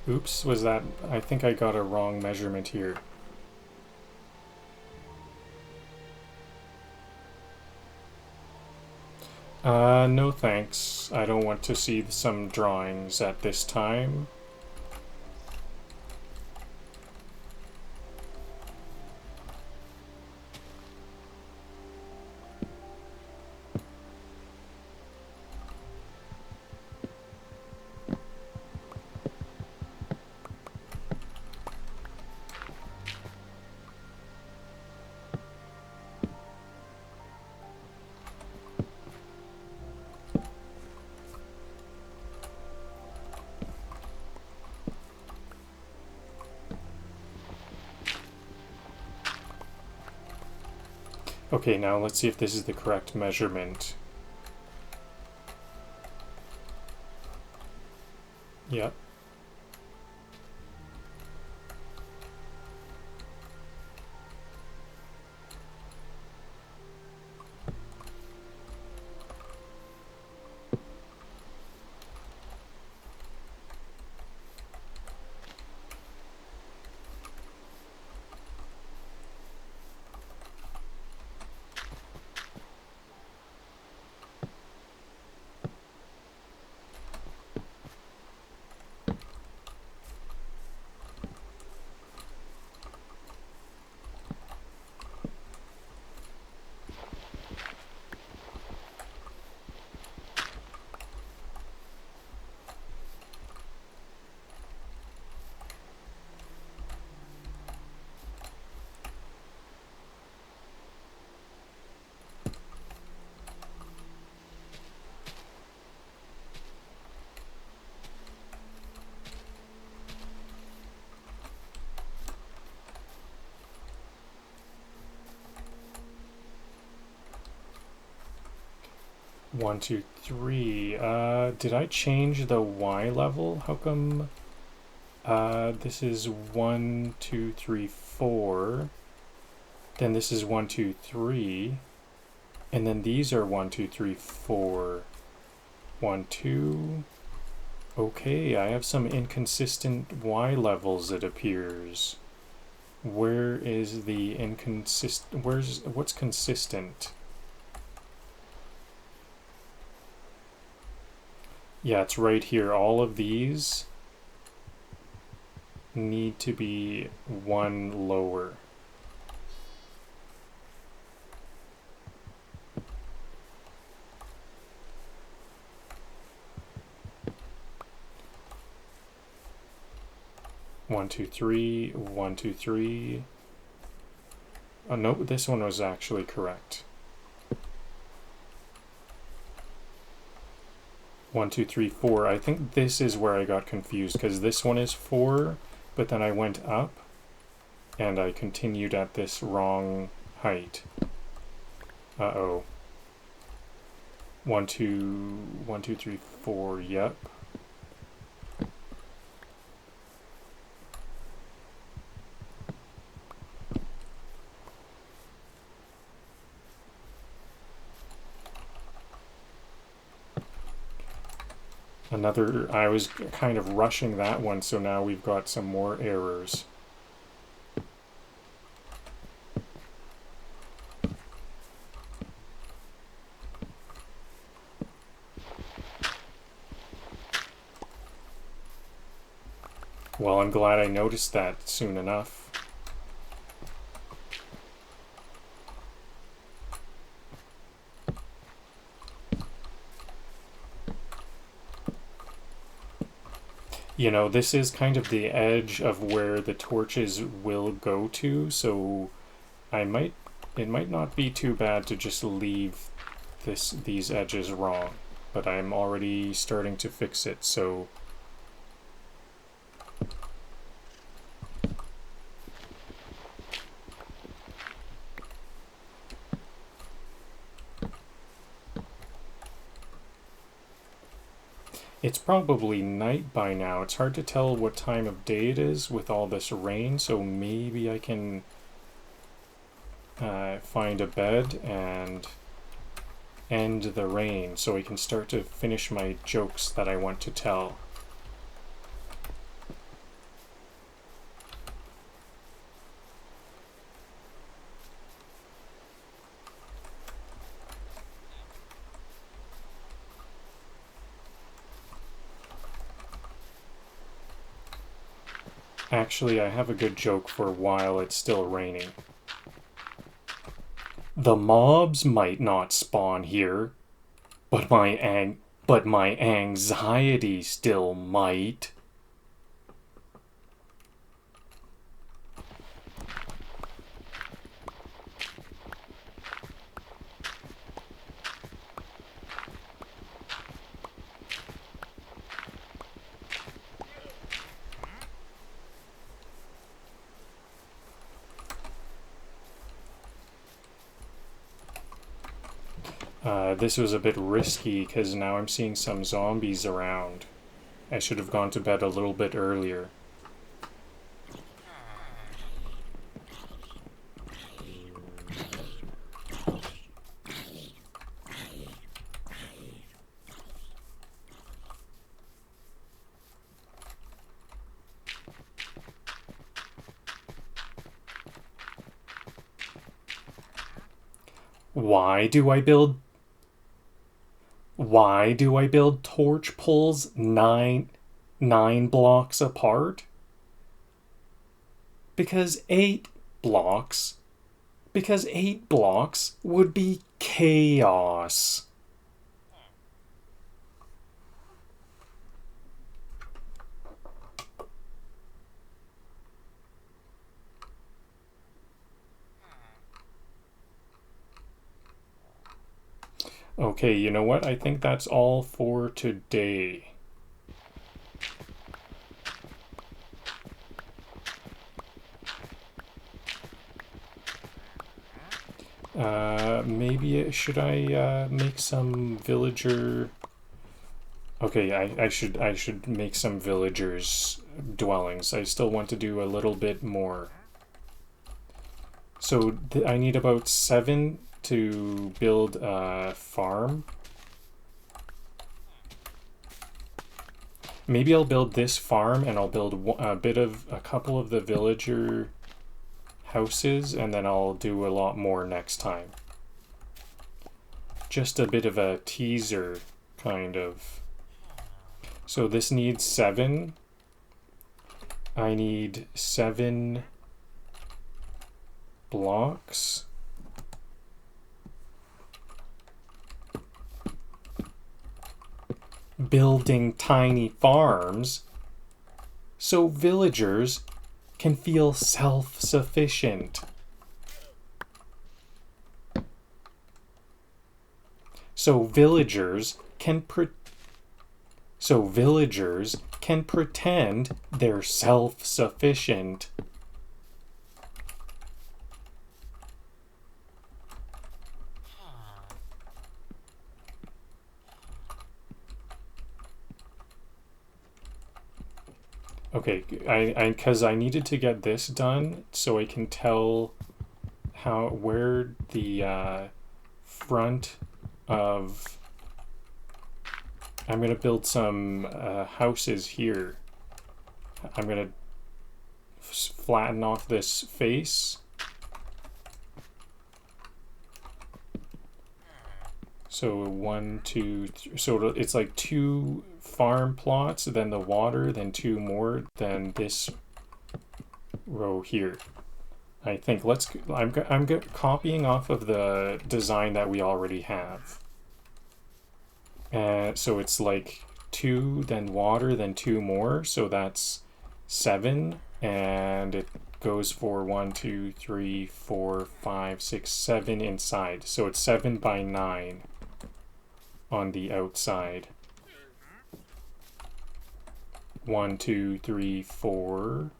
Oops, was that... I think I got a wrong measurement here. No thanks. I don't want to see some drawings at this time. Okay, now let's see if this is the correct measurement. Yep. 1, 2, 3. Did I change the Y level? How come this is 1, 2, 3, 4. Then this is 1, 2, 3. And then these are 1, 2, 3, 4. 1, 2. Okay, I have some inconsistent Y levels, it appears. Where is the inconsistent? What's consistent? Yeah, it's right here. All of these need to be one lower. One, two, three, 1, 2, 3. Oh, no, this one was actually correct. 1, 2, 3, 4. I think this is where I got confused because this one is 4, but then I went up and I continued at this wrong height. Uh-oh. 1, 2, 1, 2, 3, 4. Yep. Another, I was kind of rushing that one, so now we've got some more errors. Well, I'm glad I noticed that soon enough. You know, this is kind of the edge of where the torches will go to, so it might not be too bad to just leave these edges wrong, but I'm already starting to fix it, so it's probably night by now. It's hard to tell what time of day it is with all this rain, so maybe I can find a bed and end the rain so I can start to finish my jokes that I want to tell. Actually, I have a good joke for while it's still raining. The mobs might not spawn here, but my anxiety still might. This was a bit risky because now I'm seeing some zombies around. I should have gone to bed a little bit earlier. Why do I build torch poles nine blocks apart? Because 8 blocks would be chaos. Okay, you know what? I think that's all for today. Maybe should I make some villager? Okay, I should make some villagers dwellings. I still want to do a little bit more. So I need about 7 to build a farm. Maybe I'll build this farm and I'll build a couple of the villager houses, and then I'll do a lot more next time. Just a bit of a teaser, kind of. So this needs 7. I need 7 blocks. Building tiny farms so villagers can feel self-sufficient. So villagers can pretend they're self-sufficient. Okay, because I needed to get this done so I can tell where the front of... I'm going to build some houses here. I'm going to flatten off this face. So 1, 2, 3, so it's like 2 farm plots, then the water, then 2 more, then this row here. I think I'm copying off of the design that we already have. So it's like 2, then water, then 2 more, so that's 7, and it goes for 1, 2, 3, 4, 5, 6, 7 inside. So it's 7 by 9 on the outside. 1, 2, 3, 4.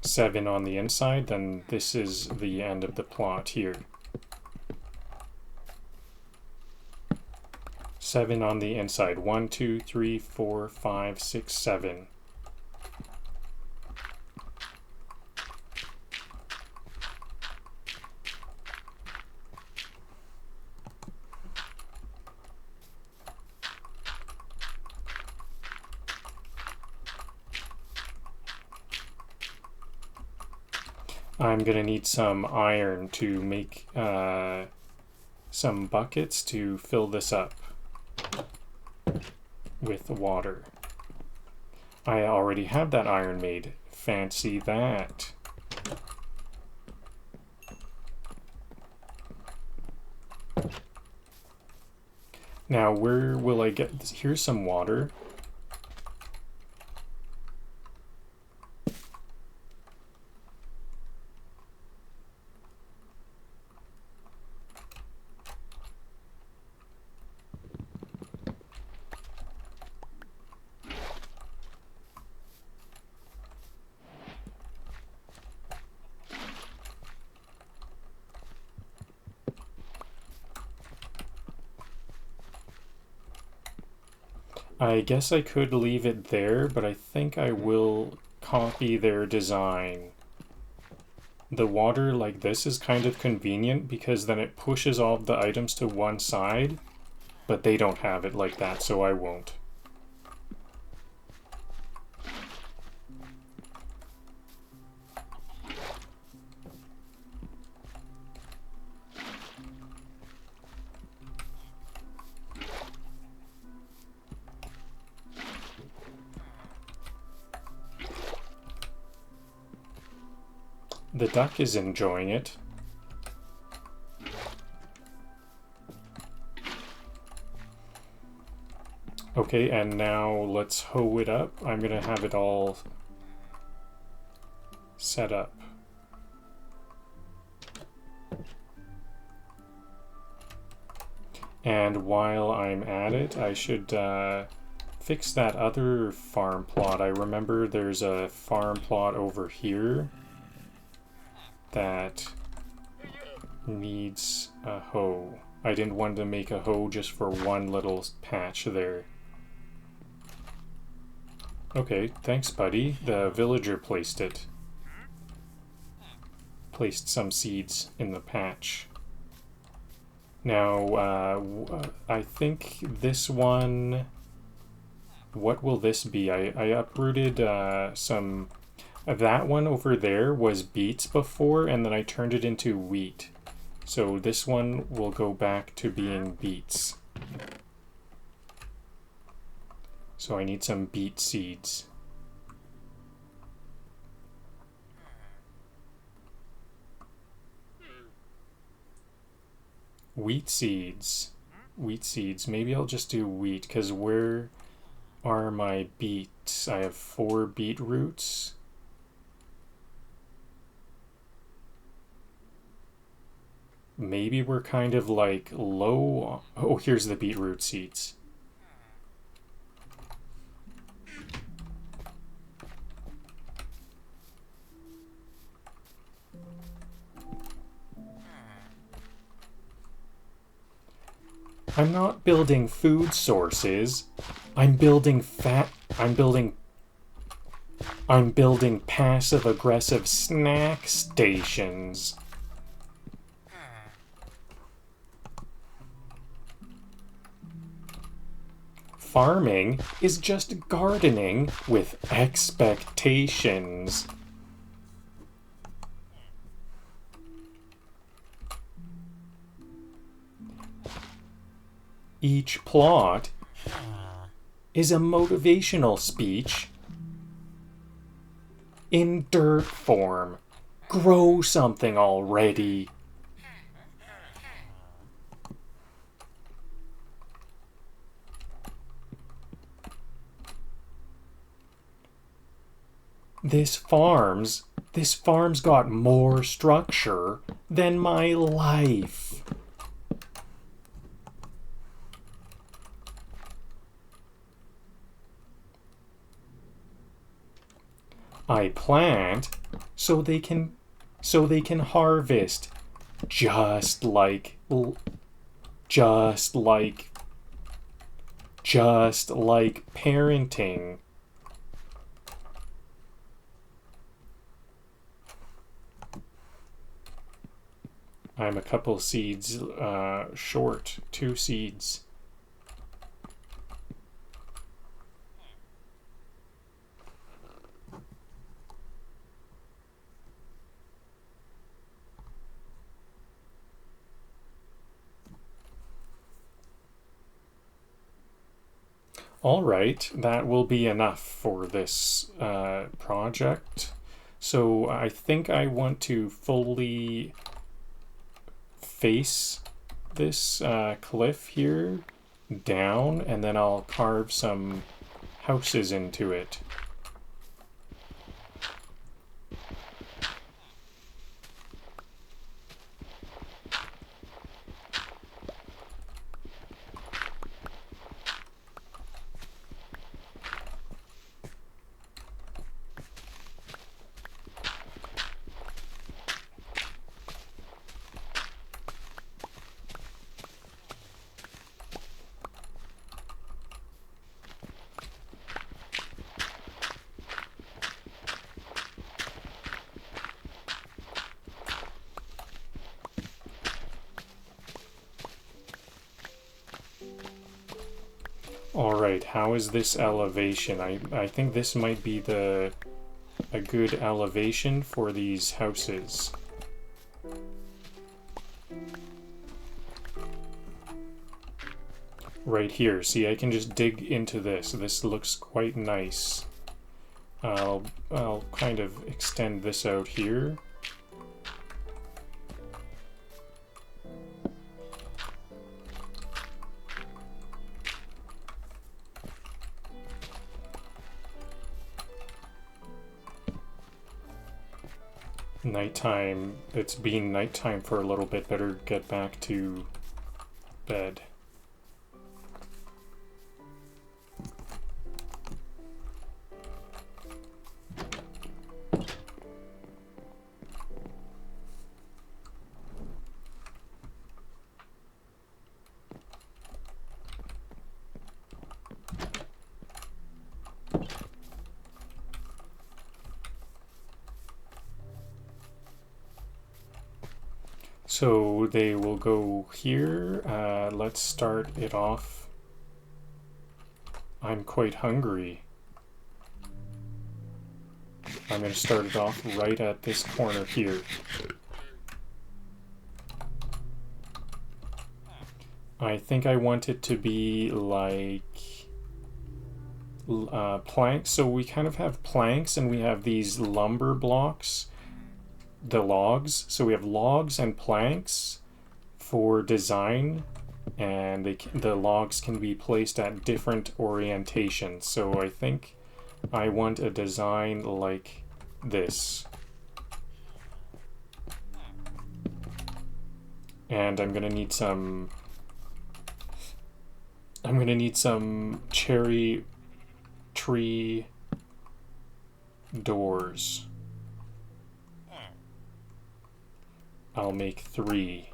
Seven on the inside, then this is the end of the plot here. 7 on the inside. 1, 2, 3, 4, 5, 6, 7. I'm gonna need some iron to make some buckets to fill this up with water. I already have that iron made. Fancy that. Now, where will I get this? Here's some water. I guess I could leave it there, but I think I will copy their design. The water like this is kind of convenient because then it pushes all the items to one side, but they don't have it like that, so I won't. The duck is enjoying it. Okay, and now let's hoe it up. I'm gonna have it all set up. And while I'm at it, I should fix that other farm plot. I remember there's a farm plot over here that needs a hoe. I didn't want to make a hoe just for one little patch there. Okay, thanks, buddy. The villager placed it. Placed some seeds in the patch. Now, I think this one... What will this be? I uprooted some... that one over there was beets before, and then I turned it into wheat. So this one will go back to being beets. So I need some beet seeds. Wheat seeds. Wheat seeds. Maybe I'll just do wheat, because where are my beets? I have 4 beetroots. Maybe we're kind of like low. Oh, here's the beetroot seeds. I'm not building food sources. I'm building I'm building passive-aggressive snack stations. Farming is just gardening with expectations. Each plot is a motivational speech in dirt form. Grow something already. This farm's got more structure than my life. I plant so they can harvest just like parenting. I'm a couple seeds short, 2 seeds. All right, that will be enough for this project. So I think I want to fully face this cliff here down, and then I'll carve some houses into it. Alright, how is this elevation? I think this might be a good elevation for these houses. Right here, see, I can just dig into this. This looks quite nice. I'll kind of extend this out here. Nighttime. It's been nighttime for a little bit. Better get back to bed. So they will go here. Let's start it off. I'm quite hungry. I'm going to start it off right at this corner here. I think I want it to be like planks. So we kind of have planks and we have these lumber blocks, the logs. So we have logs and planks for design, and the logs can be placed at different orientations. So I think I want a design like this. And I'm gonna need some cherry tree doors. I'll make 3.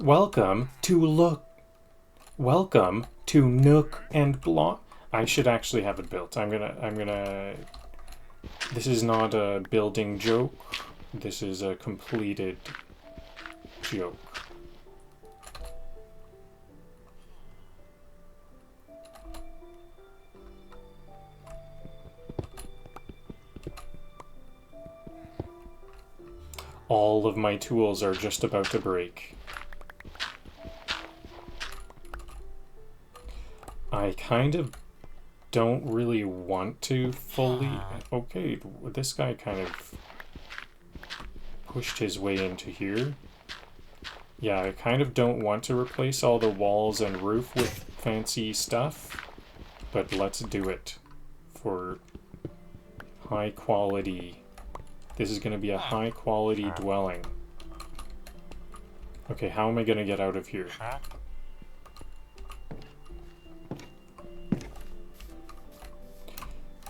Welcome to Nook and Block. I should actually have it built. I'm gonna this is not a building joke. This is a completed joke. All of my tools are just about to break. I kind of don't really want to fully... Okay, this guy kind of pushed his way into here. Yeah, I kind of don't want to replace all the walls and roof with fancy stuff, but let's do it for high quality. This is going to be a high quality dwelling. Okay, how am I going to get out of here?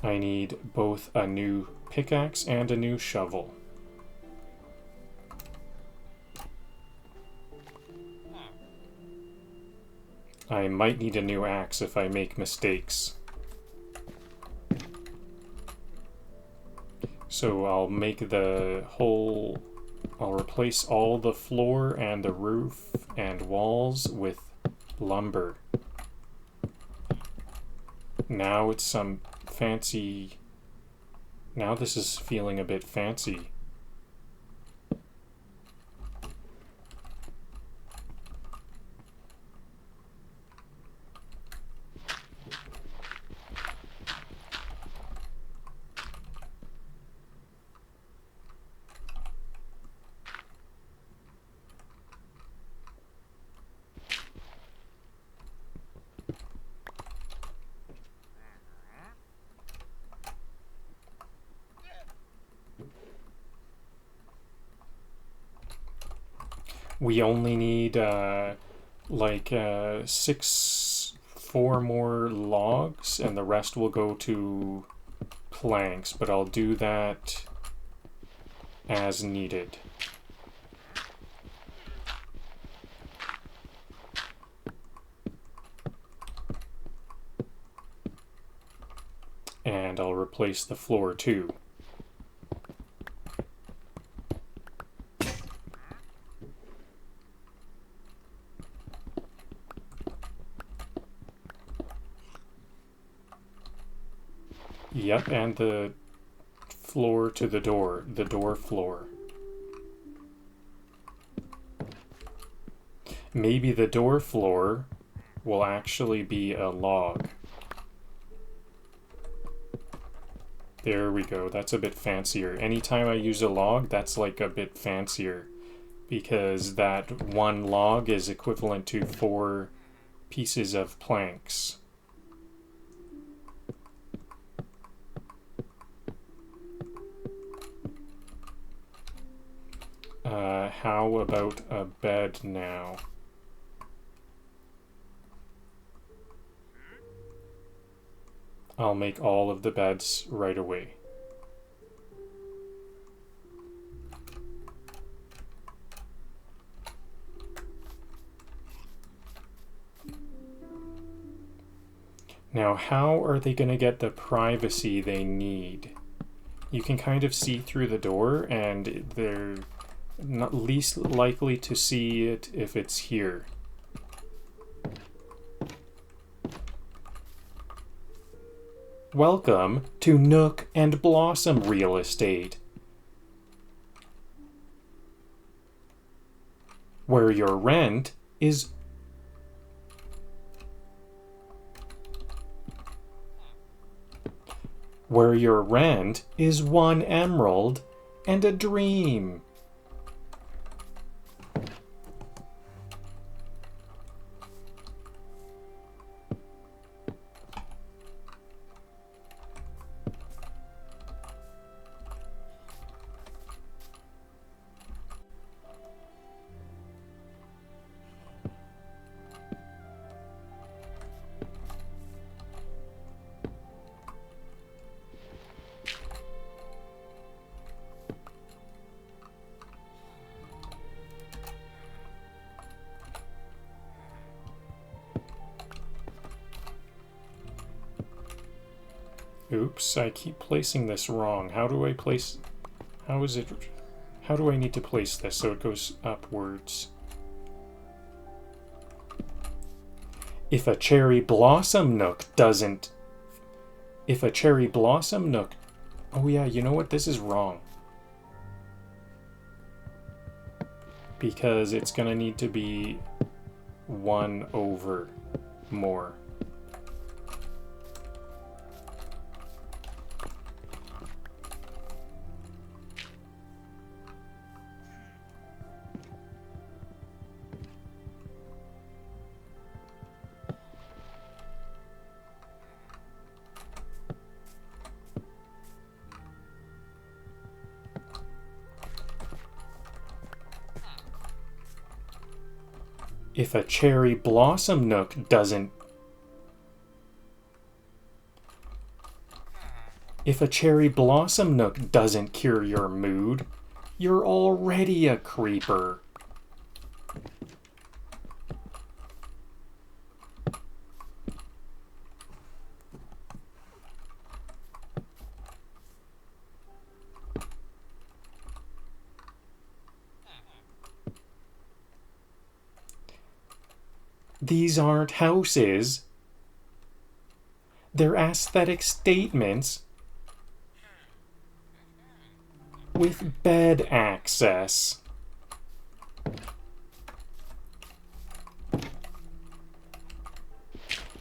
I need both a new pickaxe and a new shovel. I might need a new axe if I make mistakes. So I'll make the whole... I'll replace all the floor and the roof and walls with lumber. Now it's some fancy... Now this is feeling a bit fancy. We only need like 4 more logs, and the rest will go to planks, but I'll do that as needed. And I'll replace the floor too. Yep, and the floor to the door floor. Maybe the door floor will actually be a log. There we go, that's a bit fancier. Anytime I use a log, that's like a bit fancier, because that one log is equivalent to 4 pieces of planks. How about a bed now? I'll make all of the beds right away. Now, how are they going to get the privacy they need? You can kind of see through the door, and they're not least likely to see it if it's here. Welcome to Nook and Blossom Real Estate, where your rent is one emerald and a dream. Oops, I keep placing this wrong. How do I need to place this so it goes upwards? If a cherry blossom nook... Oh yeah, you know what? This is wrong. Because it's gonna need to be 1 over more. If a cherry blossom nook doesn't cure your mood, you're already a creeper. These aren't houses. They're aesthetic statements with bed access.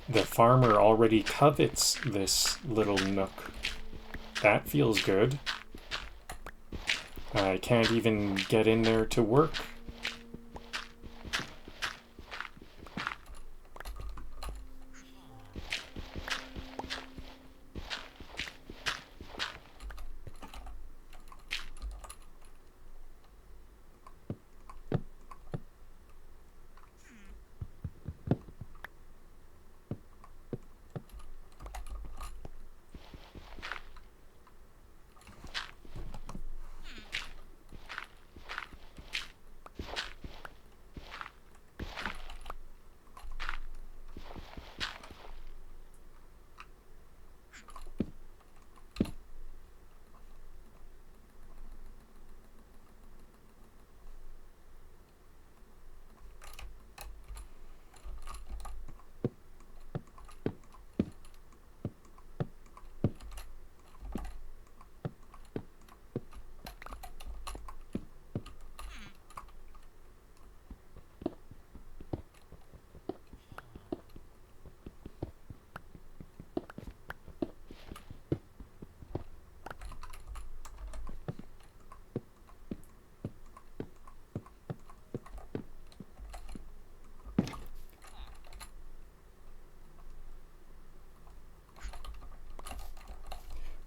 The farmer already covets this little nook. That feels good. I can't even get in there to work.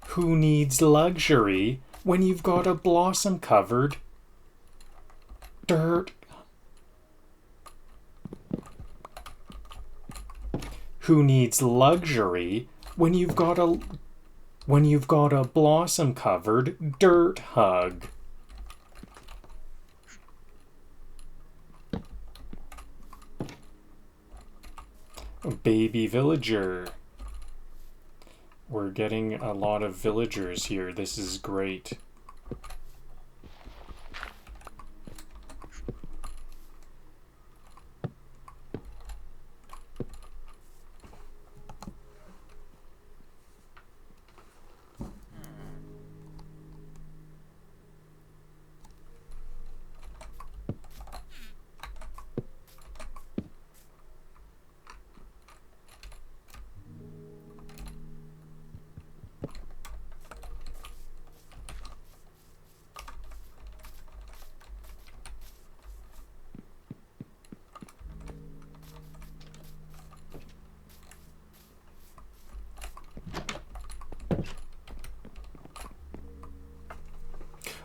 Who needs luxury when you've got a blossom-covered dirt? Who needs luxury when you've got a blossom-covered dirt hug? Baby villager, We're getting a lot of villagers here. This is great.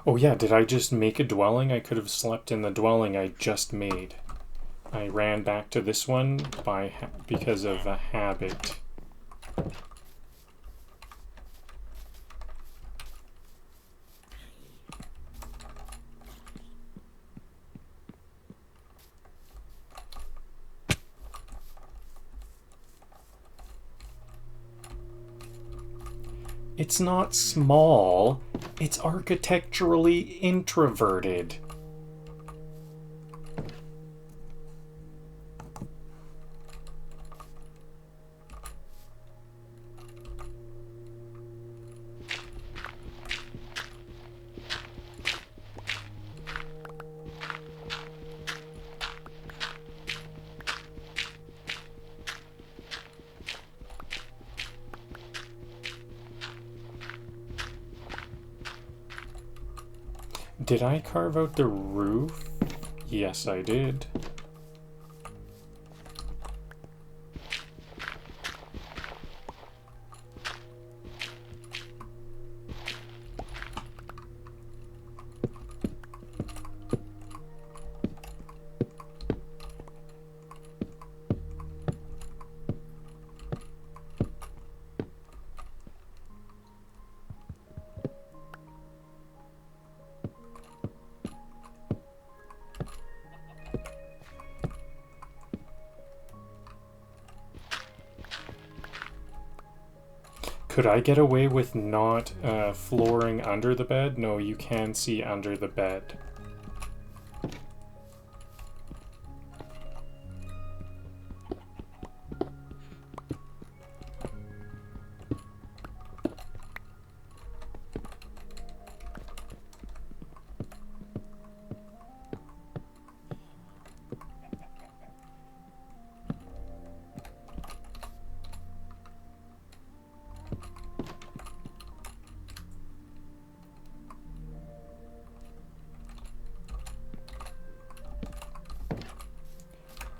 Oh yeah, did I just make a dwelling? I could have slept in the dwelling I just made. I ran back to this one because of a habit. It's not small, it's architecturally introverted. Did I carve out the roof? Yes, I did. Could I get away with not flooring under the bed? No, you can see under the bed.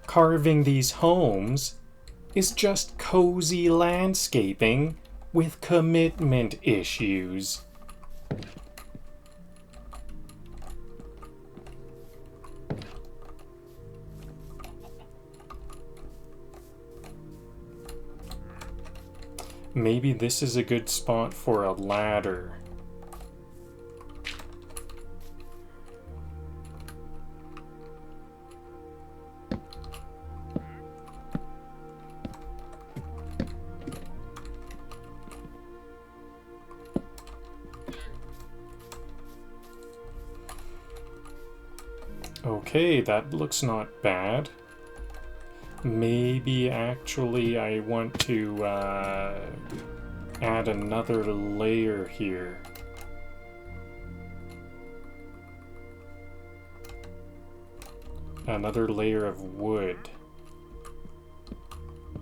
Carving these homes is just cozy landscaping with commitment issues. Maybe this is a good spot for a ladder. Okay, that looks not bad. Maybe actually I want to add another layer here. Another layer of wood.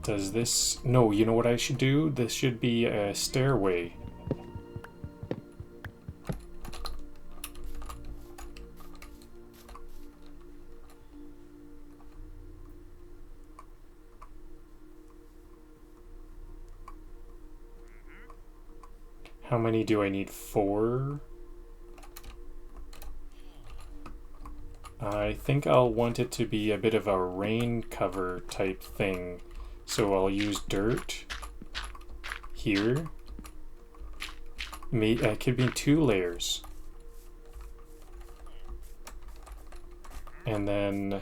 Does this... No, you know what I should do? This should be a stairway. How many do I need? 4? I think I'll want it to be a bit of a rain cover type thing. So I'll use dirt here. It could be 2 layers. And then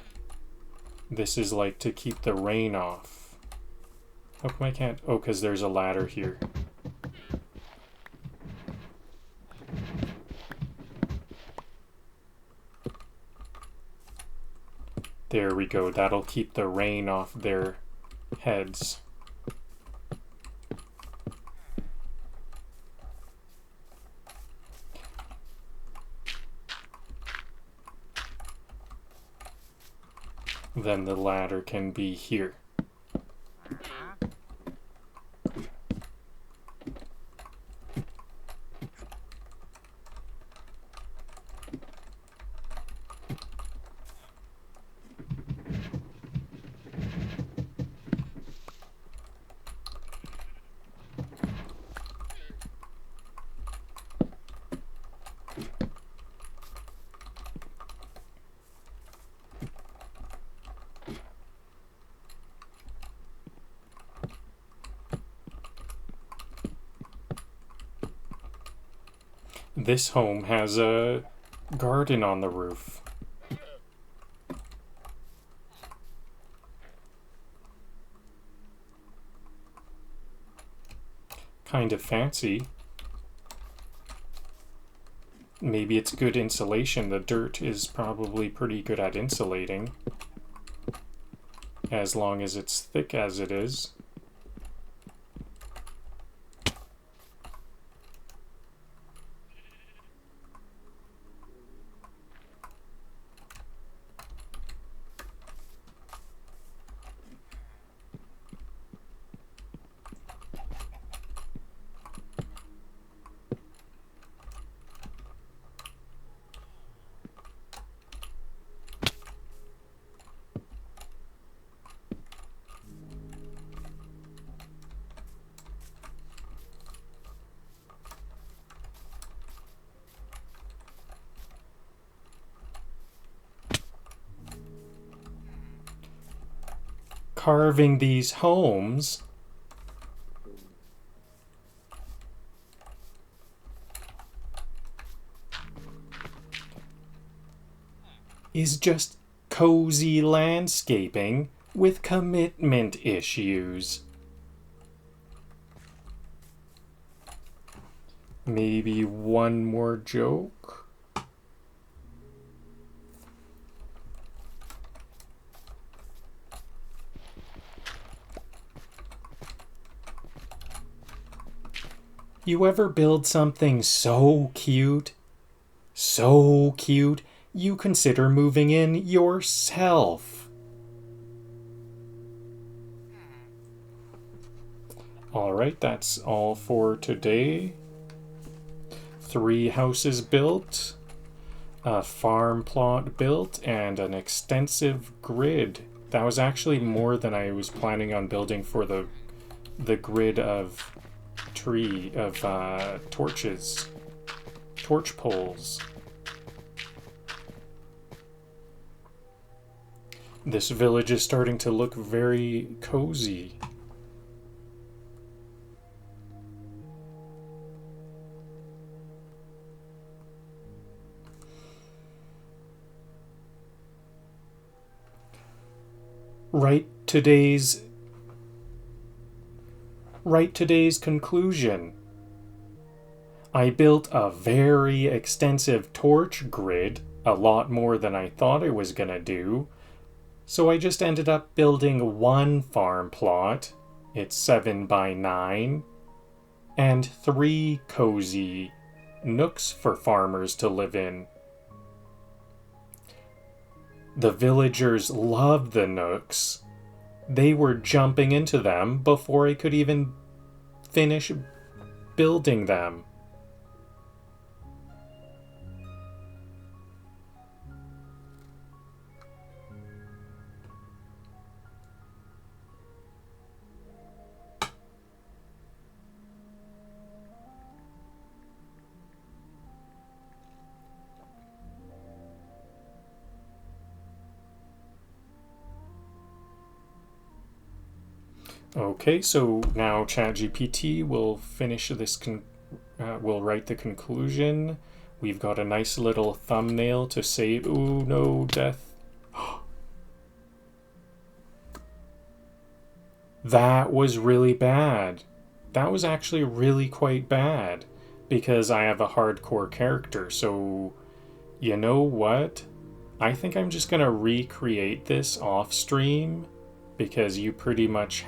this is like to keep the rain off. How come I can't? Oh, because there's a ladder here. There we go. That'll keep the rain off their heads. Then the ladder can be here. This home has a garden on the roof. Kind of fancy. Maybe it's good insulation. The dirt is probably pretty good at insulating, as long as it's thick as it is. Carving these homes is just cozy landscaping with commitment issues. Maybe one more joke? You ever build something so cute, you consider moving in yourself? Alright, that's all for today. 3 houses built, a farm plot built, and an extensive grid. That was actually more than I was planning on building for the grid of torches, torch poles. This village is starting to look very cozy. Write today's conclusion. I built a very extensive torch grid, a lot more than I thought I was gonna do, so I just ended up building 1 farm plot, it's 7 by 9, and 3 cozy nooks for farmers to live in. The villagers loved the nooks. They were jumping into them before I could even finish building them. Okay, so now ChatGPT will finish this, will write the conclusion. We've got a nice little thumbnail to save. Ooh, no, death. That was really bad. That was actually really quite bad, because I have a hardcore character, so you know what? I think I'm just gonna recreate this off stream because you pretty much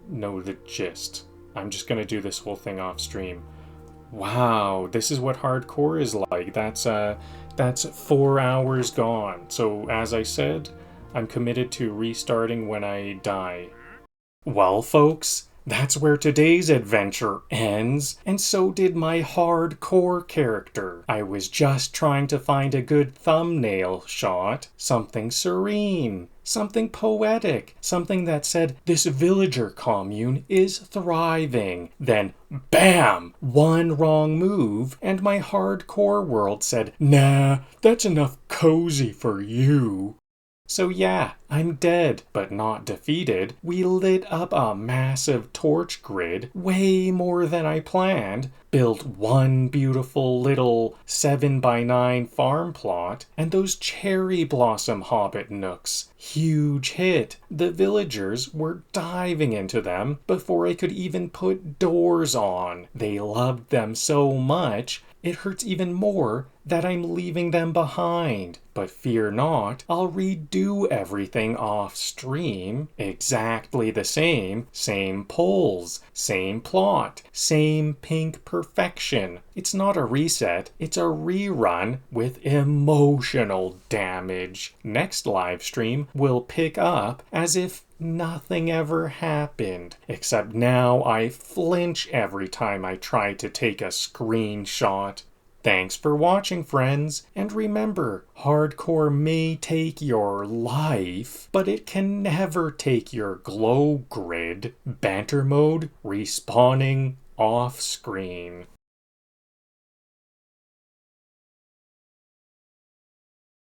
know the gist. I'm just gonna do this whole thing off stream. Wow, this is what hardcore is like. That's 4 hours gone. So as I said, I'm committed to restarting when I die. Well, folks, that's where today's adventure ends, and so did my hardcore character. I was just trying to find a good thumbnail shot, something serene, something poetic, something that said this villager commune is thriving. Then, bam! One wrong move, and my hardcore world said, nah, that's enough cozy for you. So yeah, I'm dead, but not defeated. We lit up a massive torch grid, way more than I planned, built one beautiful little 7x9 farm plot, and those cherry blossom hobbit nooks. Huge hit. The villagers were diving into them before I could even put doors on. They loved them so much, it hurts even more that I'm leaving them behind. But fear not, I'll redo everything off stream. Exactly the same polls, same plot, same pink perfection. It's not a reset, it's a rerun with emotional damage. Next live stream will pick up as if nothing ever happened, except now I flinch every time I try to take a screenshot. Thanks for watching, friends, and remember, hardcore may take your life, but it can never take your glow grid. Banter mode respawning off screen.